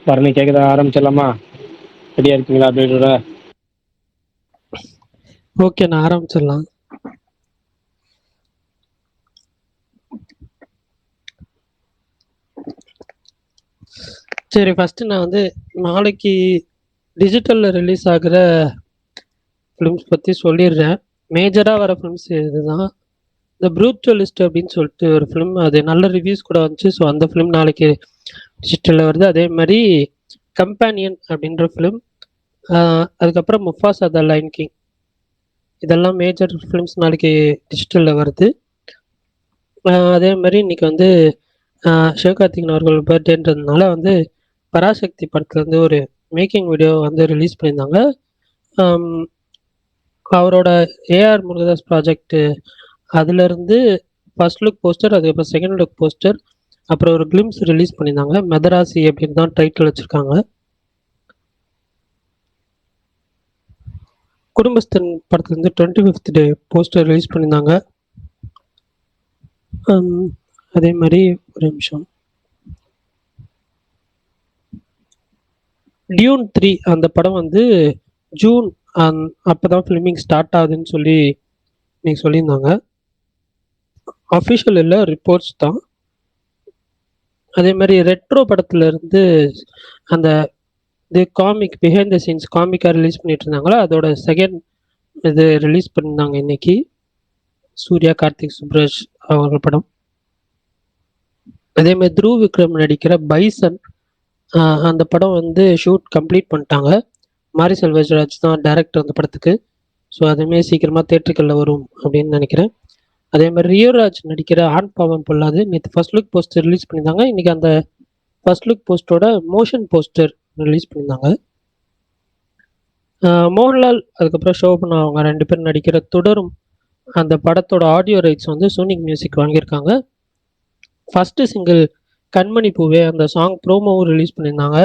பரணி கேக்குதா? ஆரம்பிச்சிடலாமா? ரெடியா இருக்கீங்களா? அப்டேட்டோட ஓகே, நான் ஆரம்பிச்சிடலாம். சரி, ஃபர்ஸ்ட் நான் வந்து நாளைக்கு டிஜிட்டல்ல ரிலீஸ் ஆகுற ஃபிலிம்ஸ் பற்றி சொல்லிடுறேன். மேஜராக வர ஃபிலிம்ஸ் இதுதான். இந்த ப்ரூச்சுவலிஸ்ட் அப்படின்னு சொல்லிட்டு ஒரு ஃபிலிம், அது நல்ல ரிவ்யூஸ் கூட வந்துச்சு. ஸோ அந்த ஃபிலிம் நாளைக்கு டிஜிட்டலில் வருது. அதே மாதிரி கம்பேனியன் அப்படின்ற ஃபிலிம், அதுக்கப்புறம் முஃபாசா த லைன் கிங், இதெல்லாம் மேஜர் ஃபிலிம்ஸ் நாளைக்கு டிஜிட்டலில் வருது. அதே மாதிரி இன்னைக்கு வந்து சிவகார்த்திகேயன் அவர்கள் பர்த்டேன்றதுனால வந்து பராசக்தி படத்துலேருந்து ஒரு மேக்கிங் வீடியோ வந்து ரிலீஸ் பண்ணியிருந்தாங்க. அவரோட ஏஆர் முருகதாஸ் ப்ராஜெக்ட் அதுலேருந்து ஃபர்ஸ்ட் லுக் போஸ்டர், அதுக்கப்புறம் செகண்ட் லுக் போஸ்டர், அப்புறம் ஒரு கிளிம்ஸ் ரிலீஸ் பண்ணியிருந்தாங்க. மெதராசி அப்படின்னு தான் டைட்டில் வச்சுருக்காங்க. குடும்பஸ்தன் படத்துலேருந்து 25th டே போஸ்டர் ரிலீஸ் பண்ணியிருந்தாங்க. அதே மாதிரி ஒரு நிமிஷம், டியூன் 3 அந்த படம் வந்து ஜூன் அப்போதான் ஃபிலிமிங் ஸ்டார்ட் ஆகுதுன்னு சொல்லி நீங்கள் சொல்லியிருந்தாங்க. அஃபிஷியல் இல்லை, ரிப்போர்ட்ஸ் தான். அதே மாதிரி ரெட்ரோ படத்துல இருந்து அந்த காமிக் பிஹைண்ட் த சீன்ஸ் காமிக்காக ரிலீஸ் பண்ணிட்டு இருந்தாங்களா, அதோட செகண்ட் இது ரிலீஸ் பண்ணியிருந்தாங்க இன்னைக்கு. சூர்யா, கார்த்திக் சுப்ராஜ் அவர்கள் படம். அதே மாதிரி த்ரூ விக்ரம் நடிக்கிற பைசன், அந்த படம் வந்து ஷூட் கம்ப்ளீட் பண்ணிட்டாங்க. மாரி செல்வராஜ் தான் டைரக்டர் அந்த படத்துக்கு. ஸோ அதுவுமே சீக்கிரமாக தேட்டருக்குள்ள வரும் அப்படின்னு நினைக்கிறேன். அதே மாதிரி ரியோராஜ் நடிக்கிற ஆண் பாவம் பொல்லாது நேற்று ஃபர்ஸ்ட் லுக் போஸ்டர் ரிலீஸ் பண்ணியிருந்தாங்க. இன்னைக்கு அந்த ஃபர்ஸ்ட் லுக் போஸ்டரோட மோஷன் போஸ்டர் ரிலீஸ் பண்ணியிருந்தாங்க. மோகன்லால் அதுக்கப்புறம் ஷோபனா அவங்க 2 பேரும் நடிக்கிற தொடரும் அந்த படத்தோட ஆடியோ ரைட்ஸ் வந்து சோனிக் மியூசிக் வாங்கியிருக்காங்க. ஃபர்ஸ்ட் சிங்கிள் கண்மணி பூவே அந்த சாங் ப்ரோமோவும் ரிலீஸ் பண்ணியிருந்தாங்க.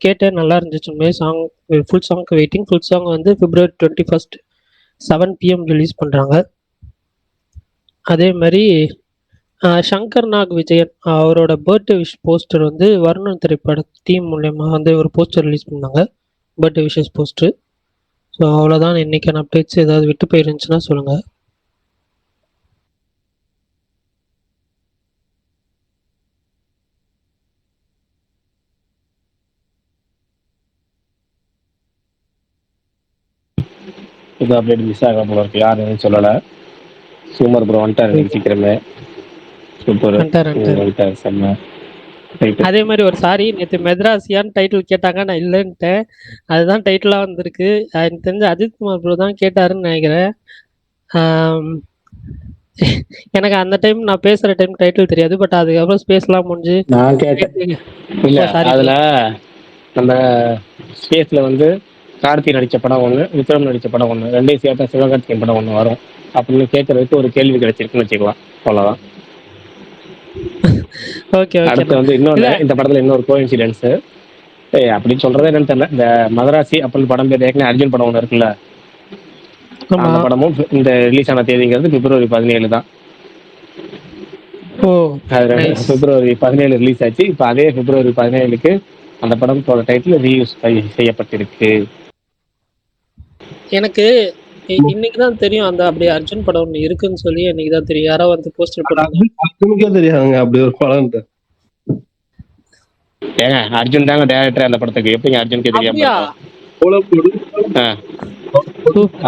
கேட்டேன், நல்லா இருந்துச்சு. சாங் ஃபுல் சாங்க்கு வெயிட்டிங். ஃபுல் சாங் வந்து February 21 7 PM ரிலீஸ் பண்ணுறாங்க. அதே மாதிரி சங்கர் நாக் விஜயன் அவரோட பர்த்டே விஷ் போஸ்டர் வந்து வருணன் திரைப்பட டீம் மூலயமா வந்து ஒரு போஸ்டர் ரிலீஸ் பண்ணாங்க, பர்த்டே விஷஸ் போஸ்டர். ஸோ அவ்வளோதான் இன்னைக்கான அப்டேட்ஸ். ஏதாவது விட்டு போயிருந்துச்சுன்னா சொல்லுங்க. இது அப்டேட் மிஸ் ஆக போல இருக்கு. யாருன்னு சொல்லலை. சூமர் ப்ரோ வந்துட்டார் இன்னைக்கு சீக்கிரமே. சூப்பர் வந்துட்டார். செம்ம. அதே மாதிரி ஒரு சாரி, நேற்று மெத்ராசியான்னு டைட்டில் கேட்டாங்க, நான் இல்லைன்ட்டேன். அதுதான் டைட்டிலாக வந்திருக்கு. எனக்கு தெரிஞ்ச அஜித் குமார் ப்ரோ தான் கேட்டாருன்னு நினைக்கிறேன். எனக்கு அந்த டைம் நான் பேசுகிற டைம் டைட்டில் தெரியாது. பட் அதுக்கப்புறம் ஸ்பேஸ்லாம் முடிஞ்சு நான் கேட்டேன். இல்லை, அதில் நம்ம ஸ்பேஸில் வந்து கார்த்தி நடித்த படம் ஒன்று, விக்ரம் நடித்த படம் ஒன்று, ரெண்டையும் சேர்த்தா சிவகார்த்திகேயன் படம் ஒன்று வரும் அப்படின்னு கேட்கறதுக்கு ஒரு கேள்வி கிடைச்சிருக்குன்னு வச்சுக்கலாம். அவ்வளோதான். ஓகே. அடுத்து வந்து இன்னொன்று, இந்த படத்தில் இன்னொரு கோஇன்சிடென்ஸு அப்படின்னு சொல்றதே என்னன்னு தெரியல. இந்த மதராசி அப்படின்னு படம் பேர் ஏற்கனவே அர்ஜுன் படம் ஒன்று இருக்குல்ல, அந்த படமும் இந்த ரிலீஸ் ஆன தேதிங்கிறது February 17 தான். February 17 ரிலீஸ் ஆச்சு. இப்போ அதே February 17க்கு அந்த படத்தோட டைட்டில் ரீயூஸ் செய்யப்பட்டிருக்கு. எனக்கு இன்னைக்கு தான் தெரியும் அந்த அப்படி அர்ஜுன் படம் ஒன்று இருக்குன்னு சொல்லி. இன்னைக்கு தான் தெரியும். யாரோ வந்து போஸ்டர் போட்டாங்க. தெரியாதுங்க அப்படி ஒரு படம். ஏங்க அர்ஜுன் தாங்க டைரக்டர் அந்த படத்துக்கு. எப்படிங்க அர்ஜுனுக்கு தெரியாம?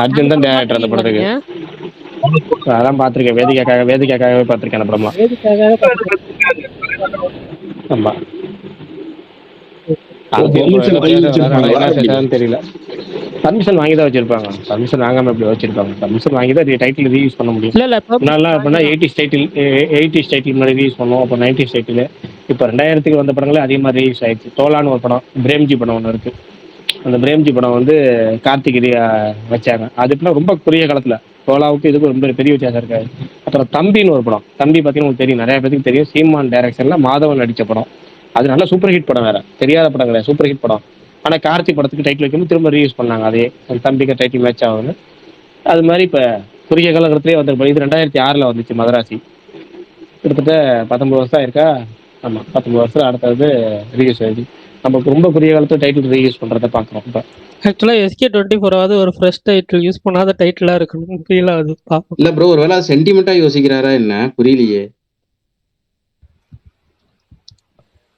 அர்ஜுன் தான் டைரக்டர் அந்த படத்துக்கு. அதான் பார்த்துருக்கேன். வேதிக்காகவே பார்த்துருக்கேன் அந்த படம்லாம். ஆமா. தெரியல. பர்மிஷன் வாங்கி தான் வச்சிருப்பாங்க. பர்மிஷன் வாங்காம எப்படி வச்சிருப்பாங்க? பர்மிஷன் வாங்கி தான் டைட்டில் ரீயூஸ் பண்ண முடியும். முன்னாடிலாம் அப்படின்னா 80s டைட்டில் மாதிரி ரீயூஸ் பண்ணுவோம். அப்போ 90s டைட்டில். இப்போ 2000க்கு வந்த படங்களே அதே மாதிரி ரீயூஸ் ஆயிடுச்சு. தோலான்னு ஒரு படம், பிரேம்ஜி படம் ஒன்று இருக்கு. அந்த பிரேம்ஜி படம் வந்து கார்த்திகேயா வச்சாங்க. அது எப்படின்னா ரொம்ப குறுகிய காலத்தில் தோலாவுக்கு இதுக்கு ரொம்ப பெரிய வித்தியாசம் இருக்காது. அப்புறம் தம்பின்னு ஒரு படம். தம்பி பார்த்தீங்கன்னா உங்களுக்கு தெரியும், நிறைய பேருக்கு தெரியும். சீமான் டைரக்ஷன்ல மாதவன் நடித்த படம். அது நல்ல சூப்பர் ஹிட் படம். வேற தெரியாத படம் கிடையாது, சூப்பர் ஹிட் படம். ஆனால் கார்த்திக் படத்துக்கு டைட்டில் வைக்கும்போது திரும்ப ரீயூஸ் பண்ணாங்க. அதே தம்பிக்கு டைட்டில் மேட்ச் ஆகுது. அது மாதிரி இப்போ குறுகிய காலகட்டத்திலே வந்து இது 2006 வந்துச்சு மதராசி. கிட்டத்தட்ட 19 வருஷம் ஆயிருக்கா. ஆமாம், 19 வருஷம் அடுத்தது ரீயூஸ் ஆயிடுச்சு. நம்ம ரொம்ப குறுகிய காலத்துல டைட்டில் ரீயூஸ் பண்றத பாக்குறோம் இப்ப. ஆக்சுவலா SK24 ஒரு ஃப்ரெஷ் டைட்டில் யூஸ் பண்ணாத டைட்டிலா இருக்கணும் ஃபீல் ஆகுது பாப்போம். இல்ல ப்ரோ ஒருவேளை சென்டிமெண்டா யோசிக்கிறாரா என்ன புரியலையே.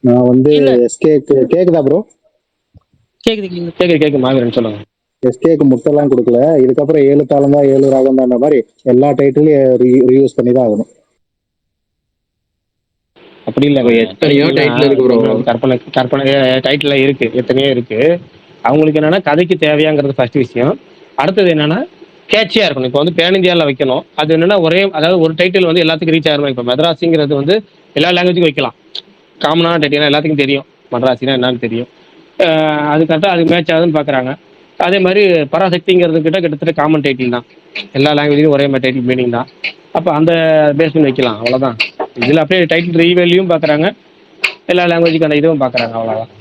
நான் வந்து இல்ல எஸ்கேக்கு கேக்குதா ப்ரோ? கேக்குது கேக்கு மாவீரன் சொல்லுங்க. எஸ்கேக்கு முட்டெல்லாம் கொடுக்கல. இதுக்கப்புறம் 7 தாளம் தான் 7 ராகம் தான் மாதிரி எல்லா டைட்டிலையும் ரீயூஸ் பண்ணி தான் ஆகணும். அப்படி இப்ப இல்லைங்க. எத்தனையோ டைட்டில் இருக்கு ப்ரோ. கற்பனை கற்பனை டைட்டில் இருக்கு, எத்தனையோ இருக்கு. அவங்களுக்கு என்னன்னா கதைக்கு தேவையாங்கிறது ஃபர்ஸ்ட் விஷயம். அடுத்தது என்னன்னா கேட்சியா இருக்கணும். இப்போ வந்து பேன் இந்தியாவில் வைக்கணும். அது என்னன்னா அதாவது ஒரு டைட்டில் வந்து எல்லாத்துக்கும் ரீச் ஆகணும். இப்போ மெட்ராஸிங்கிறது வந்து எல்லா லாங்குவேஜுக்கும் வைக்கலாம். காமனான டைட்டில் எல்லாத்துக்கும் தெரியும், மட்ராஸினா என்னன்னு தெரியும். அது கரெக்டாக அது மேட்ச் ஆகுதுன்னு பார்க்குறாங்க. அதே மாதிரி பராசக்திங்கிறது கிட்டத்தட்ட காமன் டைட்டில் தான், எல்லா லாங்குவேஜ்லையும் ஒரே மாதிரி டைட்டில் மீனிங் தான். அப்போ அந்த பேஸ் பண்ணி வைக்கலாம், அவ்வளோதான். இதில் அப்படியே டைட்டில் ரீவேல்யூவும் பார்க்குறாங்க, எல்லா லாங்குவேஜுக்கான இதுவும் பார்க்குறாங்க, அவ்வளோதான்.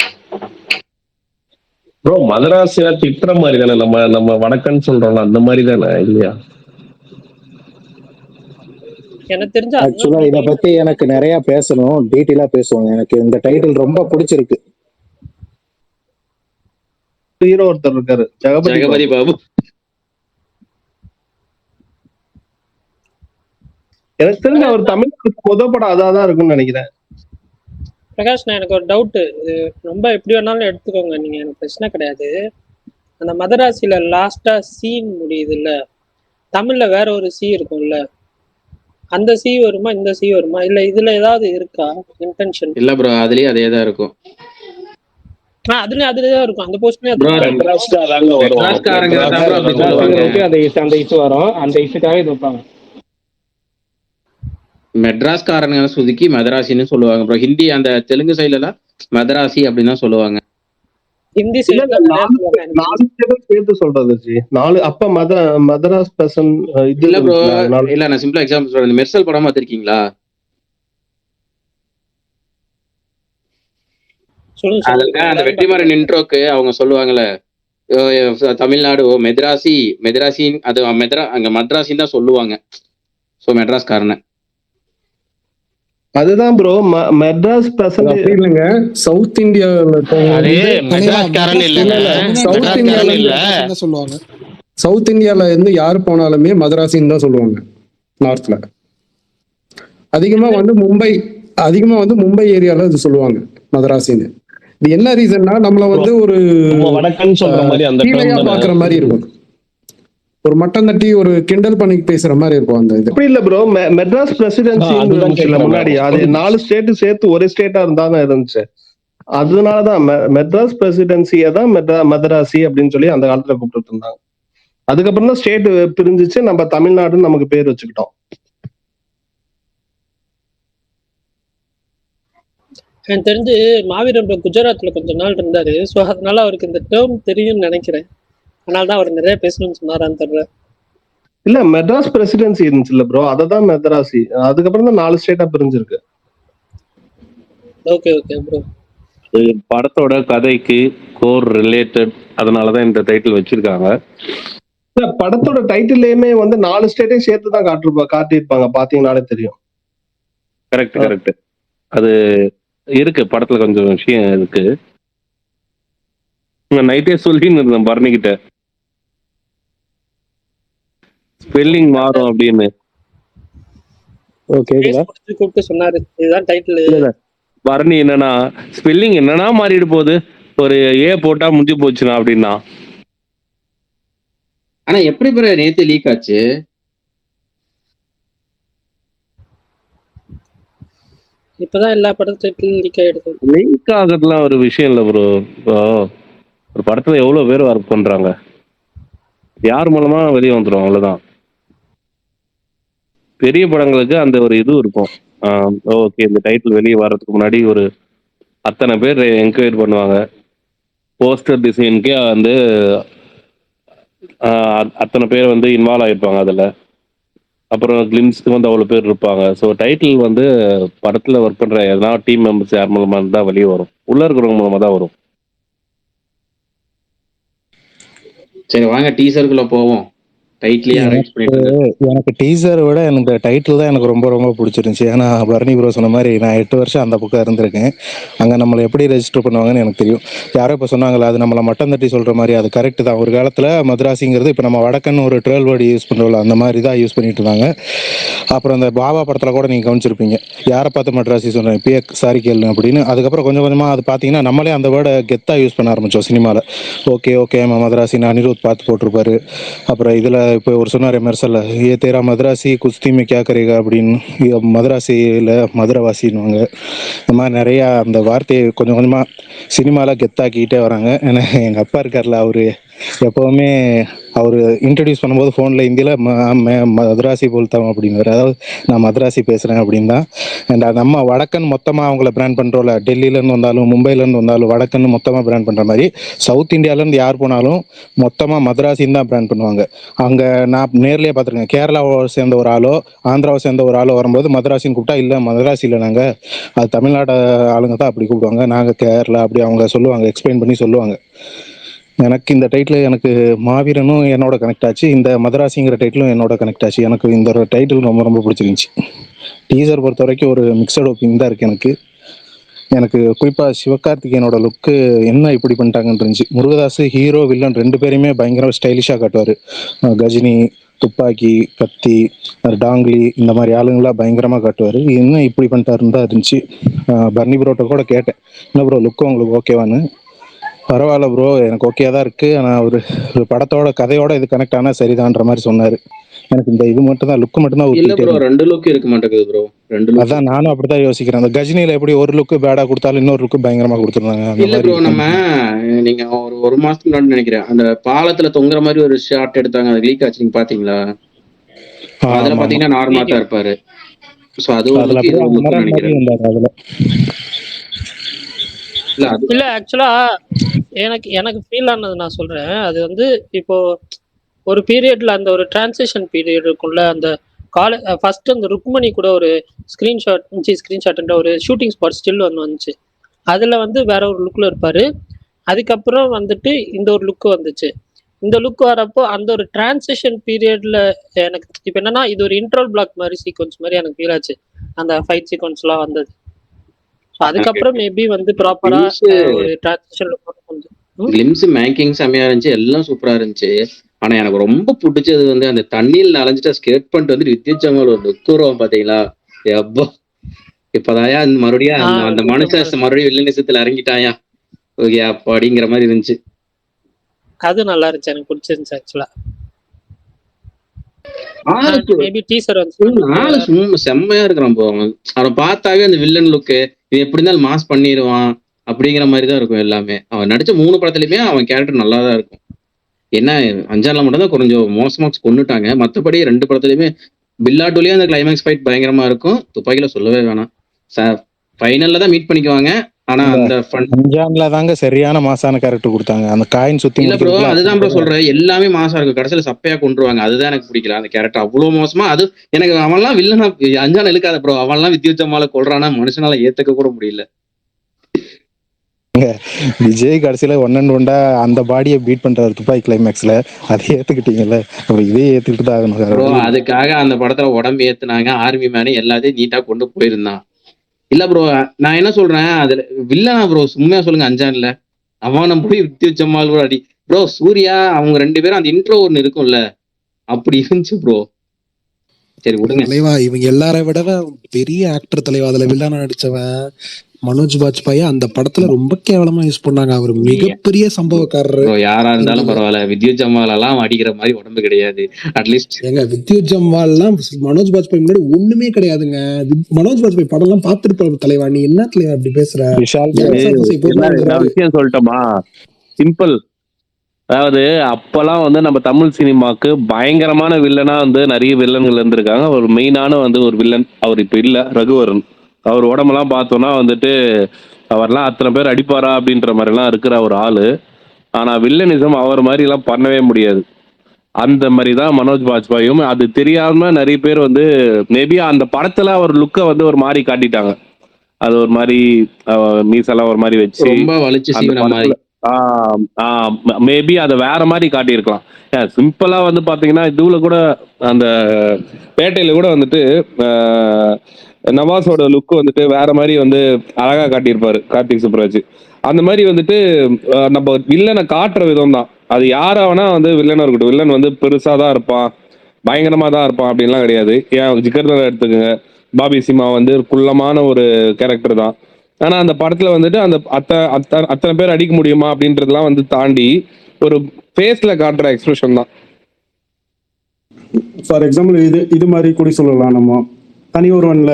ப்ரோ மதராசியா திட்டுற மாதிரி தானே, நம்ம வடக்கன்னு சொல்றோம்ல அந்த மாதிரி தானே இல்லையா? எனக்கு தெரிஞ்ச ஆக்சுவலா இத பத்தி எனக்கு நிறைய பேசணும், டீட்டெயிலா பேசுவாங்க. எனக்கு இந்த டைட்டில் ரொம்ப பிடிச்சிருக்கு. ஹீரோ ஒருத்தர் இருக்காரு, ஜெகபதி பாபு. எனக்கு தெரிஞ்ச அவர் தமிழ்நாட்டுக்கு முத படம் அதான் இருக்கும்னு நினைக்கிறேன். பிரகாஷ், நான் எனக்கு ஒரு டவுட். ரொம்ப எப்படி வேணாலும் எடுத்துக்கோங்க நீங்க, எனக்கு பிரச்சனை கிடையாது. அந்த மதராசியில லாஸ்டா சீன் முடியுது இல்ல, தமிழ்ல வேற ஒரு சி இருக்கும்ல, அந்த சி வருமா இந்த சி வருமா, இல்ல இதுல ஏதாவது இருக்கா இன்டென்ஷன்? இல்ல ப்ரோ அதுலயே அதே தான் இருக்கும். அதுலதான் இருக்கும் அந்த போஸ்ட்லயே. அந்த இஷ்யூ வரும், அந்த இஷ்யூக்காக இது வைப்பாங்க. மெட்ராஸ்காரங்க சுதுக்கி மதராசின்னு சொல்லுவாங்க ப்ரோ. ஹிந்தி அந்த தெலுங்கு சைட்ல எல்லாம் மதராசி அப்படின்னு தான் சொல்லுவாங்க. ஹிந்தி சேர்த்து சொல்றது ஜி 4 அப்ப மதராஸ் பர்சன் இது இல்ல ப்ரோ. இல்ல நான் சிம்பிளா எக்ஸாம்பிள் சொல்றேன். மெர்சல் படம் பார்த்திருக்கீங்களா? அந்த வெற்றிமாறன் இன்ட்ரோக்கு அவங்க சொல்லுவாங்கல்ல, தமிழ்நாடு மெட்ராசி மெட்ராசி, அது அங்க மദ്രാസിன்னு தான் சொல்லுவாங்க. சோ மெட்ராஸ்காரன அதுதான் ப்ரோ மெட்ராஸ் பர்சன் இல்லங்க. சவுத் இந்தியால மெட்ராஸ்காரன் இல்ல, சவுத் இந்தியால இல்ல சொல்லுவாங்க. சவுத் இந்தியால இருந்து யாரு போனாலுமே மதராசின்னு தான் சொல்லுவாங்க. நார்த்ல அதிகமா வந்து மும்பை ஏரியால இது சொல்லுவாங்க மதராசின்னு. இது என்ன ரீசன்னா நம்மள வந்து ஒரு வடக்கன்னு சொல்ற மாதிரி அந்த பாக்குற மாதிரி இருக்கும், ஒரு மட்டம் தட்டி ஒரு கிண்டல் பண்ணி பேசுற மாதிரி இருக்கும் அந்த இது. அப்படி இல்ல ப்ரோ, மெட்ராஸ் பிரசிடென்சி முன்னாடி அது 4 ஸ்டேட் சேர்த்து ஒரு ஸ்டேட்டா இருந்தாதான் இருந்துச்சு. அதனாலதான் மெட்ராஸ் பிரசிடென்சியை தான் மதராசி அப்படின்னு சொல்லி அந்த காலத்துல கூப்பிட்டு இருந்தாங்க. அதுக்கப்புறம் தான் ஸ்டேட் பிரிஞ்சிச்சு, நம்ம தமிழ்நாடுன்னு நமக்கு பேர் வச்சுக்கிட்டோம். எனக்கு தெரிஞ்சு மாவீரன் குஜராத்ல கொஞ்ச நாள் இருந்தாரு. ஸோ அதனால அவருக்கு இந்த டேர்ம் தெரியும்னு நினைக்கிறேன். அதனாலதான் அவர் நிறைய பேசணும்னு சொன்னாரான்னு தெரியல. இல்ல மெட்ராஸ் பிரசிடென்சி இருந்துச்சு இல்ல ப்ரோ, அததான் மெட்ராசி. அதுக்கப்புறம் தான் 4 ஸ்டேட்டா பிரிஞ்சிருக்கு. Okay okay bro. படத்தோட கதைக்கு கோர் ரிலேட்டட், அதனாலதான் இந்த டைட்டில் வச்சிருக்காங்க. படத்தோட டைட்டில்லையுமே வந்து 4 ஸ்டேட்டையும் சேர்த்து தான் காட்டியிருப்பாங்க, பாத்தீங்கன்னாலே தெரியும். கரெக்ட். அது இருக்கு படத்துல, கொஞ்சம் விஷயம் இருக்கு. நைட்டே சொல்லின்னு இருந்தேன் பரணிக்கிட்ட, ஸ்பெல்லிங் மாறும் அப்படின்னு. கூப்பிட்டு சொன்னாரு இதுதான் டைட்டில். பரணி என்னன்னா ஸ்பெல்லிங் என்னன்னா மாறிடு போகுது, ஒரு ஏ போட்டா முடிஞ்சு போச்சுனா அப்படின்னா. ஆனா எப்படி பிற நேத்து லீக் ஆச்சு? இப்பதான் எல்லா படத்தையும் லீக் ஆயிடுது. லீக் ஆகிறதுலாம் ஒரு விஷயம் இல்லை ப்ரோ. இப்போ ஒரு படத்துல எவ்வளவு பேர் ஒர்க் பண்றாங்க, யார் மூலமா வெளியே வந்துடும், அவ்வளவுதான். பெரிய படங்களுக்கு அந்த ஒரு இது இருக்கும். ஓகே, இந்த டைட்டில் வெளியே வர்றதுக்கு முன்னாடி ஒரு அத்தனை பேர் என்கொயரி பண்ணுவாங்க. போஸ்டர் டிசைனுக்கே வந்து அத்தனை பேர் வந்து இன்வால்வ் ஆகிருப்பாங்க அதில். அப்புறம் கிளிம்ஸ்க்கு வந்து அவ்வளோ பேர் இருப்பாங்க. ஸோ டைட்டில் வந்து படத்தில் ஒர்க் பண்ணுற எதனா டீம் மெம்பர்ஸ் யார் மூலமாக தான் வெளியே வரும், உள்ளே இருக்கிறவங்க மூலமாக தான் வரும். சரி வாங்க டீசருக்குள்ள போவோம். டைட்டிலே அரேஞ்ச் பண்ணிட்டு இருக்காரு. எனக்கு டீசரை விட எனக்கு டைட்டில் தான் எனக்கு ரொம்ப ரொம்ப பிடிச்சிருந்துச்சு. ஏன்னா பரணி ப்ரோ சொன்ன மாதிரி நான் 8 வருஷம் அந்த பக்கம் இருந்திருக்கேன். அங்கே நம்மளை எப்படி ரெஜிஸ்டர் பண்ணுவாங்கன்னு எனக்கு தெரியும். யாரோ இப்போ சொன்னாங்களா, அது நம்மளை மட்டம் தட்டி சொல்கிற மாதிரி, அது கரெக்டு தான். ஒரு காலத்தில் மദ്രാസിங்கிறது இப்போ நம்ம வடக்கன்னு ஒரு ட்ரெல் வேர்டு யூஸ் பண்ணுறோம்ல, அந்த மாதிரி தான் யூஸ் பண்ணிட்டு இருந்தாங்க. அப்புறம் அந்த பாபா படத்தில் கூட நீங்கள் கவனிச்சிருப்பீங்க, யாரை பார்த்து மദ്രാசி சொல்கிறேன் இப்பயே சாரி கேளு அப்படின்னு. அதுக்கப்புறம் கொஞ்சம் கொஞ்சமாக அது பார்த்தீங்கன்னா நம்மளே அந்த வேர்டை கெத்தாக யூஸ் பண்ண ஆரம்பித்தோம் சினிமாவில். ஓகே ஓகே மദ്രാசின்னு அனிருத் பார்த்து போட்டிருப்பாரு. அப்புறம் இதில் இப்போ ஒரு சொன்னார் மெர்சல்ல, ஏ தேரா மദ്രാசி குஸ்தி மே கியா கரேகா அப்படின்னு, மദ്രാசியில் மதுரவாசின்னுவாங்க. இந்த மாதிரி நிறையா அந்த வார்த்தையை கொஞ்சம் கொஞ்சமாக சினிமாவில் கெத்தாக்கிட்டே வராங்க. ஏன்னா எங்கள் அப்பா இருக்கார்ல, அவர் எப்போவுமே அவர் இன்ட்ரடியூஸ் பண்ணும்போது ஃபோனில் ஹிந்தியில் மദ്രാசி போல்தான் அப்படிங்குவார். அதாவது நான் மദ്രാசி பேசுகிறேன் அப்படின்னு தான். அண்ட் நம்ம வடக்கன் மொத்தமாக அவங்கள பிராண்ட் பண்ணுறோம்ல, டெல்லியிலேருந்து வந்தாலும் மும்பைலேருந்து வந்தாலும் வடக்கன்னு மொத்தமாக பிராண்ட் பண்ணுற மாதிரி சவுத் இந்தியாவிலேருந்து யார் போனாலும் மொத்தமாக மദ്രാசின்னு தான் பிராண்ட் பண்ணுவாங்க. அங்கே நான் நேர்லேயே பார்த்துருக்கேன், கேரளாவை சேர்ந்த ஒரு ஆளோ ஆந்திராவை சேர்ந்த ஒரு ஆளோ வரும்போது மദ്രാசின்னு கூப்பிட்டா, இல்லை மദ്രാசி இல்லை, நாங்கள் அது தமிழ்நாடு ஆளுங்க தான் அப்படி கூப்பிடுவாங்க, நாங்கள் கேரளா அப்படி அவங்க சொல்லுவாங்க, எக்ஸ்பிளைன் பண்ணி சொல்லுவாங்க. எனக்கு இந்த டைட்டில் எனக்கு மாவீரனும் என்னோட கனெக்ட் ஆச்சு, இந்த மദ്രാசிங்கிற டைட்டிலும் என்னோட கனெக்ட் ஆச்சு. எனக்கு இந்த டைட்டில் ரொம்ப ரொம்ப பிடிச்சிருந்துச்சி. டீசர் பொறுத்த வரைக்கும் ஒரு மிக்சட் ஒப்பீனியன் தான் இருக்குது எனக்கு குறிப்பாக சிவகார்த்திகேயனோட லுக்கு என்ன இப்படி பண்ணிட்டாங்கன்னு இருந்துச்சு. முருகதாஸ் ஹீரோ வில்லன் 2 பேரையுமே பயங்கர ஸ்டைலிஷாக காட்டுவார். கஜினி, துப்பாக்கி, கத்தி, டாங்லி இந்த மாதிரி ஆளுங்களாம் பயங்கரமாக காட்டுவார். என்ன இப்படி பண்ணிட்டாருன்னு தான் இருந்துச்சு. பர்னி ப்ரோட்ட கூட கேட்டேன், என்ன ப்ரோ லுக்கு உங்களுக்கு ஓகேவான்னு. பரவாயில்ல ப்ரோ, எனக்கு ஓகே தான் இருக்குது, ஆனால் ஒரு படத்தோட கதையோட இது கனெக்ட் ஆனால் சரிதான்ற மாதிரி சொன்னார். எனக்கு இந்த இது மட்டும் தான், லுக்கு மட்டும் தான் இல்ல ப்ரோ, ஊத்திட்டே. 2 லுக் இருக்க மாட்டேங்குது ப்ரோ. 2 லுக் அதான் நானும் அப்படித்தான் யோசிக்கிறேன். அந்த கஜினியில எப்படி ஒரு லுக்கு பேடா கொடுத்தாலும் இன்னொரு லுக்கு பயங்கரமா கொடுத்துருந்தாங்க. அந்த இல்ல மாதிரி ப்ரோ. நம்ம நீங்க ஒரு மாசத்துக்கு முன்னாடி நினைக்கிறேன், அந்த பாலத்துல தொங்குற மாதிரி ஒரு ஷாட் எடுத்தாங்க, அது லீக் ஆச்சு, நீங்க பாத்தீங்களா? அதுல பாத்தீங்கன்னா நார்மலா தான் இருப்பாரு. சோ அது ஒரு அதுல லுக், இது அப்படியே ஒரு லுக் அமரன் மாதிரி நினைக்கிறேன். இருந்தாரு அதுல. இல்ல அது இல்ல ஆக்சுவலா எனக்கு ஃபீல் ஆனது நான் சொல்றேன். அது வந்து இப்போ ஒரு பீரியட்ல அந்த ஒரு டிரான்சிஷன் பீரியட் இருக்கும்ல, அந்த ஃபர்ஸ்ட் அந்த ருக்மணி கூட ஒரு ஸ்கிரீன்ஷாட்ன்ற ஒரு ஷூட்டிங் ஸ்பாட் ஸ்டில் ஒன்று வந்துச்சு. அதுல வந்து வேற ஒரு லுக்ல இருப்பாரு. அதுக்கப்புறம் வந்துட்டு இந்த ஒரு லுக் வந்துச்சு. இந்த லுக் வரப்போ அந்த ஒரு டிரான்சிஷன் பீரியட்ல எனக்கு இப்போ என்னன்னா, இது ஒரு இன்ட்ரோல் பிளாக் மாதிரி சீக்வன்ஸ் மாதிரி எனக்கு ஃபீல் ஆச்சு, அந்த ஃபைட் சீக்வன்ஸ்லாம் வந்தது. ஸோ அதுக்கப்புறம் மேபி வந்து ப்ராப்பரா ஒரு டிரான்சிஷன் லுக் வந்து கிளிம்ஸ் மேக்கிங் செம்மையா இருந்துச்சு, எல்லாம் சூப்பரா இருந்துச்சு. ஆனா எனக்கு ரொம்ப பிடிச்சது வந்து அந்த தண்ணியில் நனைஞ்சிட்டு ஸ்கேட் பண்ணிட்டு வந்து வித்யுஜமால் ஒரு லுக்குறோம் பாத்தீங்களா? எப்போ இப்பதாயா மறுபடியும் அந்த மனுஷன் மறுபடியும் வில்லனிசத்துல இறங்கிட்டாயா ஓகே அப்படிங்கிற மாதிரி இருந்துச்சு. அது நல்லா இருந்துச்சு, எனக்கு பிடிச்சிருந்துச்சு ஆக்சுவலா. மேபி டீசர் வந்து செம்மையா இருக்கிறான் போ. அவன் பார்த்தாவே அந்த வில்லன் லுக்கு, இது எப்படி இருந்தாலும் மாஸ் பண்ணிடுவான் அப்படிங்கிற மாதிரி தான் இருக்கும் எல்லாமே. அவன் நடிச்ச 3 படத்துலயுமே அவன் கேரக்டர் நல்லா தான் இருக்கும். ஏன்னா 5ஆம் மட்டும் தான் கொஞ்சம் மோசமா கொண்டுட்டாங்க. மற்றபடி 2 படத்துலயுமே பில்லாட்டுலயும் அந்த கிளைமேக்ஸ் ஃபைட் பயங்கரமா இருக்கும். துப்பாக்கியில சொல்லவே வேணாம். ஃபைனல்ல தான் மீட் பண்ணிக்குவாங்க. ஆனா அந்த அஞ்சாம்ல தாங்க சரியான மாசான கேரக்டர் கொடுத்தாங்க. அந்த காயின் சுத்தி இல்ல ப்ரோ, அதுதான் ப்ரோ சொல்றேன், எல்லாமே மாசா இருக்கும், கடைசியில சப்பையா கொண்டுருவாங்க. அதுதான் எனக்கு பிடிக்கல, அந்த கேரக்டர் அவ்வளவு மோசமா. அது எனக்கு அவன்லாம் வில்லனா அஞ்சான இழுக்காத ப்ரோ. அவன்லாம் வித்யுஜமால கொள்றானா மனுஷனால ஏத்துக்க கூட முடியல. விஜய் கடைசியில 1 and 1 அந்த பாடியை பீட் பண்றாரு துப்பாக்கி கிளைமேக்ஸ்ல, அதை ஏத்துக்கிட்டீங்கல்ல, அப்புறம் இதே ஏத்துக்கிட்டு தான் ஆகணும் ப்ரோ. அதுக்காக அந்த படத்துல உடம்பு ஏத்துனாங்க, ஆர்மி மேனே எல்லாத்தையும் நீட்டா கொண்டு போயிருந்தான். இல்ல ப்ரோ, நான் என்ன சொல்றேன், அதுல வில்லனா ப்ரோ சும்மையா சொல்லுங்க, அஞ்சான்ல அவனை போய் வித்யுஜமால் கூட அடி ப்ரோ. சூர்யா அவங்க 2 பேரும் அந்த இன்ட்ரோ ஒண்ணு இருக்கும்ல, அப்படி இருந்துச்சு ப்ரோ. சரி விடுங்க தலைவா. இவங்க எல்லாரை விட பெரிய ஆக்டர் தலைவா. அதுல வில்லனா நடிச்சவன் மனோஜ் பாஜ்பாய் அந்த படத்துல ரொம்ப கேவலமா யூஸ் பண்ணாங்க. அவர் மிகப்பெரிய சம்பவக்காரர். யாரா இருந்தாலும் பரவாயில்ல, வித்யுஜமால் எல்லாம் அடிக்கிற மாதிரி உடம்பு கிடையாது. அட்லீஸ்ட் எங்க வித்யுஜமால் எல்லாம் மனோஜ் பாஜ்பாய் முன்னாடி ஒண்ணுமே கிடையாதுங்க. மனோஜ் பாஜ்பாய் படம் எல்லாம் பாத்துட்டு தலைவா. நீ என்ன தலைவா அப்படி பேசுற? விஷயம் சொல்லட்டுமா? சிம்பிள். அதாவது அப்பெல்லாம் வந்து நம்ம தமிழ் சினிமாக்கு பயங்கரமான வில்லனா வந்து நிறைய வில்லன்கள் இருந்திருக்காங்க. ஒரு மெயினான வந்து ஒரு வில்லன், அவர் இப்ப இல்ல, ரகுவரன். அவர் உடம்பெல்லாம் பார்த்தோம்னா வந்துட்டு அவர்லாம் அத்தனை பேர் அடிப்பாரா அப்படின்ற மாதிரிலாம் இருக்கிற ஒரு ஆளு. ஆனா வில்லனிசம் அவர் மாதிரி எல்லாம் பண்ணவே முடியாது. அந்த மாதிரி தான் மனோஜ் பாஜ்பாயும். அது தெரியாம நிறைய பேர் வந்து மேபி அந்த படத்துல அவர் லுக்கை வந்து ஒரு மாதிரி காட்டிட்டாங்க. அது ஒரு மாதிரி மீசெல்லாம் ஒரு மாதிரி வச்சு ரொம்ப வலிச்சு சீவன மாதிரி. மேபி அதை வேற மாதிரி காட்டியிருக்கலாம். சிம்பிளா வந்து பாத்தீங்கன்னா இதுல கூட அந்த பேட்டையில கூட வந்துட்டு நவாஸோட லுக் வந்துட்டு வேற மாதிரி வந்து அழகா காட்டியிருப்பாரு கார்த்திக் சுப்ராஜ். அந்த மாதிரி வந்துட்டு நம்ம வில்லனை காட்டுற விதம் தான். அது யாராவனா வந்து வில்லனா இருக்கட்டும், வில்லன் வந்து பெருசா தான் இருப்பான், பயங்கரமா தான் இருப்பான் அப்படின்லாம் கிடையாது. ஏன் ஜிகர்தண்டா எடுத்துக்கோங்க, பாபி சிம்மா வந்து குள்ளமான ஒரு கேரக்டர் தான். ஆனா அந்த படத்துல வந்துட்டு அந்த அத்தனை பேர் அடிக்க முடியுமா அப்படின்றதெல்லாம் வந்து தாண்டி ஒரு ஃபேஸ்ல காட்டுற எக்ஸ்பிரஷன் தான். ஃபார் எக்ஸாம்பிள் இது மாதிரி கூட சொல்லலாம். நம்ம தனி ஒருவன்ல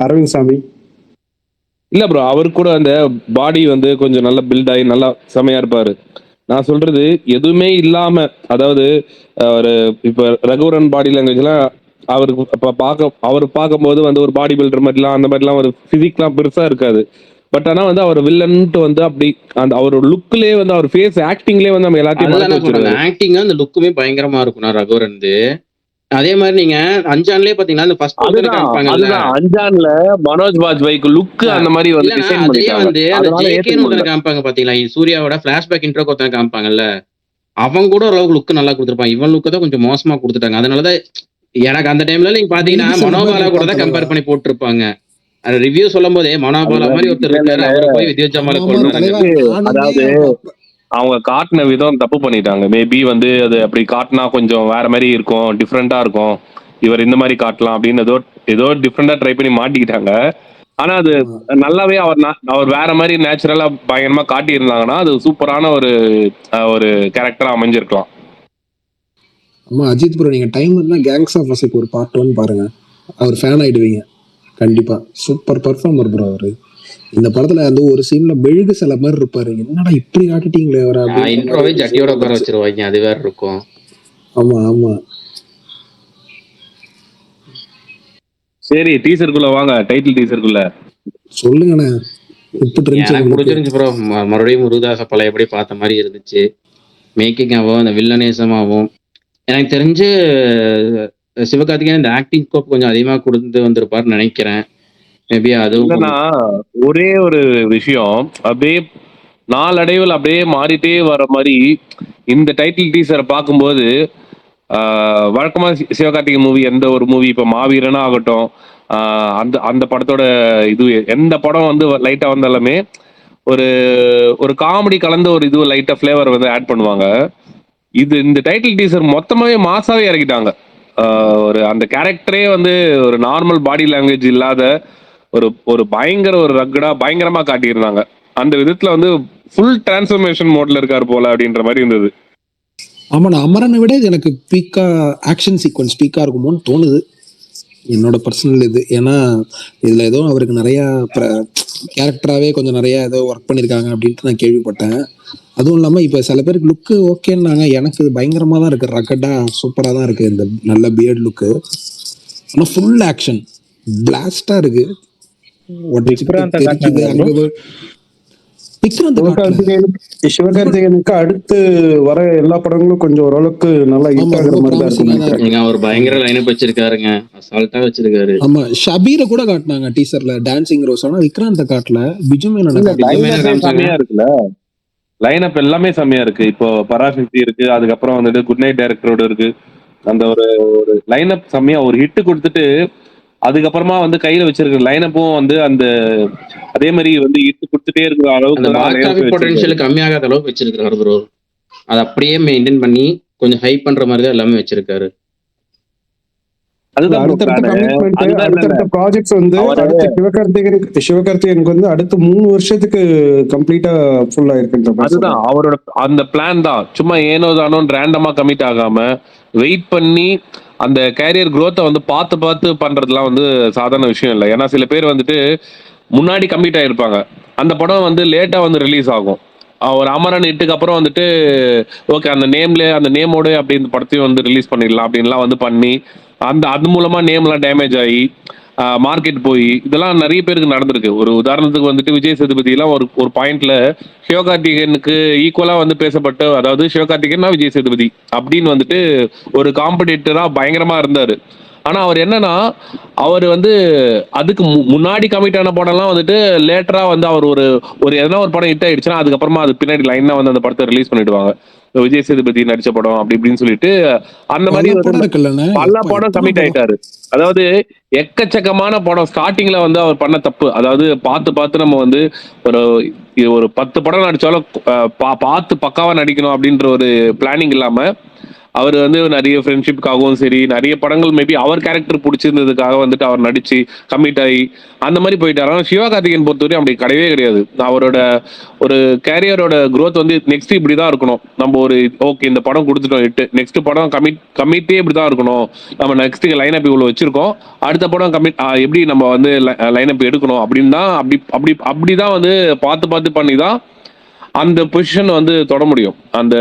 அரவிந்த் சாமி இல்ல ப்ரோ, அவரு கூட அந்த பாடி வந்து கொஞ்சம் நல்லா பில்ட் ஆகி நல்லா செமையா இருப்பாரு. நான் சொல்றது எதுவுமே இல்லாம, அதாவது ஒரு இப்ப ரகுவரன் பாடி லாங்குவேஜ்லாம் அவருக்கு அவர் பார்க்கும்போது வந்து ஒரு பாடி பில்டர் மாதிரிலாம் அந்த மாதிரிலாம் ஒரு பிசிக்லாம் பெருசா இருக்காது. பட் ஆனா வந்து அவர் வில்லன்ட்டு வந்து அப்படி அந்த அவரோட லுக்லயே வந்து அவர் ஃபேஸ் ஆக்டிங்லயே வந்து நம்ம எல்லாத்தையும் ஆக்டிங் அந்த லுக்குமே பயங்கரமா இருக்கும் ரகுவரன். அதே மாதிரி நீங்க அஞ்சான்லயே பாத்தீங்கன்னா இந்த ஃபர்ஸ்ட் அஞ்சான்ல மனோஜ் பாஜ்பாய்க்கு லுக் அந்த மாதிரி வந்து டிசைன் வந்து அந்த ஜேகேன்னு ஒருத்தனை காமிப்பாங்க பாத்தீங்களா, சூர்யாவோட பிளாஷ்பேக் இன்ட்ரோக்கு ஒருத்தனை காமிப்பாங்கல்ல, அவங்க கூட ஓரளவுக்கு லுக் நல்லா கொடுத்துருப்பாங்க. இவன் லுக்கு தான் கொஞ்சம் மோசமா கொடுத்துட்டாங்க. அதனாலதான் எனக்கு அந்த டைம்ல நீங்க பாத்தீங்கன்னா மனோபாலா கூட தான் கம்பேர் பண்ணி போட்டிருப்பாங்க. ரிவ்யூ சொல்லும் போதே மனோபாலா மாதிரி ஒருத்தர் இருக்காரு, அவரை போய் வித்யாஜமால கொள்றாங்க. அதாவது அவங்க காட்டின விதம் தப்பு பண்ணிட்டாங்க. மேபி வந்து அது அப்படி காட்டினா கொஞ்சம் வேற மாதிரி இருக்கும், டிஃப்ரெண்டா இருக்கும், இவர் இந்த மாதிரி காட்டலாம் அப்படின்னு ஏதோ டிஃப்ரெண்டா ட்ரை பண்ணி மாட்டிக்கிட்டாங்க. ஆனா அது நல்லாவே அவர் வேற மாதிரி நேச்சுரலா பயங்கரமா காட்டி இருந்தாங்கன்னா அது சூப்பரான ஒரு கேரக்டரா அமைஞ்சிருக்கலாம். ஆமா அஜித் ப்ரோ, நீங்க டைம் இருந்தா கேங்ஸ் ஆஃப் வசைக்கு ஒரு பார்ட் 1 பாருங்க, அவர் ஃபேன் ஆயிடுவீங்க கண்டிப்பா. சூப்பர் பர்ஃபார்மர் ப்ரோ அவரு. இந்த படத்துல வந்து ஒரு சீன்ல மெழுகு சில மாதிரி இருப்பாரு, என்னடா இப்படி காட்டிட்டீங்களே அவரை இன்ட்ரோவே ஜட்டியோட உட்கார வச்சிருவாங்க, அது வேற இருக்கும். ஆமா ஆமா. சரி, டீசருக்குள்ள வாங்க, டைட்டில் டீசருக்குள்ள சொல்லுங்கண்ணே. எனக்கு பிடிச்சிருந்துச்சு ப்ரோ. மறுபடியும் முருகதாச பழையபடி பார்த்த மாதிரி இருந்துச்சு. மேக்கிங் ஆகும், அந்த வில்லனேசமாகவும். எனக்கு தெரிஞ்சு சிவகார்த்திகேயன் இந்த ஆக்டிங் ஸ்கோப் கொஞ்சம் அதிகமா கொடுத்து வந்திருப்பாருன்னு நினைக்கிறேன். மேபி அதுவும் ஒரே ஒரு விஷயம் அப்படியே நாளடைவில் அப்படியே மாறிட்டே வர மாதிரி இந்த டைட்டில் டீசரை பார்க்கும்போது வழக்கமா சிவகார்த்திகேயன் மூவி, எந்த ஒரு மூவி இப்ப மாவீரனா ஆகட்டும், அந்த படத்தோட இது எந்த படம் வந்து லைட்டா வந்தாலுமே ஒரு காமெடி கலந்த ஒரு இது லைட்டா ஃபிளேவர் வந்து ஆட் பண்ணுவாங்க. இந்த டைட்டில் டீசர் மொத்தமாவே மாசாவே இறக்கிட்டாங்க. ஒரு அந்த கேரக்டரே வந்து ஒரு நார்மல் பாடி லாங்குவேஜ் இல்லாத ஒரு பயங்கர ஒரு ரக்கடா பயங்கரமா காட்டியிருந்தாங்க. அந்த விதத்துல வந்து ஃபுல் டிரான்ஸ்ஃபர்மேஷன் மோட்ல இருக்காரு போல அப்படின்ற மாதிரி இருந்தது. ஆமா, நான் அமரனை விட இது எனக்கு பீக்கா ஆக்ஷன் சீக்வன்ஸ் பீக்கா இருக்குமோன்னு தோணுது, என்னோட பர்சனல் இது. ஏன்னா இதுல ஏதோ அவருக்கு நிறைய கேரக்டராகவே கொஞ்சம் நிறைய ஏதோ ஒர்க் பண்ணியிருக்காங்க அப்படின்ட்டு நான் கேள்விப்பட்டேன். அதுவும் இல்லாமல் இப்போ சில பேருக்கு லுக்கு ஓகேன்னாங்க, எனக்கு இது பயங்கரமாக தான் இருக்குது, ரக்கடாக சூப்பராக தான் இருக்குது இந்த நல்ல பியர்ட் லுக்கு. ஆனால் ஃபுல் ஆக்ஷன் பிளாஸ்டாக இருக்குது. சிவகார்த்திகேயனுக்கு அடுத்து வர எல்லா படங்களும் கொஞ்சம் ஓரளவுக்கு நல்லா ஹிட் ஆகுற மாதிரி தான் இருக்கு. அவர் பயங்கர லைனப் வச்சிருக்காருங்க, அசால்ட்டா வச்சிருக்காரு. ஆமா, ஷபீர கூட காட்டினாங்க டீசர்ல, டான்சிங் ரோஸ். ஆனா விக்ராந்த காட்டல, பிஜுமேனன் செம்மையா இருக்குல்ல, லைனப் எல்லாமே செம்மையா இருக்கு. இப்போ பராசக்தி இருக்கு, அதுக்கப்புறம் வந்துட்டு குட் நைட் டைரக்டரோட இருக்கு. அந்த ஒரு லைனப் செம்மையா ஒரு ஹிட் கொடுத்துட்டு அதுக்கப்புறமா வந்து கையில வச்சிருக்க லைனப்பும் வந்து அந்த அதே மாதிரி வந்து ஈர்த்து கொடுத்துட்டே இருக்கிற அளவுக்கு பொட்டன்ஷியல் கம்மியாகாத அளவுக்கு வச்சிருக்காரு ப்ரோ. அதை அப்படியே மெயின்டைன் பண்ணி கொஞ்சம் ஹைப் பண்ற மாதிரி தான் எல்லாமே வச்சிருக்காரு. அடுத்தடுத்த ப்ராஜெக்ட்ஸ் வந்து சிவகார்த்திகேயனுக்கு வந்து அடுத்த 3 வருஷத்துக்கு கம்ப்ளீட்டா ஃபுல் ஆயிருக்கு. அதுதான் அவரோட அந்த பிளான் தான். சும்மா ஏனோ தானோ ரேண்டமா கமிட் ஆகாம வெயிட் பண்ணி அந்த கேரியர் குரோத்தை வந்து பார்த்து பண்றதுலாம் வந்து சாதாரண விஷயம் இல்லை. ஏன்னா சில பேர் வந்துட்டு முன்னாடி கம்மிட் ஆகிருப்பாங்க, அந்த படம் வந்து லேட்டா வந்து ரிலீஸ் ஆகும். ஒரு அமரன் இட்டுக்கு அப்புறம் வந்துட்டு ஓகே அந்த நேமோட அப்படி இந்த படத்தையும் வந்து ரிலீஸ் பண்ணிடலாம் அப்படின்லாம் வந்து பண்ணி அது மூலமா நேம்லாம் டேமேஜ் ஆகி மார்க்கெட் போய் இதெல்லாம் நிறைய பேருக்கு நடந்திருக்கு. ஒரு உதாரணத்துக்கு வந்துட்டு விஜய் சேதுபதி எல்லாம் ஒரு பாயிண்ட்ல சிவகார்த்திகேயனுக்கு ஈக்குவலா வந்து பேசப்பட்டு, அதாவது சிவகார்த்திகேயன் விஜய் சேதுபதி அப்படின்னு வந்துட்டு ஒரு காம்படிட்டரா பயங்கரமா இருந்தாரு. ஆனா அவர் என்னன்னா அவர் வந்து அதுக்கு முன்னாடி கமிட் ஆன படம்லாம் வந்துட்டு லேட்டரா வந்து அவர் ஒரு ஒரு எதனா ஒரு படம் ஹிட் ஆயிடுச்சுன்னா அதுக்கப்புறமா அது பின்னாடி லைனா வந்து அந்த படத்தை ரிலீஸ் பண்ணிடுவாங்க. விஜய் சேதுபதி நடிச்ச படம் அப்படி இப்படின்னு சொல்லிட்டு அந்த மாதிரி பல படம் இருக்குல்லண்ணே, பல எப்பா படம் எத்தனை கமிட் படம். ஆயிட்டாரு. அதாவது எக்கச்சக்கமான படம் ஸ்டார்டிங்ல வந்து அவர் பண்ண தப்பு. அதாவது பார்த்து நம்ம வந்து ஒரு ஒரு 10 படம் நடிச்சாலும் பார்த்து பக்காவா நடிக்கணும் அப்படின்ற ஒரு பிளானிங் இல்லாம அவர் வந்து நிறைய ஃப்ரெண்ட்ஷிப்காகவும் சரி நிறைய படங்கள் மேபி அவர் கேரக்டர் பிடிச்சிருந்ததுக்காக வந்துட்டு அவர் நடிச்சு கமிட் ஆகி அந்த மாதிரி போயிட்டாரு. ஆனால் சிவகார்த்திகேயன் பொறுத்தவரையும் அப்படி கிடையவே கிடையாது. அவரோட ஒரு கேரியரோட growth வந்து நெக்ஸ்ட் இப்படிதான் இருக்கணும். நம்ம ஒரு ஓகே இந்த படம் கொடுத்துட்டோம் ஹிட், நெக்ஸ்ட் படம் கமிட்டே இப்படிதான் இருக்கணும். நம்ம நெக்ஸ்ட் லைனப் இவ்வளவு வச்சிருக்கோம், அடுத்த படம் கமிட் எப்படி நம்ம வந்து லைனப் எடுக்கணும் அப்படின்னு தான் அப்படிதான் வந்து பார்த்து பண்ணி தான் அந்த பொசிஷன் வந்து தொட முடியும். அந்த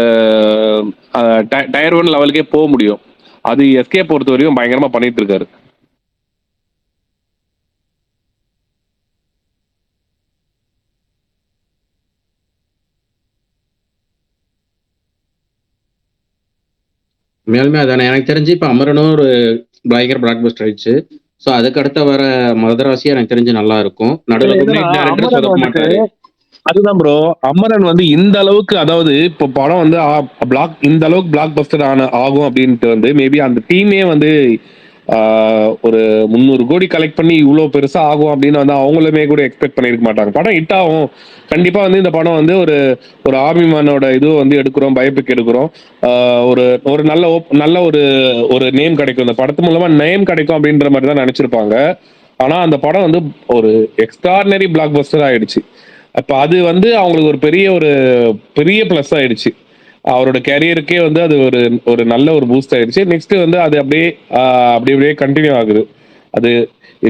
டயர் 1 லெவலுக்கே போக முடியும். அது எஸ்கே பொறுத்த வரையும் பயங்கரமா பண்ணிட்டு இருக்காரு. மேலுமே அதானே எனக்கு தெரிஞ்சு இப்ப அமரனும் ஒரு பயங்கர பிளாக் பஸ்டர் ஆயிடுச்சு. சோ அதுக்கு அடுத்த வர மதராசி எனக்கு தெரிஞ்சு நல்லா இருக்கும். நடுவில் குட் நைட் டைரக்டர் சொதப்ப மாட்டாரு. அதுதான் ப்ரோ, அமரன் வந்து இந்த அளவுக்கு, அதாவது இப்போ படம் வந்து இந்த அளவுக்கு பிளாக் பஸ்டர் ஆகும் அப்படின்ட்டு வந்து மேபி அந்த டீமே வந்து ஒரு 300 கோடி கலெக்ட் பண்ணி இவ்வளவு பெருசா ஆகும் அப்படின்னு வந்து அவங்களுமே கூட எக்ஸ்பெக்ட் பண்ணிருக்க மாட்டாங்க. படம் ஹிட் ஆகும் கண்டிப்பா வந்து இந்த படம் வந்து ஒரு ஆர்மி மேனோட இது வந்து எடுக்கிறோம், பயோபிக் எடுக்கிறோம், ஒரு நல்ல ஒரு நேம் கிடைக்கும், இந்த படத்து மூலமா நேம் கிடைக்கும் அப்படின்ற மாதிரி தான் நினைச்சிருப்பாங்க. ஆனா அந்த படம் வந்து ஒரு எக்ஸ்ட்ராடினரி பிளாக் பஸ்டர் ஆயிடுச்சு. அப்ப அது வந்து அவங்களுக்கு ஒரு பெரிய பிளஸ் ஆயிடுச்சு. அவரோட கேரியருக்கே வந்து அது ஒரு நல்ல ஒரு பூஸ்ட் ஆயிடுச்சு. நெக்ஸ்ட் வந்து அது அப்படியே கண்டினியூ ஆகுது. அது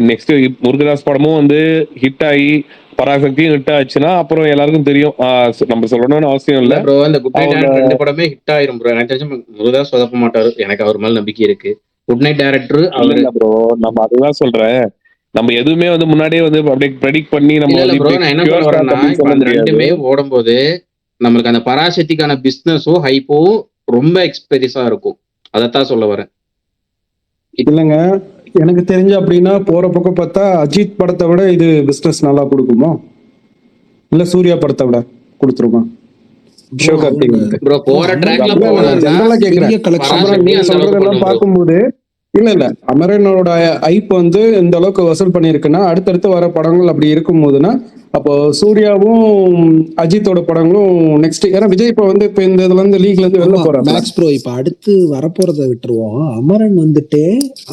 நெக்ஸ்ட் முருகதாஸ் படமும் வந்து ஹிட் ஆகி பராசக்தியும் ஹிட் ஆச்சுன்னா அப்புறம் எல்லாருக்கும் தெரியும். நம்ம சொல்லணும்னு அவசியம் இல்ல ப்ரோ. இந்த குட் நைட் ரெண்டு படமே ஹிட் ஆயிரும் ப்ரோ. எனக்கு தெரிஞ்சு முருகதாஸ் சொதப்ப மாட்டாரு, எனக்கு அவர் மேல நம்பிக்கை இருக்கு. குட் நைட் டைரக்டர் அவர் ப்ரோ. நம்ம அதுதான் சொல்றேன், நம்ம எதுவுமே வந்து முன்னாடியே வந்து அப்படியே ப்ரெடிக்ட் பண்ணி நம்ம நான் என்ன சொல்ல வரேன்னா இப்ப அந்த ரெண்டுமே ஓடும்போது நம்மளுக்கு அந்த பராசக்திக்கான பிசினஸும் ஹைப்பும் ரொம்ப எக்ஸ்பெரிஸா இருக்கும். அதைத்தான் சொல்ல வரேன். இல்லைங்க, எனக்கு தெரிஞ்ச அப்படின்னா போற பக்கம் பார்த்தா அஜித் படத்தை விட இது பிசினஸ் நல்லா கொடுக்குமா, இல்ல சூர்யா படத்தை விட கொடுத்துருமா? ப்ரோ போற ட்ராக்ல ஜெனரலா கேக்குறேன். நீங்க சொல்றதெல்லாம் பார்க்கும்போது இல்ல அமரனோட ஐப் வந்து இந்த அளவுக்கு வசூல் பண்ணிருக்குன்னா அடுத்தடுத்து வர படங்கள் அப்படி இருக்கும் போதுன்னா அப்போ சூர்யாவும் அஜித்தோட படங்களும் நெக்ஸ்ட், ஏன்னா விஜய் இப்ப வந்து இப்ப இந்த இதுல இருந்து லீக்ல இருந்து வெளில போறாங்க. மேக்ஸ் ப்ரோ இப்ப அடுத்து வரப்போறத விட்டுருவோம். அமரன் வந்துட்டு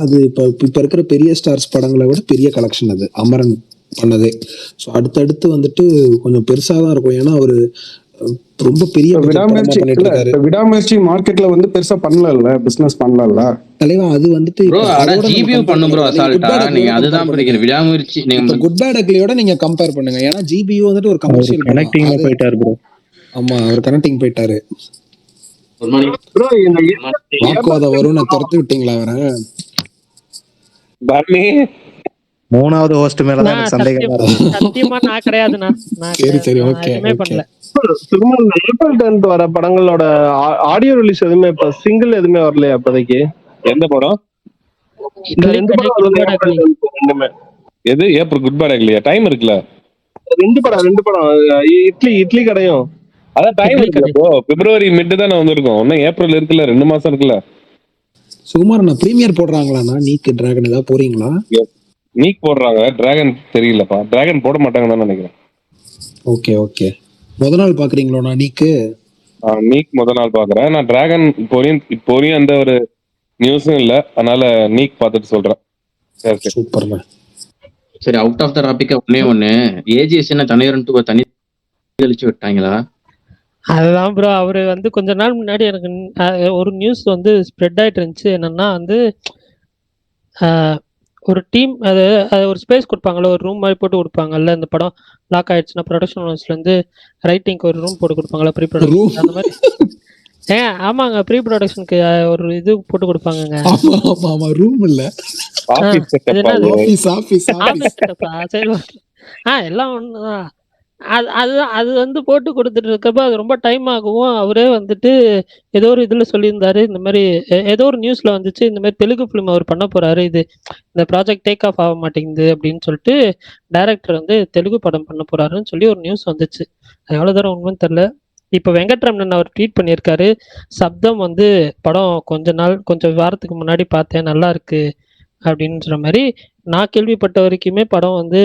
அது இப்ப இருக்கிற பெரிய ஸ்டார்ஸ் படங்களை விட பெரிய கலெக்ஷன் அது அமரன் பண்ணது. ஸோ அடுத்தடுத்து வந்துட்டு கொஞ்சம் பெருசா தான் இருக்கும். ஏன்னா அவரு ரொம்ப பெரிய விடாமுயற்சி மார்க்கெட்ல வந்து பெருசா பண்ணல, பிசினஸ் பண்ணல தலைவா. அது வந்துட்டு விடாமுயற்சி குட் பேட் அக்லியோட நீங்க கம்பேர் பண்ணுங்க. ஏன்னா ஜிபியூ வந்துட்டு ஒரு கமர்ஷியல் கனெக்டிங்ல போயிட்டாரு ப்ரோ. ஆமா, அவர் கனெக்டிங் போயிட்டாரு. வாக்குவாத வரும்னு துரத்தி விட்டீங்களா அவரை? மூணாவது ஹோஸ்ட் மேல தான் எனக்கு சந்தேகமா இருக்கு. சத்தியமா நான் கிடையாதுண்ணா. சரி ஓகே. பண்ணல. ஏப்ரல் 10th வர படங்களோட ஆடியோ ரிலீஸ் எதுவுமே இப்ப சிங்கிள் எதுவுமே வரலையா இப்போதைக்கு? எந்த படம்? இந்த ரெண்டு படம் ரெண்டுமே எது ஏப்ரல் குட் பேட் இல்லையா? டைம் இருக்குல்ல. ரெண்டு படம் இட்லி கடையும் அதான் டைம் இருக்கு ப்ரோ. பிப்ரவரி மிட் தானே வந்திருக்கும். இன்னும் ஏப்ரல் இருக்குல்ல, 2 மாசம் இருக்குல்ல. சுமார் நான் பிரீமியர் போடுறாங்களாண்ணா? நீக் டிராகன் ஏதாவது போறீங்களா? நீக் போடுறாங்க, டிராகன் தெரியலப்பா. டிராகன் போட மாட்டாங்கன்னு நினைக்கிறேன். ஓகே. முத நாள் பாக்குறீங்களா நீக்கு? நீக் முத நாள் பாக்குறேன். நான் டிராகன் இப்போயும் அந்த ஒரு நியூஸும் இல்ல, அதனால நீக் பார்த்துட்டு சொல்றேன். சூப்பர்ண்ணா. சரி, அவுட் ஆஃப் த டாபிக் ஒண்ணு ஏஜிஎஸ் என்ன தனியார் தனி தெளிச்சு விட்டாங்களா? அதுதான் ப்ரோ. அவரு வந்து கொஞ்ச நாள் முன்னாடி எனக்கு ஒரு நியூஸ் வந்து ஸ்ப்ரெட் ஆயிட்டு இருந்துச்சு. என்னன்னா வந்து ஒரு டீம் அது ஒரு ஸ்பேஸ் கொடுப்பாங்கல்ல, ஒரு ரூம் மாதிரி போட்டு கொடுப்பாங்கல்ல. இந்த படம் லாக் ஆயிடுச்சுன்னா ப்ரொடக்ஷன் ஹவுஸ்ல இருந்து ரைட்டிங்க்கு ஒரு ரூம் போட்டு கொடுப்பாங்களா, ப்ரீ ப்ரொடக்ஷன் அந்த மாதிரி. ஆமாங்க, ப்ரீ ப்ரொடக்ஷனுக்கு ஒரு இது போட்டு கொடுப்பாங்க. ரூம் இல்ல, சரி எல்லாம் ஒண்ணுதான். அது வந்து போட்டு கொடுத்துட்டு இருக்கப்ப அது ரொம்ப டைம் ஆகவும் அவரே வந்துட்டு ஏதோ ஒரு இதில் சொல்லியிருந்தாரு. இந்த மாதிரி ஏதோ ஒரு நியூஸில் வந்துச்சு, இந்த மாதிரி தெலுங்கு ஃபிலிம் அவர் பண்ண போறாரு, இது இந்த ப்ராஜெக்ட் டேக் ஆஃப் ஆக மாட்டேங்குது அப்படின்னு சொல்லிட்டு டைரக்டர் வந்து தெலுங்கு படம் பண்ண போறாருன்னு சொல்லி ஒரு நியூஸ் வந்துச்சு. அது எவ்வளோ தூரம் உண்மைன்னு தெரில. இப்போ வெங்கட்ரமணன் அவர் ட்வீட் பண்ணியிருக்காரு, சப்தம் வந்து படம் கொஞ்சம் வாரத்துக்கு முன்னாடி பார்த்தேன், நல்லா இருக்கு அப்படின்ற மாதிரி. நான் கேள்விப்பட்ட வரைக்குமே படம் வந்து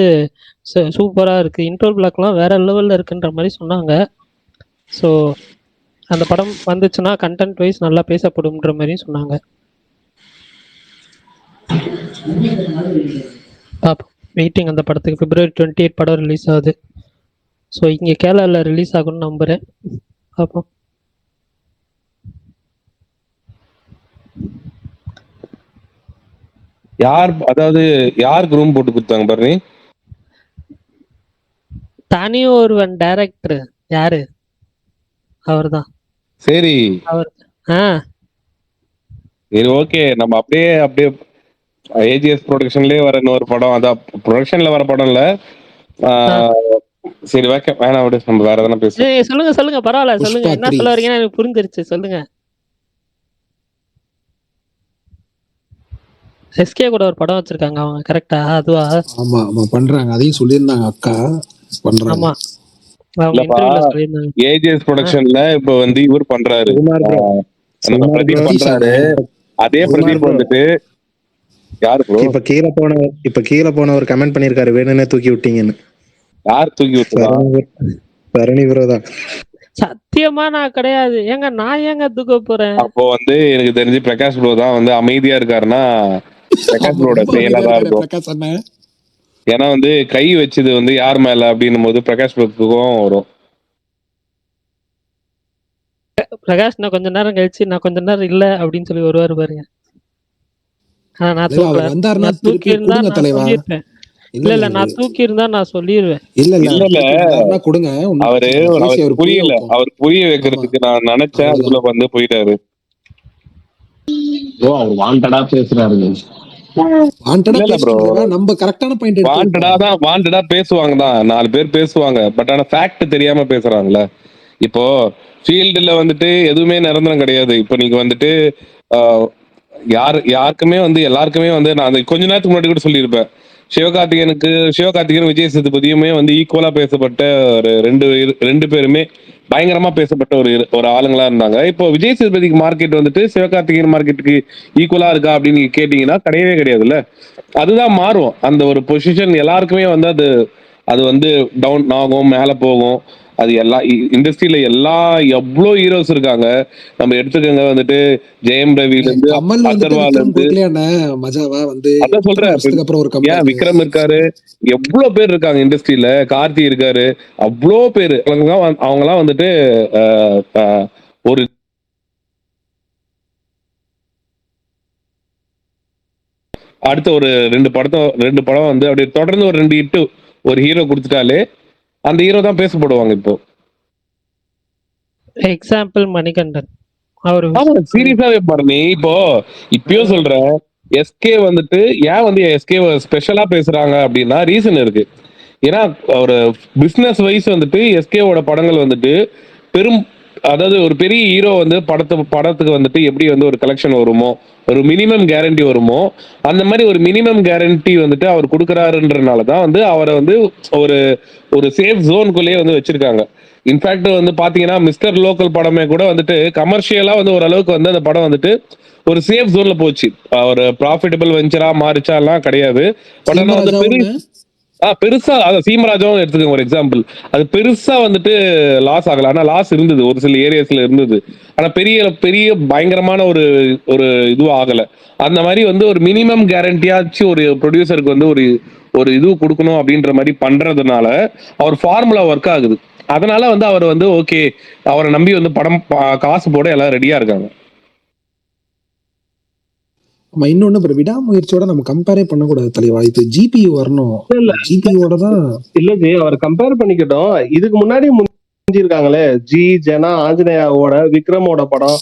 சூப்பராக இருக்குது, இன்ட்ரோல் பிளாக்லாம் வேற லெவலில் இருக்குன்ற மாதிரி சொன்னாங்க. ஸோ அந்த படம் வந்துச்சுன்னா கண்டென்ட் வைஸ் நல்லா பேசப்படும்ன்ற மாதிரியும் சொன்னாங்க. பார்ப்போம், வெயிட்டிங் அந்த படத்துக்கு. February 28 படம் ரிலீஸ் ஆகுது. ஸோ இங்கே கேரளாவில் ரிலீஸ் ஆகும்னு நம்புகிறேன். பார்ப்போம். யாருக்கு ரூம் போட்டு கொடுத்தாங்க பரணி? தனி ஒருவன் டைரக்டர் யாரு, அவர் தான். சரி அவர் சரி, ஓகே. நம்ம அப்படியே ஏஜிஎஸ் ப்ரொடக்ஷன்லயே வர இன்னொரு படம், அதான் ப்ரொடக்ஷன்ல வர படம் இல்ல. சரி ஓகே, வேணாம் விடு, நம்ம வேற எதனா பேசுவோம். சொல்லுங்க பரவாயில்ல, சொல்லுங்க என்ன சொல்ல வரீங்கன்னு எனக்கு புரிஞ்சிருச்சு, சொல்லுங்க. எஸ்கே கூட ஒரு படம் வச்சிருக்காங்க அவங்க, கரெக்டா? அதுவா? ஆமா ஆமா பண்றாங்க, அதையும் சொல்லியிருந்தாங்க அக்கா பண்றாங்க. ஆமா, அவங்க இன்டர்வியூல சொல்லியிருந்தாங்க. ஏஜிஎஸ் ப்ரொடக்ஷன்ல இப்ப வந்து இவர் பண்றாரு, பிரதீப் பண்றாரு. அதே பிரதீப் வந்துட்டு யாரு ப்ரோ? இப்ப கீழே போனவர் கமெண்ட் பண்ணிருக்காரு, வேணும்னே தூக்கி விட்டீங்கன்னு. யார் தூக்கி விட்டா? பரணி ப்ரோ தான். சத்தியமா நான் கிடையாது. ஏங்க நான் ஏங்க தூக்க போறேன்? அப்போ வந்து எனக்கு தெரிஞ்சு பிரகாஷ் ப்ரோ தான் வந்து அமைதியா இருக்காருன்னா பிரகாஷ் ப்ரோட செயலா தான் இருக்கும். ஏன்னா வந்து கை வச்சது வந்து யார் மேல அப்படின்னும் போது பிரகாஷ் ப்ரோக்கும் வரும். பிரகாஷ் நான் கொஞ்ச நேரம் கழிச்சு நான் கொஞ்ச நேரம் இல்ல அப்படின்னு சொல்லி வருவாரு பாருங்க. நான் தூக்கி இருந்தா நான் சொல்லிருப்பேன். இல்ல நான் தூக்கி இருந்தா நான் சொல்லிடுவேன். இல்ல கொடுங்க, அவரு புரியல, அவர் புரிய வைக்கிறதுக்கு நான் நினைச்சேன், அதுக்குள்ள வந்து போயிட்டாரு. அவர் வாண்டடா பேசுறாரு. நம்ம கரெக்டான பாயிண்ட் வாண்டடா பேசுவாங்க தான், 4 பேர் பேசுவாங்க. பட் ஆனா ஃபேக்ட் தெரியாம பேசுறாங்கல்ல. இப்போ ஃபீல்டுல வந்துட்டு எதுவுமே நிரந்தரம் கிடையாது. இப்போ நீங்க வந்துட்டு யாருக்குமே வந்து எல்லாருக்குமே வந்து நான் கொஞ்ச நேரத்துக்கு முன்னாடி கூட சொல்லியிருப்பேன், சிவகார்த்திகேயன் விஜய் சேதுபதியுமே வந்து ஈக்குவலா பேசப்பட்ட ஒரு ரெண்டு பேருமே பயங்கரமா பேசப்பட்ட ஒரு ஆளுங்களா இருந்தாங்க. இப்போ விஜய் சேதுபதிக்கு மார்க்கெட் வந்துட்டு சிவகார்த்திகேயன் மார்க்கெட்டுக்கு ஈக்குவலா இருக்கா அப்படின்னு கேட்டீங்கன்னா கிடையவே கிடையாதுல்ல. அதுதான் மாறும். அந்த ஒரு பொசிஷன் எல்லாருக்குமே வந்து அது வந்து டவுன் ஆகும், மேல போகும். அது எல்லா இண்டஸ்ட்ரியில எவ்வளவு ஹீரோஸ் இருக்காங்க. நம்ம எடுத்துக்கங்க வந்துட்டு ஜெயம் ரவில இருந்து அகர்வால் இருந்து அதான் சொல்றேன், ஏன் விக்ரம் இருக்காரு, எவ்வளவு பேர் இருக்காங்க இண்டஸ்ட்ரியில, கார்த்தி இருக்காரு, அவ்வளோ பேரு. அவங்க எல்லாம் வந்துட்டு ஒரு அடுத்த ஒரு 2 படம் வந்து அப்படியே தொடர்ந்து ஒரு 2 ஹிட் ஒரு ஹீரோ கொடுத்துட்டாலே அந்த ஹீரோ தான் பேசப்படுவாங்க. இப்போ எக்ஸாம்பிள் மணிகண்டன், அவரு சீரியஸாவே பாருங்க. இப்போ இப்பயும் சொல்றேன், எஸ்கே வந்துட்டு ஏன் வந்து எஸ்கே ஸ்பெஷலா பேசுறாங்க அப்படின்னா ரீசன் இருக்கு. ஏன்னா ஒரு பிசினஸ் வைஸ் வந்துட்டு எஸ்கேவோட படங்கள் வந்துட்டு அதாவது ஒரு பெரிய ஹீரோ வந்து படத்துக்கு வந்துட்டு எப்படி வந்து ஒரு கலெக்ஷன் வருமோ, ஒரு மினிமம் கேரண்டி வருமோ, அந்த மாதிரி ஒரு மினிமம் கேரண்டி வந்துட்டு அவர் கொடுக்குறாருன்றனாலதான் வந்து அவரை வந்து ஒரு சேஃப் ஜோனுக்குள்ளேயே வந்து வச்சிருக்காங்க. இன்ஃபேக்ட் வந்து பாத்தீங்கன்னா மிஸ்டர் லோக்கல் படமே கூட வந்துட்டு கமர்ஷியலா வந்து ஓரளவுக்கு வந்து அந்த படம் வந்துட்டு ஒரு சேஃப் ஜோன்ல போச்சு. ஒரு ப்ராஃபிட்டபிள் வெஞ்சரா மாறிச்சா எல்லாம் கிடையாது. பட் ஆனா வந்து பெருசா அதான் சீமராஜாவும் எடுத்துக்கோங்க ஒரு எக்ஸாம்பிள். அது பெருசா வந்துட்டு லாஸ் ஆகல, ஆனா லாஸ் இருந்தது, ஒரு சில ஏரியாஸ்ல இருந்தது. ஆனா பெரிய பயங்கரமான ஒரு இதுவும் ஆகல. அந்த மாதிரி வந்து ஒரு மினிமம் கேரண்டியாச்சு ஒரு ப்ரொடியூசருக்கு வந்து ஒரு இது கொடுக்கணும் அப்படின்ற மாதிரி பண்றதுனால அவர் ஃபார்முலா ஒர்க் ஆகுது. அதனால வந்து அவர் வந்து ஓகே, அவரை நம்பி வந்து படம் காசு போட எல்லாம் ரெடியா இருக்காங்க. இன்னொன்னு விடாமுயற்சியோட நம்ம கம்பேரே பண்ணக்கூடாது தலைவா. இது ஜிபியு வரணும், ஜிபியோட தான். இல்ல ஜி, அவர் கம்பேர் பண்ணிக்கிட்டோம். இதுக்கு முன்னாடி முடிஞ்சிருக்காங்களே ஜி ஜனா ஆஞ்சநேயாவோட விக்ரமோட படம்,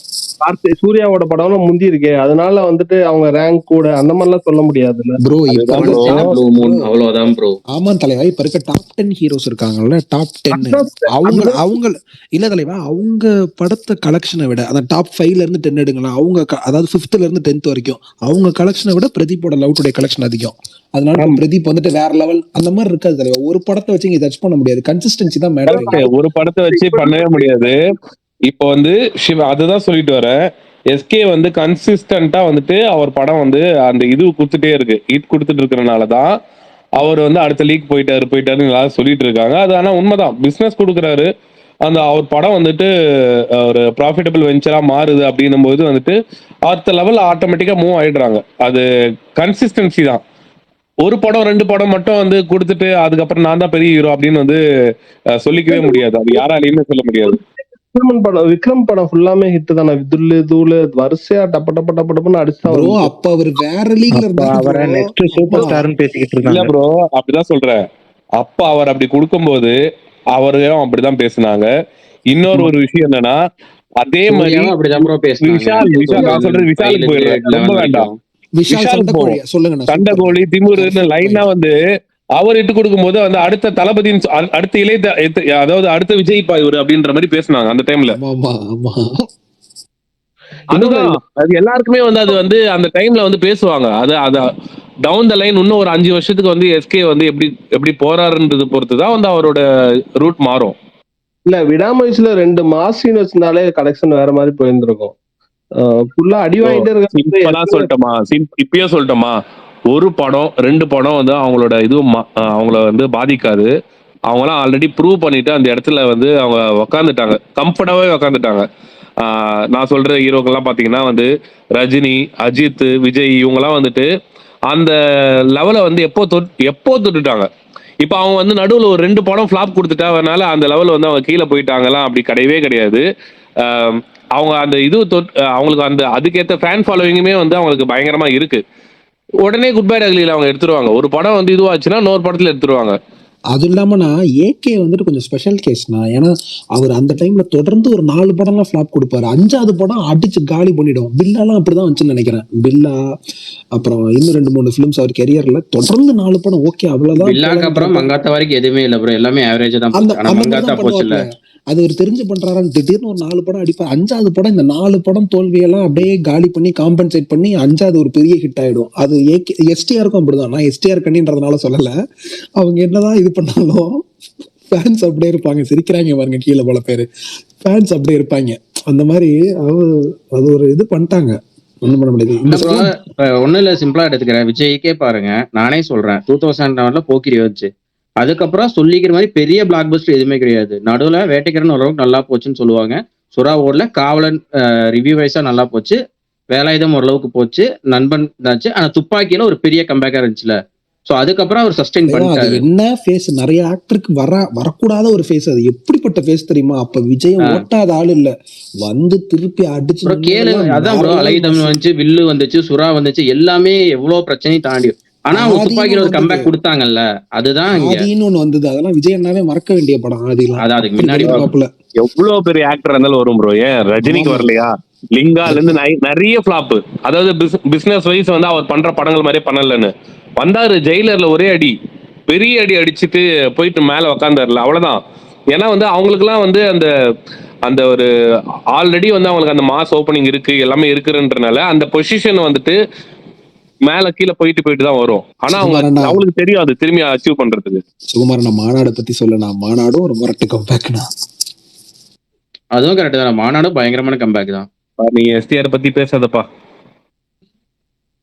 சூர்யாவோட படம்லாம் முந்தி இருக்கே, அதனால வந்துட்டு அவங்க ரேங்க் கூட அந்த மாதிரிலாம் சொல்ல முடியாதுல்ல. ப்ரோ அதுதான் இப்ப bro, Blue Moon, அவ்வளவுதான் ப்ரோ. ஆமா தலைவா, இப்ப இருக்க டாப் 10 ஹீரோஸ் இருக்காங்கல்ல, டாப் 10 அவங்க இல்ல தலைவா, அவங்க படத்தை கலெக்ஷனை விட அந்த டாப் 5ல இருந்து 10 எடுங்களா, அவங்க அதாவது 5th இருந்து 10th வரைக்கும் அவங்க கலெக்ஷனை விட பிரதீப்போட லவ் டுடே கலெக்ஷன் அதிகம். அதனால இப்ப பிரதீப் வந்துட்டு வேற லெவல் அந்த மாதிரி இருக்காது தலைவா. ஒரு படத்தை வச்சு இங்க டச் பண்ண முடியாது, கன்சிஸ்டன்சி தான் மேட்டர். ஒரு படத்தை வச்சு பண்ணவே முடியாது. இப்போ வந்து சிவா அதுதான் சொல்லிட்டு வரேன். எஸ்கே வந்து கன்சிஸ்டன்டா வந்துட்டு அவர் படம் வந்து அந்த இது கொடுத்துட்டே இருக்கு, ஹிட் கொடுத்துட்டு இருக்கிறனாலதான் அவர் வந்து அடுத்த லீக் போயிட்டாருன்னு எல்லாரும் சொல்லிட்டு இருக்காங்க. அது ஆனா உண்மைதான், பிசினஸ் கொடுக்குறாரு. அந்த அவர் படம் வந்துட்டு ஒரு ப்ராஃபிட்டபிள் வெஞ்சரா மாறுது அப்படின்னும் போது வந்துட்டு அடுத்த லெவல் ஆட்டோமேட்டிக்கா மூவ் ஆயிடுறாங்க. அது கன்சிஸ்டன்சி தான். ஒரு படம் 2 படம் மட்டும் வந்து கொடுத்துட்டு அதுக்கப்புறம் நான் தான் பெரிய ஹீரோ அப்படின்னு வந்து சொல்லிக்கவே முடியாது, அது யாராலையுமே சொல்ல முடியாது. விக்ரம் படம் ஃபுல்லாமே ஹிட் தானே, துல்லு தூளு வரிசையா டப்பன்னு அடிச்சா. ப்ரோ அப்ப அவர் வேற லீக்ல இருந்தாரு, அவரை நெக்ஸ்ட் சூப்பர் ஸ்டார்னு பேசிக்கிட்டு இல்ல இருக்காங்க. ப்ரோ, அப்படிதான் சொல்றேன். அப்ப அவர் அப்படி கொடுக்கும்போது அவரும் அப்படிதான் பேசினாங்க. இன்னொரு ஒரு விஷயம் என்னன்னா, அதே மாதிரி சூர்யாவும் அப்படிதான் bro பேசினாங்க. விஷால் நான் சொல்றது விஷாலுக்கு போயிடுறேன், ரொம்ப வேண்டாம். விஷால் சொல்லுங்க சண்டைகோழி திமுருன்னு லைனா வந்து அவர் இட்டு கொடுக்கும் போது வந்து அடுத்த தளபதியின் அடுத்த அதாவது அடுத்த விஜய் பா இவரு அப்படின்ற மாதிரி பேசினாங்க அந்த டைம்ல. அதுதான் அது எல்லாருக்குமே வந்து அது வந்து அந்த டைம்ல வந்து பேசுவாங்க. அது டவுன் த லைன் இன்னும் ஒரு 5 வருஷத்துக்கு வந்து எஸ்கே வந்து எப்படி போறாருன்றது பொறுத்துதான் வந்து அவரோட ரூட் மாறும். இல்ல விடாமுயற்சியில 2 மாஸ் சீன் வச்சிருந்தாலே கலெக்ஷன் வேற மாதிரி போயிருந்திருக்கும். ஃபுல்லா அடி வாங்கிட்டே இருக்காங்க. சொல்லட்டுமா, இப்பயே சொல்லட்டுமா, ஒரு படம் 2 படம் வந்து அவங்களோட இதுவும் அவங்கள வந்து பாதிக்காது. அவங்களாம் ஆல்ரெடி ப்ரூவ் பண்ணிட்டு அந்த இடத்துல வந்து அவங்க உக்காந்துட்டாங்க, கம்ஃபர்டாவே உக்காந்துட்டாங்க. நான் சொல்ற ஹீரோக்கெல்லாம் பாத்தீங்கன்னா வந்து ரஜினி, அஜித், விஜய் இவங்கெல்லாம் வந்துட்டு அந்த லெவலை வந்து எப்போ தொட்டுட்டாங்க. இப்ப அவங்க வந்து நடுவில் ஒரு 2 படம் ஃபிளாப் கொடுத்துட்டாங்கனால அந்த லெவல் வந்து அவங்க கீழே போயிட்டாங்கலாம், அப்படி கிடையவே கிடையாது. அவங்க அந்த இது அவங்களுக்கு அந்த அதுக்கேற்ற ஃபேன் ஃபாலோவிங்குமே வந்து அவங்களுக்கு பயங்கரமா இருக்கு. உடனே குட் பை அக்லில அவங்க எடுத்துருவாங்க. ஒரு படம் வந்து இதுவாச்சுன்னா இன்னொரு படத்துல எடுத்துருவாங்க. அது இல்லாம ஏகே வந்துட்டு கொஞ்சம் ஸ்பெஷல் கேஸ்னா, ஏன்னா அவர் அந்த டைம்ல தொடர்ந்து ஒரு 4 படம்லாம் ஃபிளாப் கொடுப்பாரு, 5வது படம் அடிச்சு காலி பண்ணிடும். பில்லாலாம் அப்படிதான் வந்துச்சுன்னு நினைக்கிறேன். பில்லா அப்புறம் இன்னும் 2-3 ஃபிலிம்ஸ் அவர் கெரியர்ல தொடர்ந்து 4 படம் ஓகே அவ்வளவுதான். பில்லாக்கு அப்புறம் மங்காத்தா வரைக்கும் எதுவுமே இல்ல ப்ரோ, எல்லாமே ஆவரேஜா தான் போச்சு. ஆனா மங்காத்தா போச்சுல, அது ஒரு தெரிஞ்சு பண்றாரான்னு திடீர்னு ஒரு 4 படம் அடிப்பார். 5வது படம் இந்த 4 படம் தோல்வியெல்லாம் அப்படியே காலி பண்ணி காம்பன்சேட் பண்ணி 5வது ஒரு பெரிய ஹிட் ஆயிடும். அது எஸ்டிஆருக்கும் அப்படிதான். நான் எஸ்டிஆர் கண்ணின்றதுனால சொல்லல, அவங்க என்னதான் இது பண்ணாலும் ஃபேன்ஸ் அப்படியே இருப்பாங்க. சிரிக்கிறாங்க பாருங்க கீழே பல பேரு, ஃபேன்ஸ் அப்படியே இருப்பாங்க. அந்த மாதிரி அது ஒரு இது பண்ணிட்டாங்க, ஒண்ணும் பண்ண முடியாது. ஒண்ணும் இல்ல, சிம்பிளா எடுத்துக்கிறேன். விஜய்க்கே பாருங்க, நானே சொல்றேன் 2007 போக்கிரி வந்துச்சு, அதுக்கப்புறம் சொல்லிக்கிற மாதிரி பெரிய பிளாக் பஸ்டர் எதுவுமே கிடையாது. நடுவுல வேட்டைக்காரன் ஓரளவுக்கு நல்லா போச்சுன்னு சொல்லுவாங்க, சுறா ஓடல, காவலன் ரிவ்யூ வைஸா நல்லா போச்சு, வேலாயுதம் ஓரளவுக்கு போச்சு, நண்பன் ஆச்சு. ஆனா துப்பாக்கியில ஒரு பெரிய கம்பேக்கா இருந்துச்சுல, சோ அதுக்கப்புறம் அவர் சஸ்டெயின் பண்ணிட்டாரு. என்ன ஃபேஸ், நிறைய ஆக்டருக்கு வரக்கூடாத ஒரு ஃபேஸ். அது எப்படிப்பட்ட ஃபேஸ் தெரியுமா? அப்ப விஜய் ஓட்டாத ஆள் இல்ல, வந்து திருப்பி அடிச்சு கேளு. அதான் ப்ரோ, அலைதம் வந்துச்சு, வில்லு வந்துச்சு, சுறா வந்துச்சு, எல்லாமே எவ்வளவு பிரச்சனையும் தாண்டி. ஆனா அவங்க துப்பாக்கியில ஒரு கம்பேக் கொடுத்தாங்கல்ல, அதுதான் ஒண்ணு வந்தது. அதெல்லாம் விஜய் அண்ணாவே மறக்க வேண்டிய படம். அதுக்கு முன்னாடி எவ்வளவு பெரிய ஆக்டர் இருந்தாலும் வரும் ப்ரோ. ஏன் ரஜினிக்கு வரலையா? லிங்கால இருந்து நிறைய பிளாப், அதாவது பிசினஸ் வைஸ் வந்து அவர் பண்ற படங்கள் மாதிரியே பண்ணலன்னு வந்தாரு. ஜெயிலர்ல ஒரே அடி, பெரிய அடி அடிச்சுட்டு போயிட்டு மேல உக்காந்தாருல, அவ்வளவுதான். ஏன்னா வந்து அவங்களுக்கு எல்லாம் வந்து அந்த அந்த ஒரு ஆல்ரெடி வந்து அவங்களுக்கு அந்த மாஸ் ஓப்பனிங் இருக்கு, எல்லாமே இருக்குன்றனால அந்த பொசிஷன் வந்துட்டு மேல கீழே போயிட்டு தான் வரும். ஆனா அவங்களுக்கு தெரியும் அது திரும்பி அச்சீவ் பண்றதுக்கு. சுகுமார், நான் மாநாடு பத்தி சொல்லனா, மாநாடும் ஒரு முரட்டு கம்பேக்னா. அதுவும் கரெக்ட் தான், மாநாடும் பயங்கரமான கம்பேக் தான். நீ எஸ்டிஆர் பத்தி பேசாதப்பா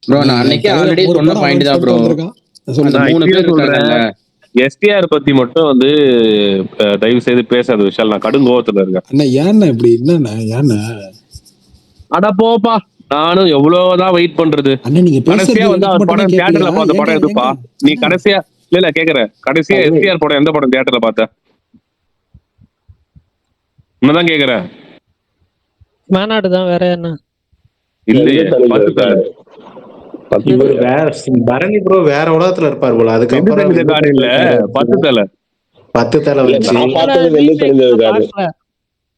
ப்ரோ. நான் அன்னைக்கு ஆல்ரெடி சொன்ன பாயிண்ட் தான் ப்ரோ. அந்த 3 பேர் இருக்காங்கல்ல, எஸ்டிஆர் பத்தி மட்டும் வந்து தயவு செய்து பேசாத விஷால், நான் கடும் கோவத்துல இருக்கேன். அண்ணா ஏன்னா இப்படி என்ன அட போப்பா, நானும் எவ்வளவுதான் வெயிட் பண்றது. கடைசியா வந்து அவர் படம் தியேட்டர்ல பார்த்த படம் எதுப்பா? நீ கடைசியா இல்ல கேக்குற, கடைசியா எஸ்டிஆர் படம் எந்த படம் தியேட்டர்ல பார்த்த? என்னதான் கேக்குறேன். மாநாடு தான், வேற என்ன? இல்லையே, பரணி ப்ரோ வேற உலகத்துல இருப்பார் போல. அதுக்கப்புறம் இல்ல 10 தலை வச்சு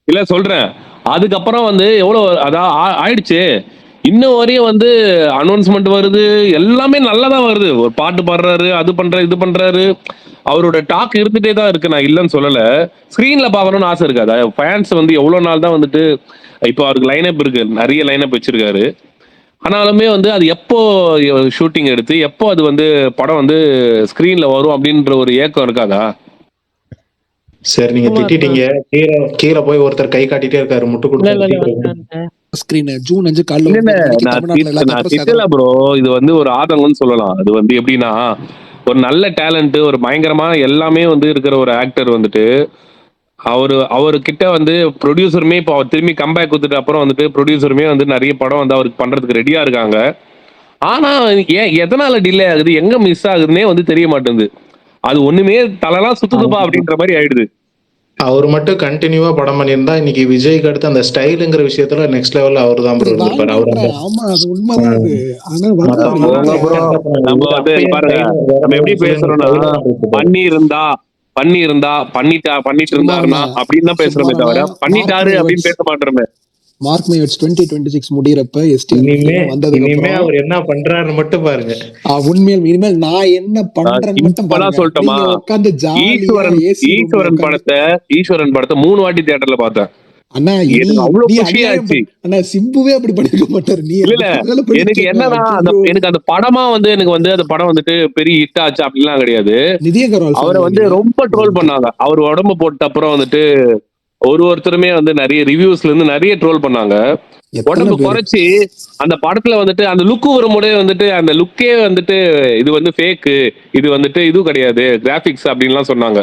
இல்ல சொல்றேன், அதுக்கப்புறம் வந்து எவ்வளவு அதான் ஆயிடுச்சு. இன்னும் வரையும் வந்து அனௌன்ஸ்மெண்ட் வருது, எல்லாமே நல்லதான் வருது. ஒரு பாட்டு பாடுறாரு, அது பண்றாரு, இது பண்றாரு. அவரோட டாக் இருந்துட்டே தான் இருக்கு, நான் இல்லைன்னு சொல்லல. ஸ்கிரீன்ல பாக்கணும்னு ஆசை இருக்காது. ஃபேன்ஸ் வந்து எவ்வளவு நாள் தான் வந்துட்டு இப்போ அவருக்கு லைனப் இருக்கு, நிறைய லைனப் வச்சிருக்காரு. ஆனாலுமே வந்து அது எப்போ ஷூட்டிங் எடுத்து எப்போ அது வந்து படம் வந்து ஸ்கிரீன்ல வரும் அப்படின்ற ஒரு ஏக்கம் இருக்காதா? சரி, நீங்க திட்டிட்டீங்க. கீழே கீழே போய் ஒருத்தர் கை காட்டிட்டே இருக்காரு, முட்டு கொடுத்து. ஸ்கிரீன் ஜூன் 5 காலைல இல்ல, 9 மணிக்கு நான் தமிழ்நாட்டுல எல்லா நான் தேட்டரும் திட்டல ப்ரோ. இது வந்து ஒரு ஆதங்கம்னு சொல்லலாம். அது வந்து எப்படின்னா, ஒரு நல்ல டேலண்ட், ஒரு பயங்கரமா எல்லாமே வந்து இருக்கிற ஒரு ஆக்டர் வந்துட்டு அவர்கிட்ட வந்து ப்ரொடியூசருமே இப்போ அவர் திரும்பி கம்பேக் கொடுத்துட்டு அப்புறம் வந்துட்டு ப்ரொடியூசருமே வந்து நிறைய படம் வந்து அவருக்கு பண்றதுக்கு ரெடியா இருக்காங்க. ஆனா ஏன் எதனால டிலே ஆகுது, எங்க மிஸ் ஆகுதுன்னே வந்து தெரிய மாட்டேங்குது. அது ஒண்ணுமே தலைலாம் சுத்துதுப்பா அப்படின்ற மாதிரி ஆயிடுது. அவர் மட்டும் கண்டினியூவா படம் பண்ணியிருந்தா இன்னைக்கு விஜய்க்கு அடுத்து அந்த ஸ்டைலுங்கிற விஷயத்துல நெக்ஸ்ட் லெவல்ல அவர் தான் ப்ரோ இருந்திருப்பாரு. அவர் அந்த ஆமா அது உண்மைதான் அது. ஆனா நம்ம வந்து பாருங்க, நம்ம எப்படி பேசுறோம்னா பண்ணிட்டு இருந்தாருன்னா அப்படின்னு தான் பேசுறோமே தவிர பண்ணிட்டாரு அப்படின்னு பேச மாட்டோமே. மார்க் மை வேர்ட்ஸ் 2026 முடியறப்ப இனிமே வந்ததுக்கு அப்புறம் அவர் என்ன பண்றாருன்னு மட்டும் பாருங்க. உண்மையில் இனிமேல் நான் என்ன பண்றேன்னு மட்டும் பாருங்க. சொல்லட்டுமா, உட்கார்ந்து ஈஸ்வரன் படத்தை 3 வாட்டி தியேட்டர்ல பார்த்தேன். அண்ணா அவ்வளவு குஷியாச்சு. அண்ணா சிம்புவே அப்படி பண்ணிருக்க மாட்டாரு. நீ இல்ல எனக்கு என்னன்னா எனக்கு அந்த படமா வந்து எனக்கு வந்து அந்த படம் வந்துட்டு பெரிய ஹிட் ஆச்சு அப்படிலாம் கிடையாது. அவரை வந்து ரொம்ப ட்ரோல் பண்ணாங்க. அவர் உடம்பு போட்ட அப்புறம் வந்துட்டு ஒருத்தருமே வந்து நிறைய ரிவ்யூஸ்ல இருந்து நிறைய ட்ரோல் பண்ணாங்க. உடம்பு குறைச்சி அந்த படத்துல வந்துட்டு அந்த லுக்கு வரும்போதே வந்துட்டு அந்த லுக்கே வந்துட்டு இது வந்து ஃபேக்கு, இது வந்துட்டு இது கிடையாது கிராபிக்ஸ் அப்படின்லாம் சொன்னாங்க.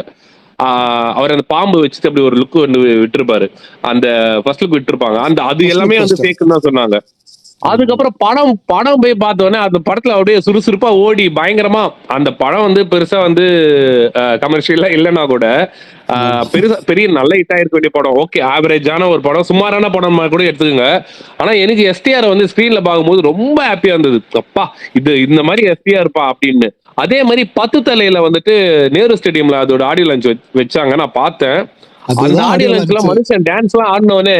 அவர் அந்த பாம்பு வச்சுட்டு அப்படி ஒரு லுக் வந்து விட்டுருப்பாரு, அந்த ஃபர்ஸ்ட் லுக் விட்டுருப்பாங்க, அந்த அது எல்லாமே வந்து ஃபேக்குன்னு தான் சொன்னாங்க. அதுக்கப்புறம் படம் போய் பார்த்தோன்னே அந்த படத்துல அப்படியே சுறுசுறுப்பா ஓடி பயங்கரமா அந்த படம் வந்து பெருசா வந்து கமர்ஷியலா இல்லைன்னா கூட பெரிய நல்ல ஹிட் ஆயிருக்க வேண்டிய படம். ஓகே, ஆவரேஜான ஒரு படம், சுமாரான படம் கூட எடுத்துக்கோங்க. ஆனா எனக்கு எஸ்டிஆர் வந்து ஸ்கிரீன்ல பார்க்கும்போது ரொம்ப ஹாப்பியா இருந்தது. அப்பா இது இந்த மாதிரி எஸ்டிஆர் இருப்பா அப்படின்னு. அதே மாதிரி 10 தலையில வந்துட்டு நேரு ஸ்டேடியம்ல அதோட ஆடியோ லான்ச் வச்சாங்க, நான் பார்த்தேன். அந்த ஆடியோ லான்ச்ல மனுஷன் டான்ஸ் எல்லாம் ஆடினவனே